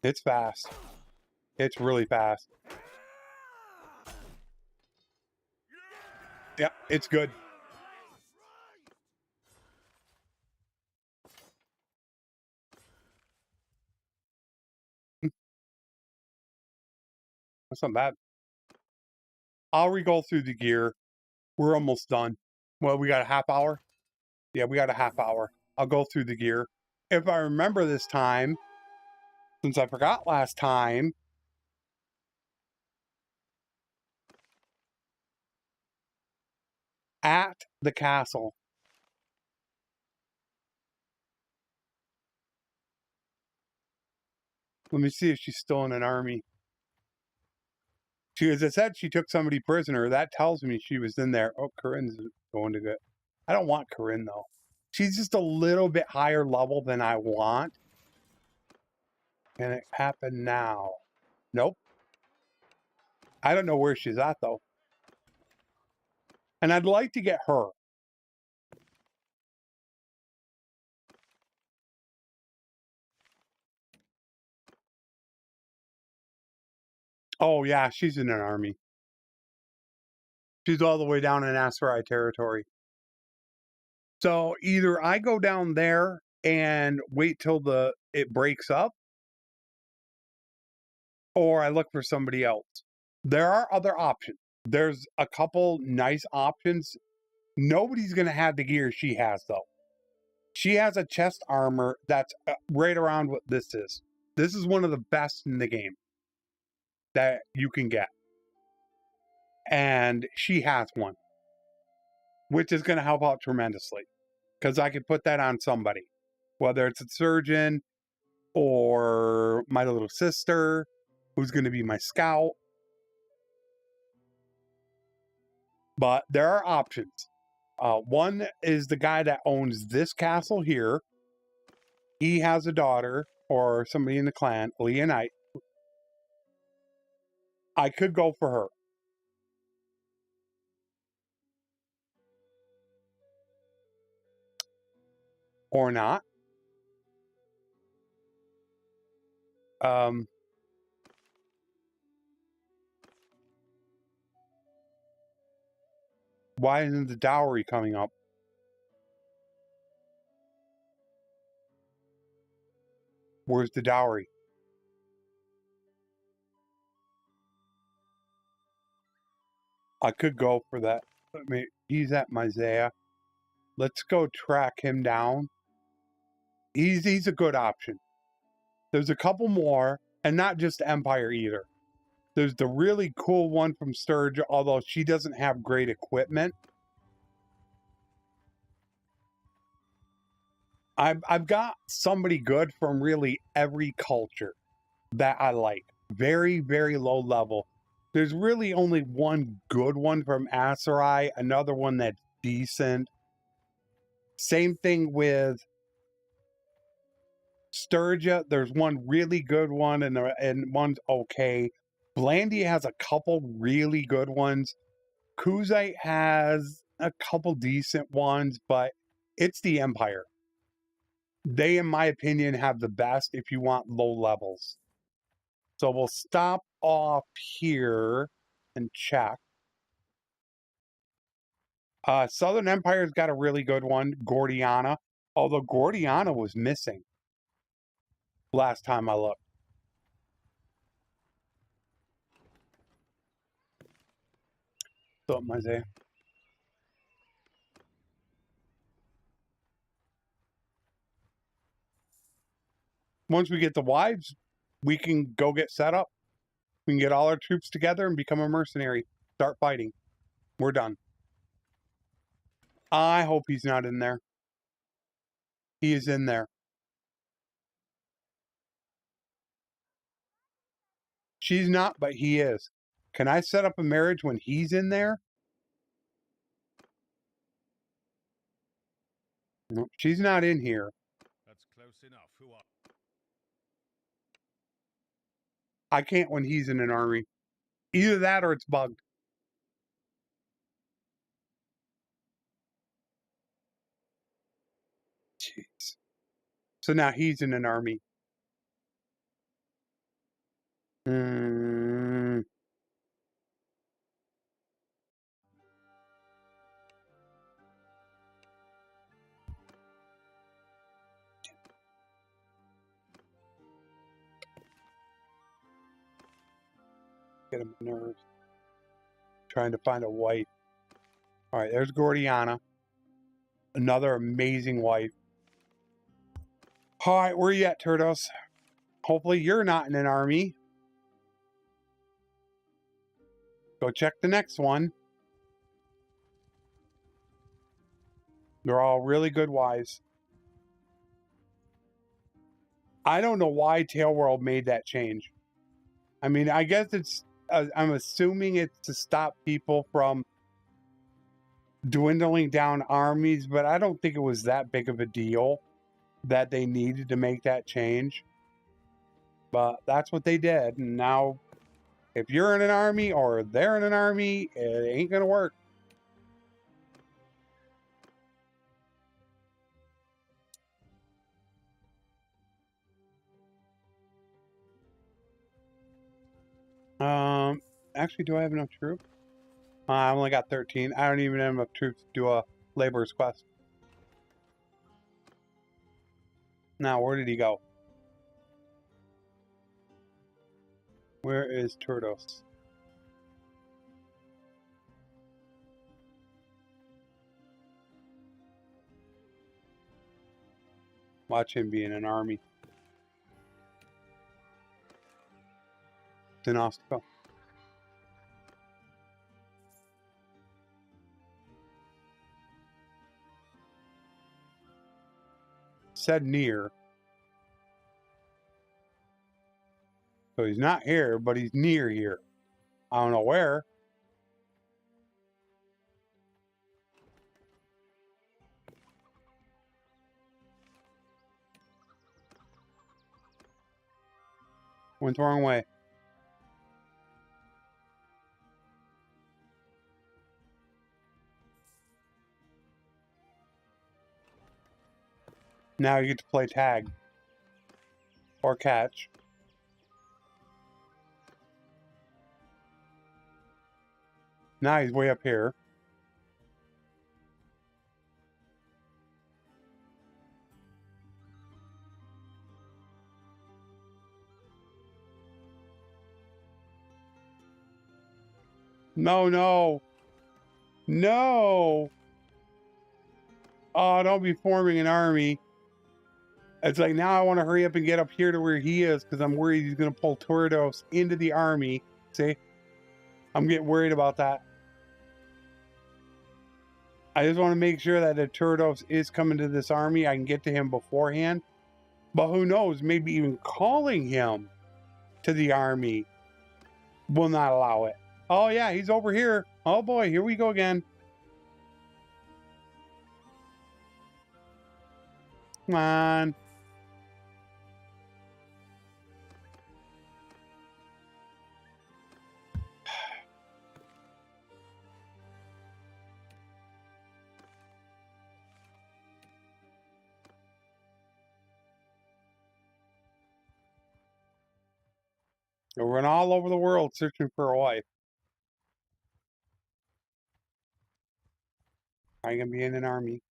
It's fast. It's really fast. Yeah, it's good. That's not bad. I'll re-go through the gear. We're almost done. Well, we got a half hour. Yeah, we got a half hour. I'll go through the gear. If I remember this time, since I forgot last time, at the castle. Let me see if she's still in an army. As I said, she took somebody prisoner. That tells me she was in there. Oh, Corinne's going to get. I don't want Corinne, though. She's just a little bit higher level than I want. Can it happen now? Nope. I don't know where she's at, though. And I'd like to get her. Oh, yeah, she's in an army. She's all the way down in Aserai territory. So either I go down there and wait till it breaks up, or I look for somebody else. There are other options. There's a couple nice options. Nobody's going to have the gear she has, though. She has a chest armor that's right around what this is. This is one of the best in the game that you can get. And she has one, which is going to help out tremendously. Because I could put that on somebody. Whether it's a surgeon or my little sister, who's going to be my scout. But there are options. One is the guy that owns this castle here. He has a daughter or somebody in the clan, Leonite. I could go for her. Or not. Why isn't the dowry coming up? Where's the dowry? I could go for that. I mean, he's at Mizea. Let's go track him down. He's a good option. There's a couple more, and not just Empire either. There's the really cool one from Sturge, although she doesn't have great equipment. I've got somebody good from really every culture that I like. Very, very low level. There's really only one good one from Aserai, another one that's decent. Same thing with Sturgia. There's one really good one and one's okay. Blandy has a couple really good ones. Kuzite has a couple decent ones, but it's the Empire. They, in my opinion, have the best if you want low levels. So we'll stop off here and check. Southern Empire's got a really good one, Gordiana. Although Gordiana was missing last time I looked. What's up, Isaiah? Once we get the wives, we can go get set up. We can get all our troops together and become a mercenary. Start fighting. We're done. I hope he's not in there. He is in there. She's not, but he is. Can I set up a marriage when he's in there? Nope, she's not in here. That's close enough. Who are? I can't when he's in an army. Either that or it's bugged. Jeez. So now he's in an army. Get him nerves. Trying to find a wife. All right, there's Gordiana. Another amazing wife. All right, where you at, Turdos? Hopefully you're not in an army. Go check the next one. They're all really good wives. I don't know why Tailworld made that change. I mean, I guess it's... I'm assuming it's to stop people from dwindling down armies, but I don't think it was that big of a deal that they needed to make that change. But that's what they did, and now if you're in an army or they're in an army, it ain't gonna work. Actually, do I have enough troops? I only got 13. I don't even have enough troops to do a laborer's quest. Now, where did he go? Where is Turdos? Watch him be in an army. Then off to go. Said near. So he's not here, but he's near here. I don't know where. Went the wrong way. Now you get to play tag. Or catch. Now he's way up here. No, no. No. Oh, don't be forming an army. It's like now I want to hurry up and get up here to where he is because I'm worried he's going to pull Tordos into the army. See? I'm getting worried about that. I just want to make sure that if Tordos is coming to this army, I can get to him beforehand. But who knows? Maybe even calling him to the army will not allow it. Oh, yeah, he's over here. Oh, boy, here we go again. Come on. They'll run all over the world searching for a wife. I can be in an army.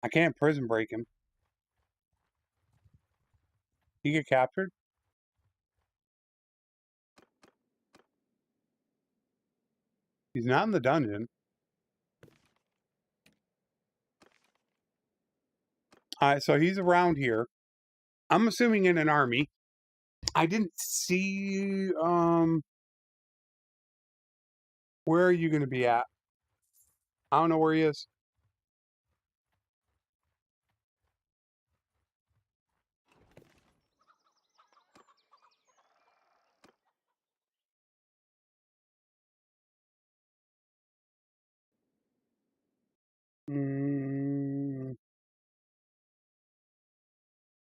I can't prison break him. He get captured? He's not in the dungeon. So he's around here. I'm assuming in an army. I didn't see, where are you going to be at? I don't know where he is.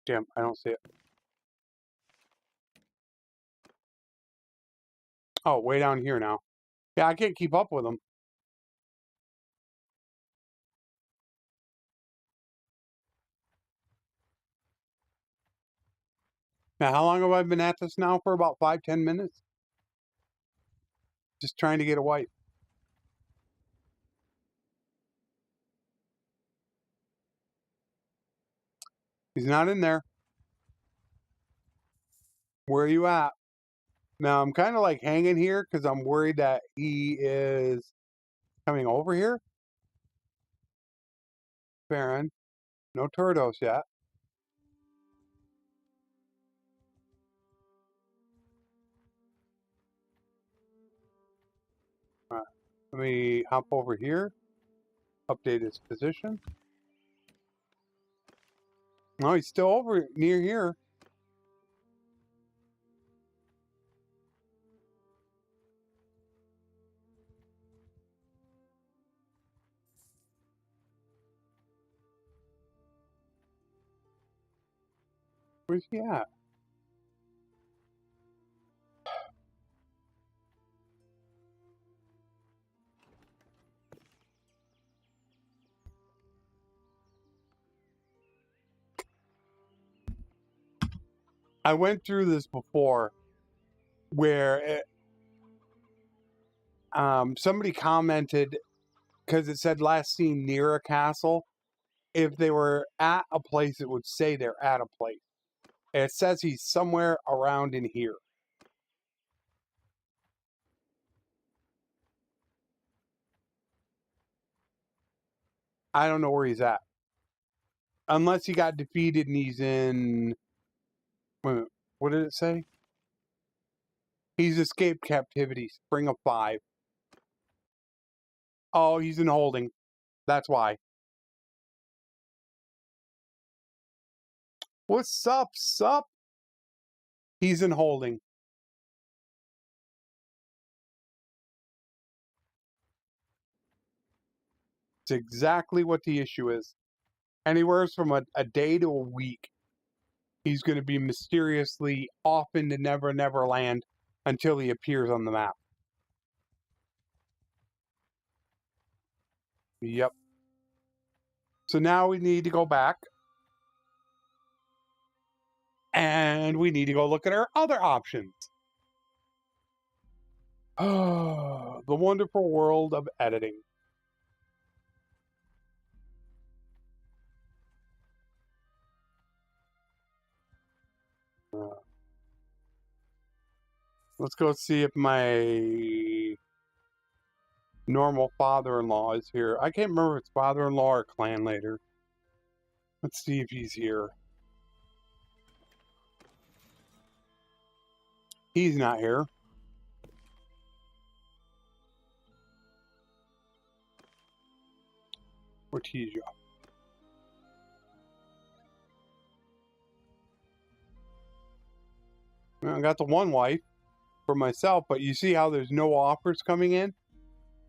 Damn, I don't see it. Oh, way down here now. Yeah, I can't keep up with him. Now, how long have I been at this now? For about 5-10 minutes? Just trying to get a wife. He's not in there. Where are you at? Now, I'm kind of like hanging here because I'm worried that he is coming over here. Baron. No Turdos yet. All right. Let me hop over here. Update his position. No, he's still over near here. Where's he at? I went through this before where somebody commented because it said last seen near a castle. If they were at a place, it would say they're at a place. And it says he's somewhere around in here. I don't know where he's at. Unless he got defeated and he's in... Wait a minute, what did it say? He's escaped captivity. Spring of 5. Oh, he's in holding. That's why. What's up, sup? He's in holding. It's exactly what the issue is. Anywhere from a day to a week, he's going to be mysteriously off into Never Never Land until he appears on the map. Yep. So now we need to go back. And we need to go look at our other options. Oh, the wonderful world of editing. Let's go see if my normal father-in-law is here. I can't remember if it's father-in-law or clan leader. Let's see if he's here. He's not here. Ortesia. I got the one wife for myself, but you see how there's no offers coming in?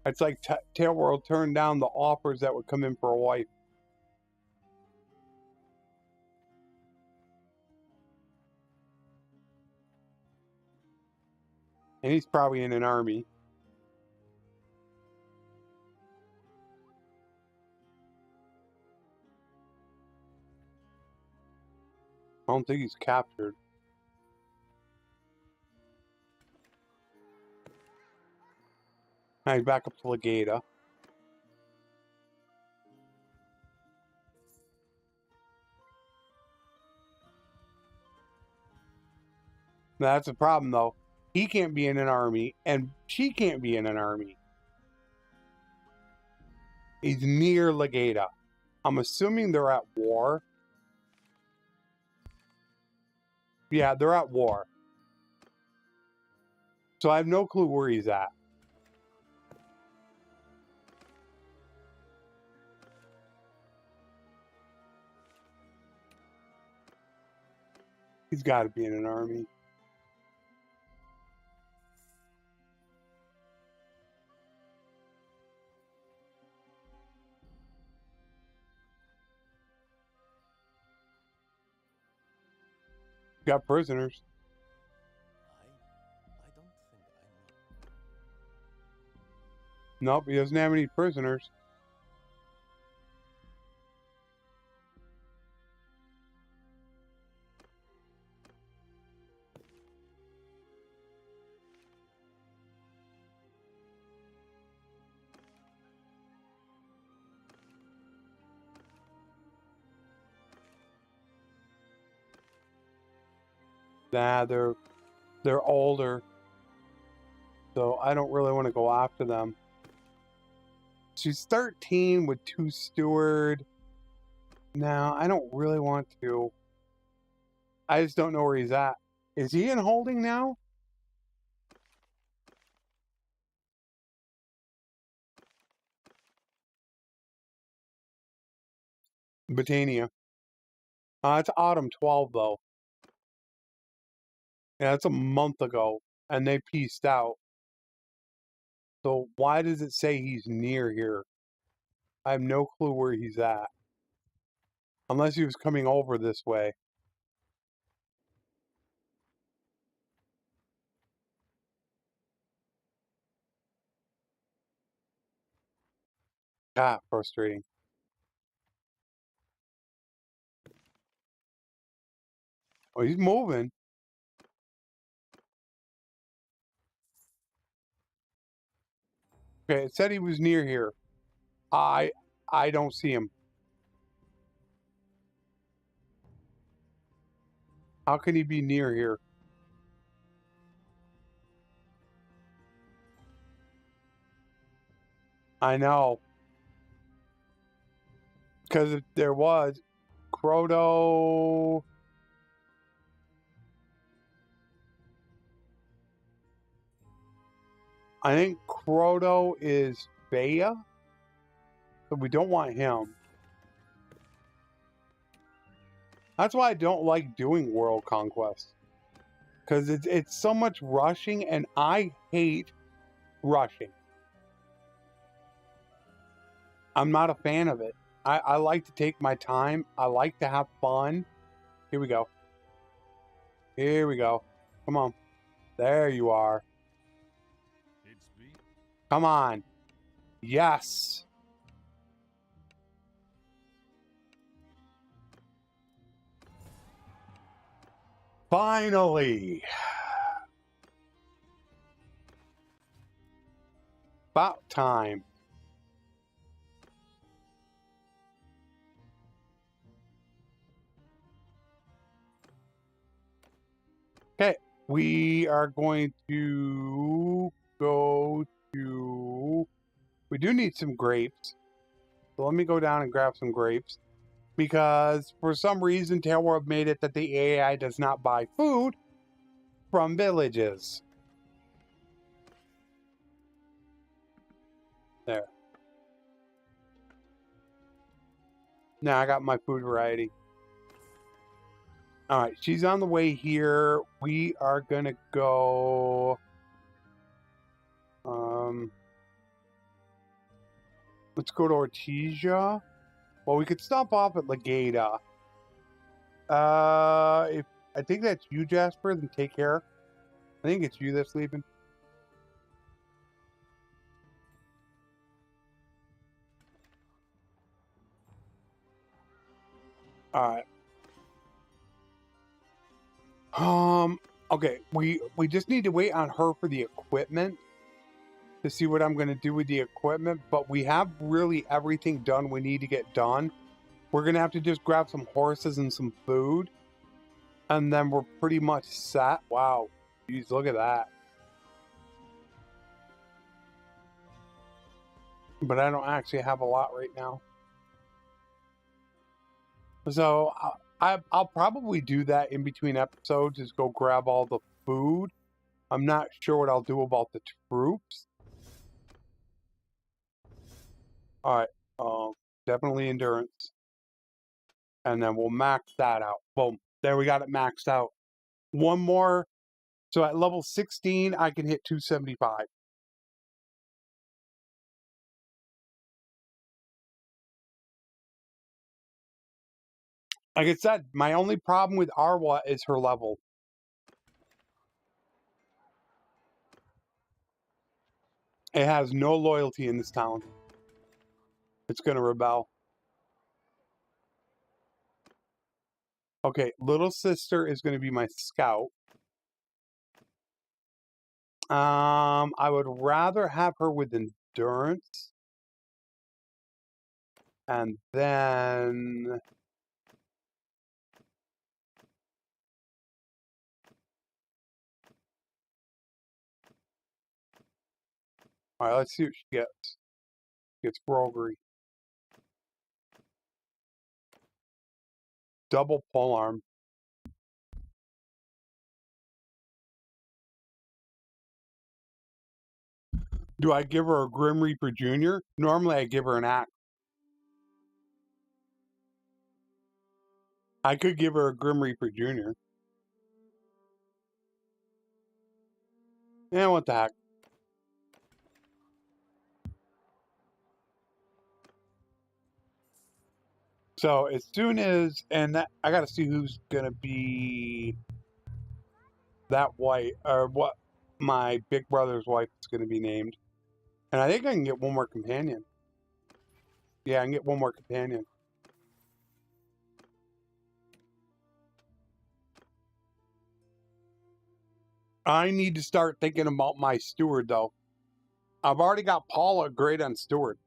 It's like Tailworld turned down the offers that would come in for a wife. And he's probably in an army. I don't think he's captured. Now he's back up to Legata. That's a problem, though. He can't be in an army, and she can't be in an army. He's near Legata. I'm assuming they're at war. Yeah, they're at war. So I have no clue where he's at. He's got to be in an army. Got prisoners. I don't think I know. Nope, he doesn't have any prisoners. Nah, they're older. So I don't really want to go after them. She's 13 with 2 steward. No, I don't really want to. I just don't know where he's at. Is he in holding now? Britannia. It's autumn 12 though. Yeah, it's a month ago, and they pieced out. So why does it say he's near here? I have no clue where he's at. Unless he was coming over this way. Ah, frustrating. Oh, he's moving. Okay, it said he was near here. I don't see him. How can he be near here? I know. Because if there was, Croto. I think Croto is Bea, so we don't want him. That's why I don't like doing World Conquest, because it's so much rushing, and I hate rushing. I'm not a fan of it. I like to take my time. I like to have fun. Here we go. Here we go. Come on. There you are. Come on. Yes. Finally. About time. Okay. We are going to go to... We do need some grapes. So let me go down and grab some grapes. Because for some reason, Tailworld made it that the AI does not buy food from villages. There. Now I got my food variety. All right, she's on the way here. We are gonna go. Let's go to Ortesia. Well, we could stop off at Legata. If I think that's you, Jasper, then take care. I think it's you that's leaving. All right. Okay, we just need to wait on her for the equipment to see what I'm going to do with the equipment, but we have really everything done we need to get done. We're going to have to just grab some horses and some food, and then we're pretty much set. Wow, geez, look at that. But I don't actually have a lot right now. So I'll probably do that in between episodes, is go grab all the food. I'm not sure what I'll do about the troops. All right, definitely endurance. And then we'll max that out. Boom. There, we got it maxed out. One more. So at level 16, I can hit 275. Like I said, my only problem with Arwa is her level. It has no loyalty in this town. It's going to rebel. Okay, little sister is going to be my scout. I would rather have her with endurance. And then... All right, let's see what she gets. She gets roguery. Double polearm. Do I give her a Grim Reaper Jr.? Normally I give her an axe. I could give her a Grim Reaper Jr. Yeah, what the heck. So as soon as, and that, I gotta see who's gonna be that white, or what my big brother's wife is gonna be named. And I think I can get one more companion. Yeah, I can get one more companion. I need to start thinking about my steward though. I've already got Paula great on steward.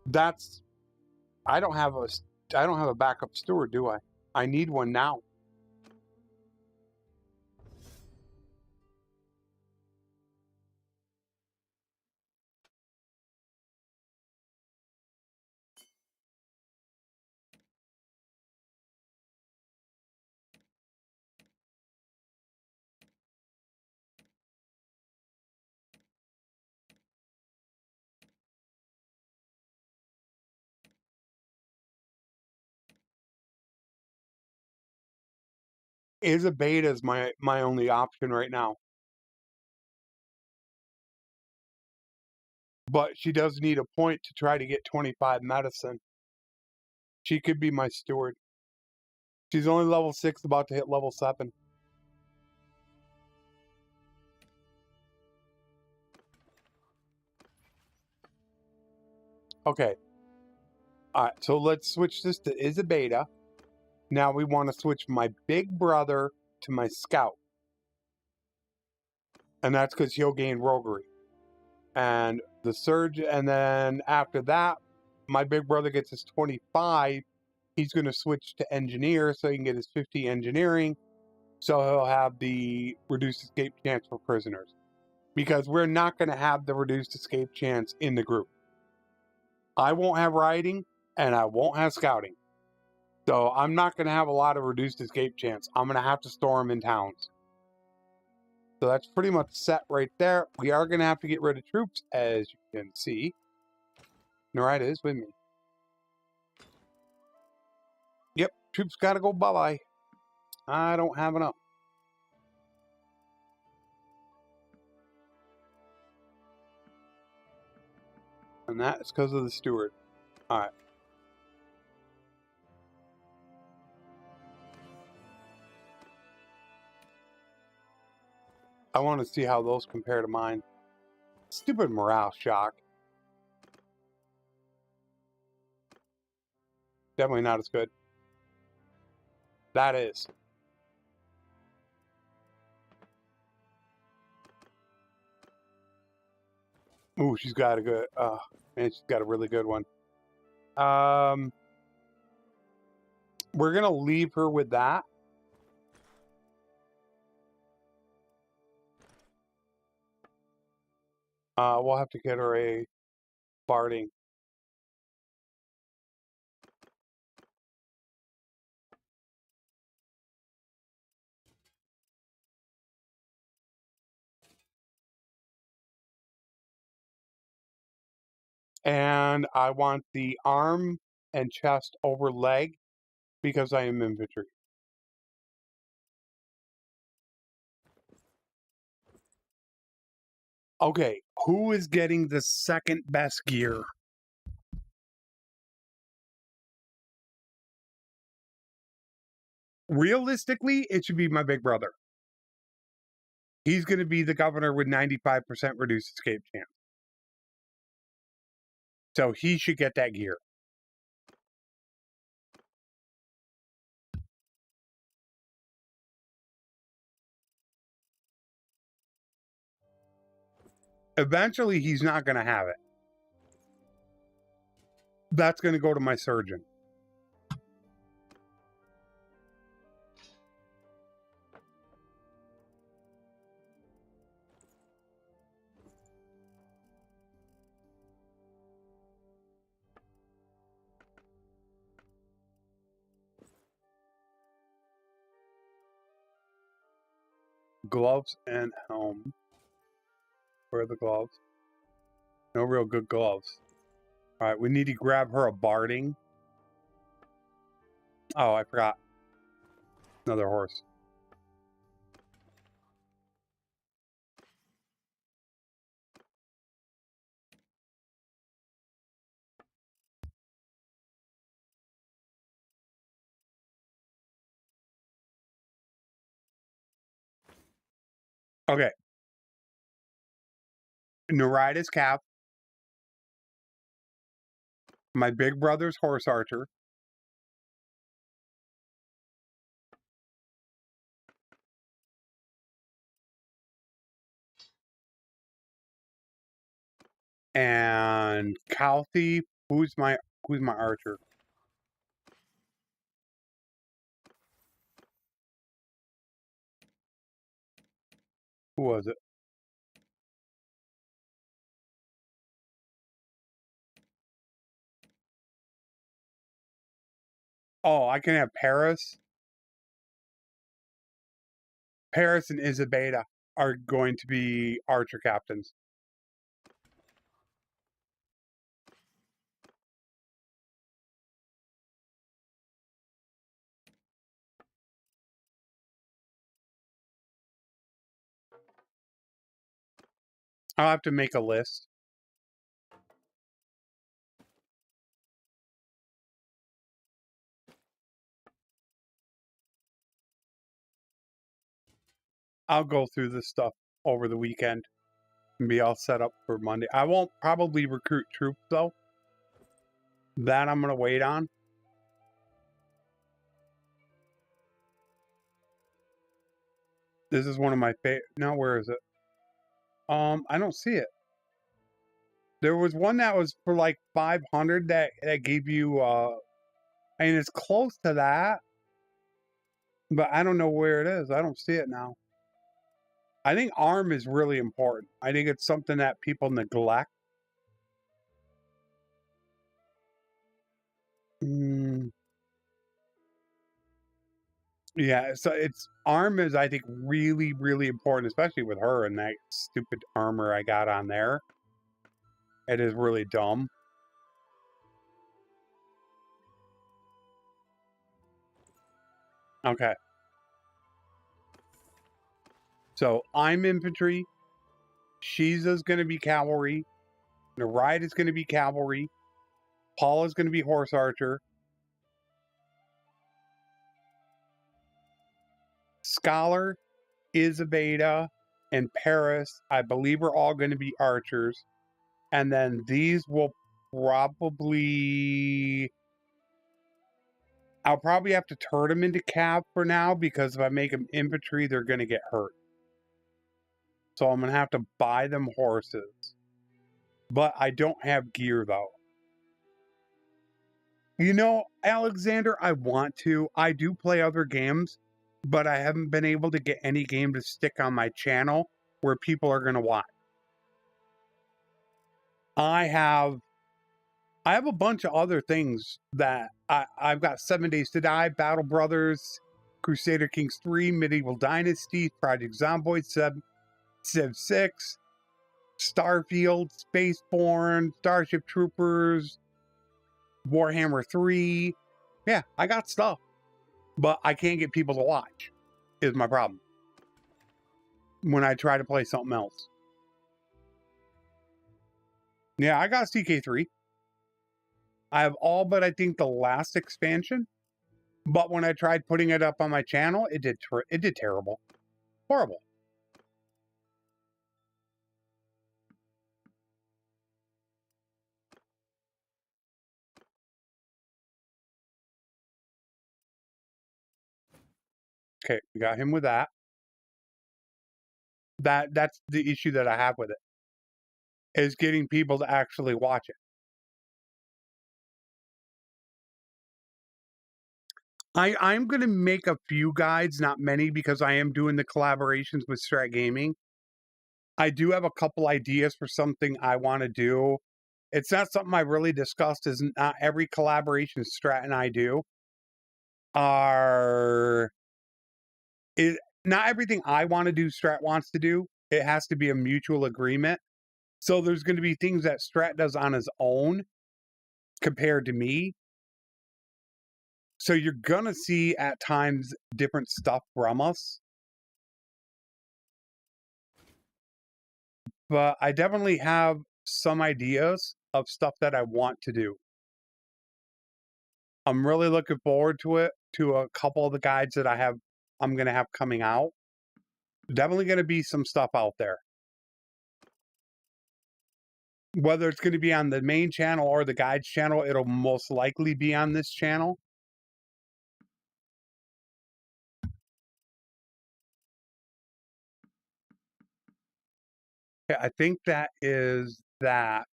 That's, I don't have a backup steward, do I? I need one now. Is a beta is my only option right now. But she does need a point to try to get 25 medicine. She could be my steward. She's only level 6, about to hit level 7. Okay. Alright, so let's switch this to is a beta. Now we want to switch my big brother to my scout. And that's because he'll gain roguery. And the surge, and then after that, my big brother gets his 25. He's going to switch to engineer so he can get his 50 engineering. So he'll have the reduced escape chance for prisoners. Because we're not going to have the reduced escape chance in the group. I won't have riding, and I won't have scouting. So I'm not going to have a lot of reduced escape chance. I'm going to have to store them in towns. So that's pretty much set right there. We are going to have to get rid of troops, as you can see. Narita is with me. Yep, troops got to go bye-bye. I don't have enough. And that is because of the steward. Alright. I want to see how those compare to mine. Stupid morale shock. Definitely not as good. That is. Ooh, she's got a good, man, she's got a really good one. We're going to leave her with that. We'll have to get her a barding. And I want the arm and chest over leg because I am infantry. Okay, who is getting the second best gear? Realistically, it should be my big brother. He's going to be the governor with 95% reduced escape chance. So he should get that gear. Eventually, he's not going to have it. That's going to go to my surgeon. Gloves and helm. Where are the gloves? No real good gloves. All right, we need to grab her a barding. Oh, I forgot. Another horse. Okay. Narida's cap. My big brother's horse archer. And Cow Thief. Who's my archer? Who was it? Oh, I can have Paris. Paris and Isabella are going to be archer captains. I'll have to make a list. I'll go through this stuff over the weekend and be all set up for Monday. I won't probably recruit troops, though. That I'm going to wait on. This is one of my favorite. Now, where is it? I don't see it. There was one that was for like 500 that gave you, and it's close to that, but I don't know where it is. I don't see it now. I think ARM is really important. I think it's something that people neglect. Yeah, so it's ARM is, I think, really, really important, especially with her and that stupid armor I got on there. It is really dumb. Okay. So I'm infantry. Shiza's going to be cavalry. Naride is going to be cavalry. Paula's going to be horse archer. Scholar, Isabeda, and Paris, I believe, are all going to be archers. And then these will probably... I'll probably have to turn them into cav for now, because if I make them infantry, they're going to get hurt. So I'm going to have to buy them horses. But I don't have gear, though. You know, Alexander, I want to. I do play other games, but I haven't been able to get any game to stick on my channel where people are going to watch. I have a bunch of other things that I've got 7 Days to Die, Battle Brothers, Crusader Kings 3, Medieval Dynasty, Project Zomboid, Civ 6, Starfield, Spaceborne, Starship Troopers, Warhammer 3. Yeah, I got stuff. But I can't get people to watch, is my problem. When I try to play something else. Yeah, I got CK3. I have all but I think the last expansion. But when I tried putting it up on my channel, it did terrible. Horrible. Okay, we got him with that. That's the issue that I have with it. Is getting people to actually watch it. I'm going to make a few guides, not many, because I am doing the collaborations with Strat Gaming. I do have a couple ideas for something I want to do. It's not something I really discussed, is not every collaboration Strat and I do not everything I want to do, Strat wants to do. It has to be a mutual agreement. So there's going to be things that Strat does on his own compared to me. So you're going to see at times different stuff from us. But I definitely have some ideas of stuff that I want to do. I'm really looking forward to it, to a couple of the guides that I'm going to have coming out. Definitely going to be some stuff out there. Whether it's going to be on the main channel or the guides channel, it'll most likely be on this channel. Okay, I think that is that.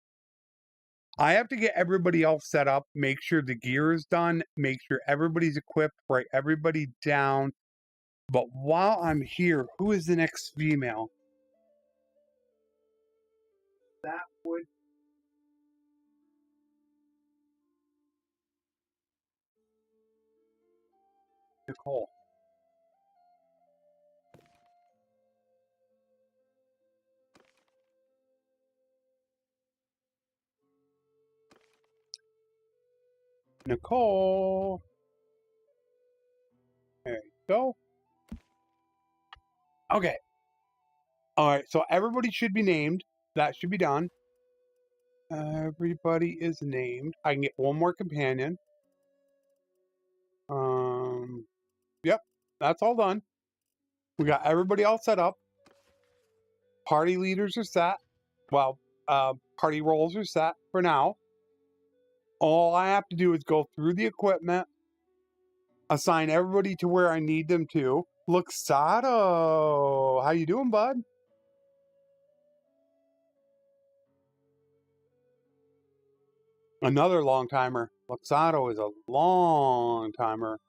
I have to get everybody else set up, make sure the gear is done, make sure everybody's equipped, write everybody down. But while I'm here, who is the next female? That would... Nicole. Nicole. There you go. Okay. All right, so everybody should be named. that should be done. Everybody is named. I can get one more companion. Yep, that's all done. We got everybody all set up. Party leaders are set. Well, party roles are set for now. All I have to do is go through the equipment, assign everybody to where I need them to. Luxado, how you doing, bud? Another long timer. Luxado is a long timer.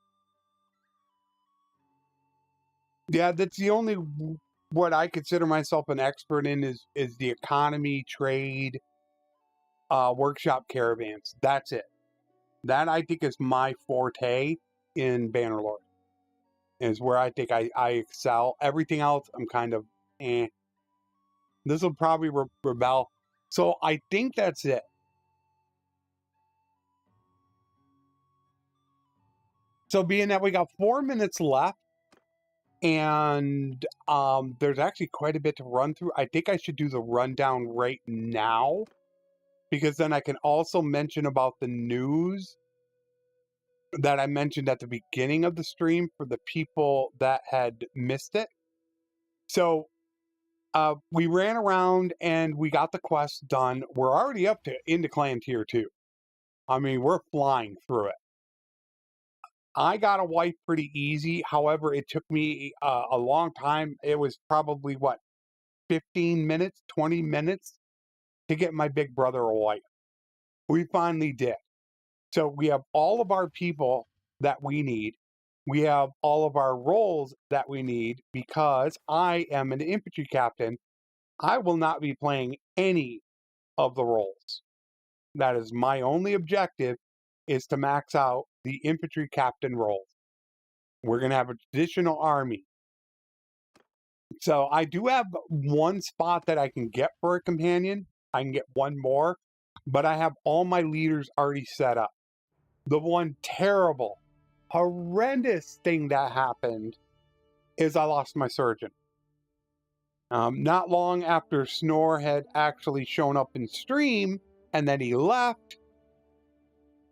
Yeah, that's the only what I consider myself an expert in is the economy, trade, workshop caravans. That's it. That I think is my forte in Bannerlord. Is where I think I excel. Everything else, I'm kind of eh. This will probably rebel. So I think that's it. So being that we got 4 minutes left, and there's actually quite a bit to run through. I think I should do the rundown right now, because then I can also mention about the news that I mentioned at the beginning of the stream for the people that had missed it. So we ran around and we got the quest done. We're already up to into clan tier 2. I mean, we're flying through it. I got a wife pretty easy. However, it took me a long time. It was probably, what, 15 minutes, 20 minutes to get my big brother a wife. We finally did. So we have all of our people that we need. We have all of our roles that we need because I am an infantry captain. I will not be playing any of the roles. That is my only objective, is to max out the infantry captain roles. We're going to have a traditional army. So I do have one spot that I can get for a companion. I can get one more, but I have all my leaders already set up. The one terrible, horrendous thing that happened is I lost my surgeon. Not long after Snore had actually shown up in stream and then he left,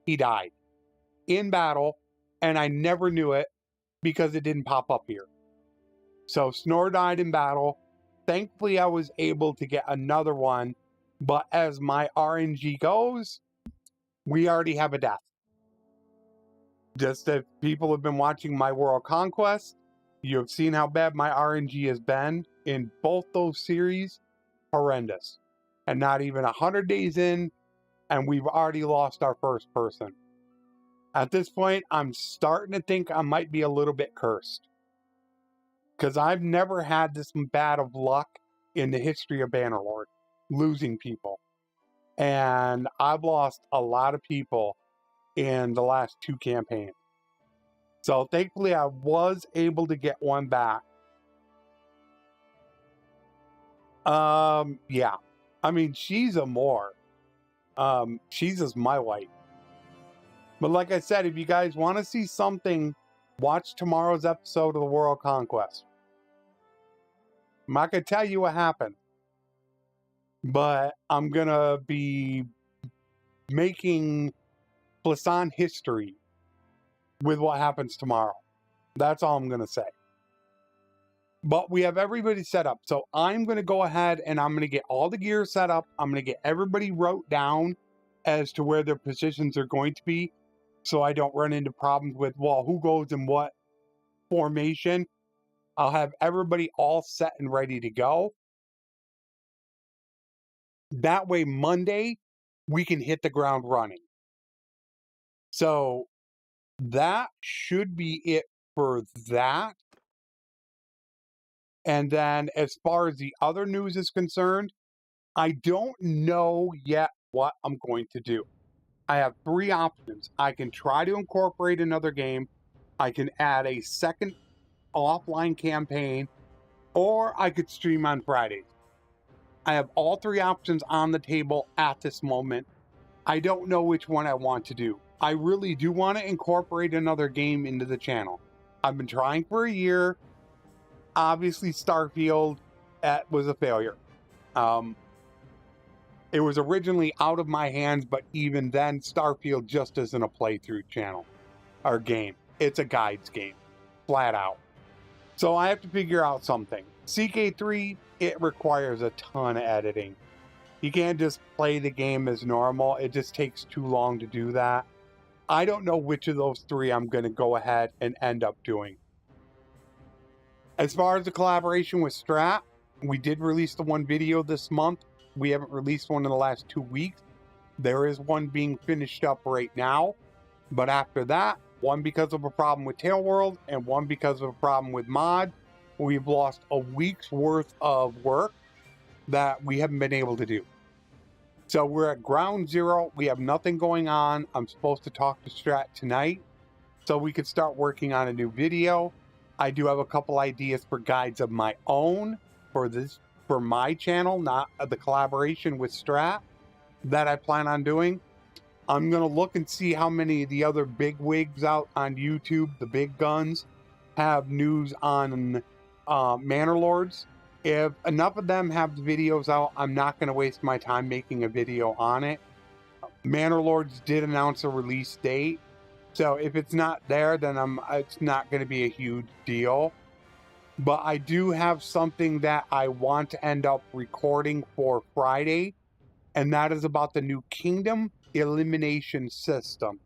he died in battle, and I never knew it because it didn't pop up here. So Snore died in battle. Thankfully, I was able to get another one, but as my RNG goes, we already have a death. Just if people have been watching my World Conquest, you have seen how bad my RNG has been in both those series. Horrendous. And not even 100 days in, and we've already lost our first person. At this point, I'm starting to think I might be a little bit cursed. Because I've never had this bad of luck in the history of Bannerlord, losing people. And I've lost a lot of people in the last 2 campaigns. So thankfully I was able to get one back. Yeah. I mean, she's a more. She's just my wife. But like I said, if you guys want to see something, watch tomorrow's episode of the World Conquest. I'm not going to tell you what happened, but I'm going to be making Flesson history with what happens tomorrow. That's all I'm going to say. But we have everybody set up. So I'm going to go ahead and I'm going to get all the gear set up. I'm going to get everybody wrote down as to where their positions are going to be, so I don't run into problems with, well, who goes in what formation. I'll have everybody all set and ready to go. That way, Monday, we can hit the ground running. So that should be it for that. And then as far as the other news is concerned, I don't know yet what I'm going to do. I have 3 options. I can try to incorporate another game. I can add a second offline campaign, or I could stream on Fridays. I have all 3 options on the table at this moment. I don't know which one I want to do. I really do want to incorporate another game into the channel. I've been trying for a year. Obviously, Starfield was a failure. It was originally out of my hands, but even then, Starfield just isn't a playthrough channel or game. It's a guides game, flat out. So I have to figure out something. CK3, it requires a ton of editing. You can't just play the game as normal. It just takes too long to do that. I don't know which of those three I'm going to go ahead and end up doing. As far as the collaboration with Strat, we did release the one video this month. We haven't released one in the last 2 weeks. There is one being finished up right now. But after that, one because of a problem with Tailworld and one because of a problem with mod, we've lost a week's worth of work that we haven't been able to do. So we're at ground zero. We have nothing going on. I'm supposed to talk to Strat tonight so we could start working on a new video. I do have a couple ideas for guides of my own for my channel, not the collaboration with Strat that I plan on doing. I'm going to look and see how many of the other big wigs out on YouTube, the big guns, have news on Bannerlords. If enough of them have the videos out, I'm not going to waste my time making a video on it. Bannerlords did announce a release date, so if it's not there, then it's not going to be a huge deal. But I do have something that I want to end up recording for Friday, and that is about the new Kingdom elimination system.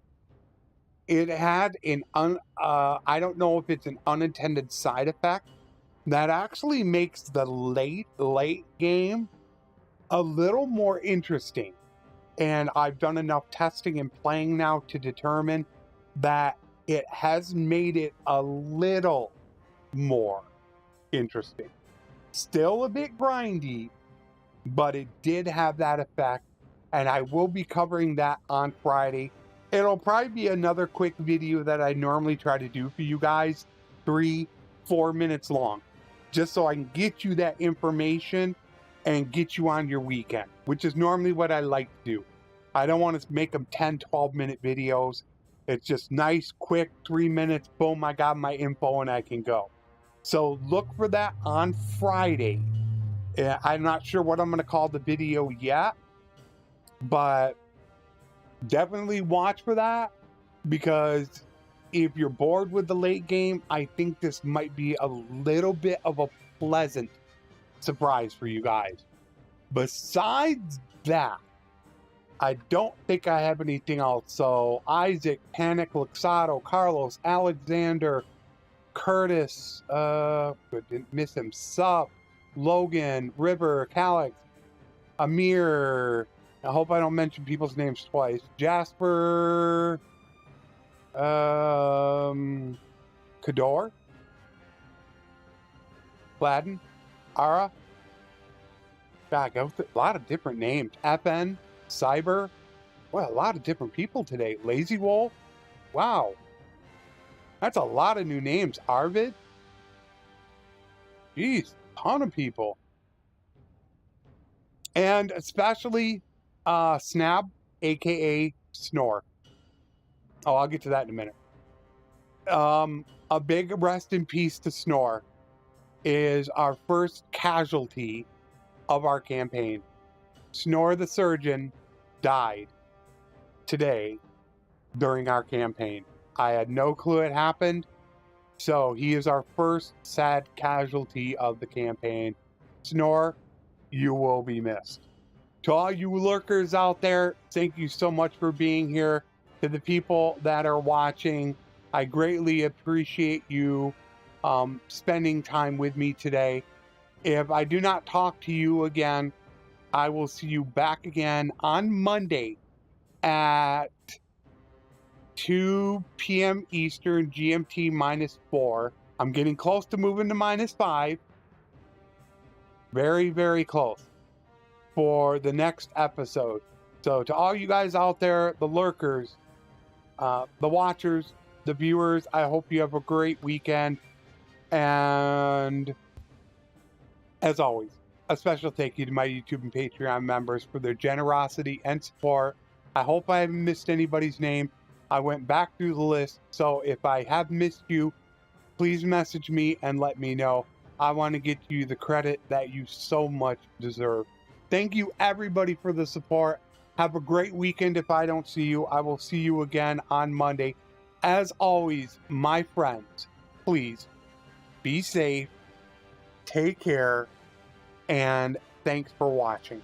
It had an I don't know if it's an unintended side effect that actually makes the late game a little more interesting. And I've done enough testing and playing now to determine that it has made it a little more interesting. Still a bit grindy, but it did have that effect. And I will be covering that on Friday. It'll probably be another quick video that I normally try to do for you guys, 3-4 minutes long, just so I can get you that information and get you on your weekend, which is normally what I like to do. I don't want to make them 10-12 minute videos. It's just nice, quick, 3 minutes, boom, I got my info and I can go. So look for that on Friday. I'm not sure what I'm going to call the video yet, but definitely watch for that, because if you're bored with the late game, I think this might be a little bit of a pleasant surprise for you guys. Besides that, I don't think I have anything else. So Isaac, Panic, Luxado, Carlos, Alexander, Curtis, didn't miss him, Sup, Logan, River, Calix, Amir, I hope I don't mention people's names twice, Jasper, Kador, Gladden, Ara, God, a lot of different names, FN, Cyber, well, a lot of different people today, Lazy Wolf, wow, that's a lot of new names, Arvid, geez, ton of people. And especially Snab, aka Snore. Oh, I'll get to that in a minute. A big rest in peace to Snore is our first casualty of our campaign. Snore the surgeon died today during our campaign. I had no clue it happened, so he is our first sad casualty of the campaign. Snore, you will be missed. To all you lurkers out there, thank you so much for being here. To the people that are watching, I greatly appreciate you spending time with me today. If I do not talk to you again, I will see you back again on Monday at 2 p.m. Eastern, GMT -4. I'm getting close to moving to -5. Very, very close for the next episode. So to all you guys out there, the lurkers, the watchers, the viewers, I hope you have a great weekend. And as always, a special thank you to my YouTube and Patreon members for their generosity and support. I hope I haven't missed anybody's name. I went back through the list, so if I have missed you, please message me and let me know. I want to get you the credit that you so much deserve. Thank you everybody for the support. Have a great weekend. If I don't see you, I will see you again on Monday. As always, my friends, please be safe, take care, and thanks for watching.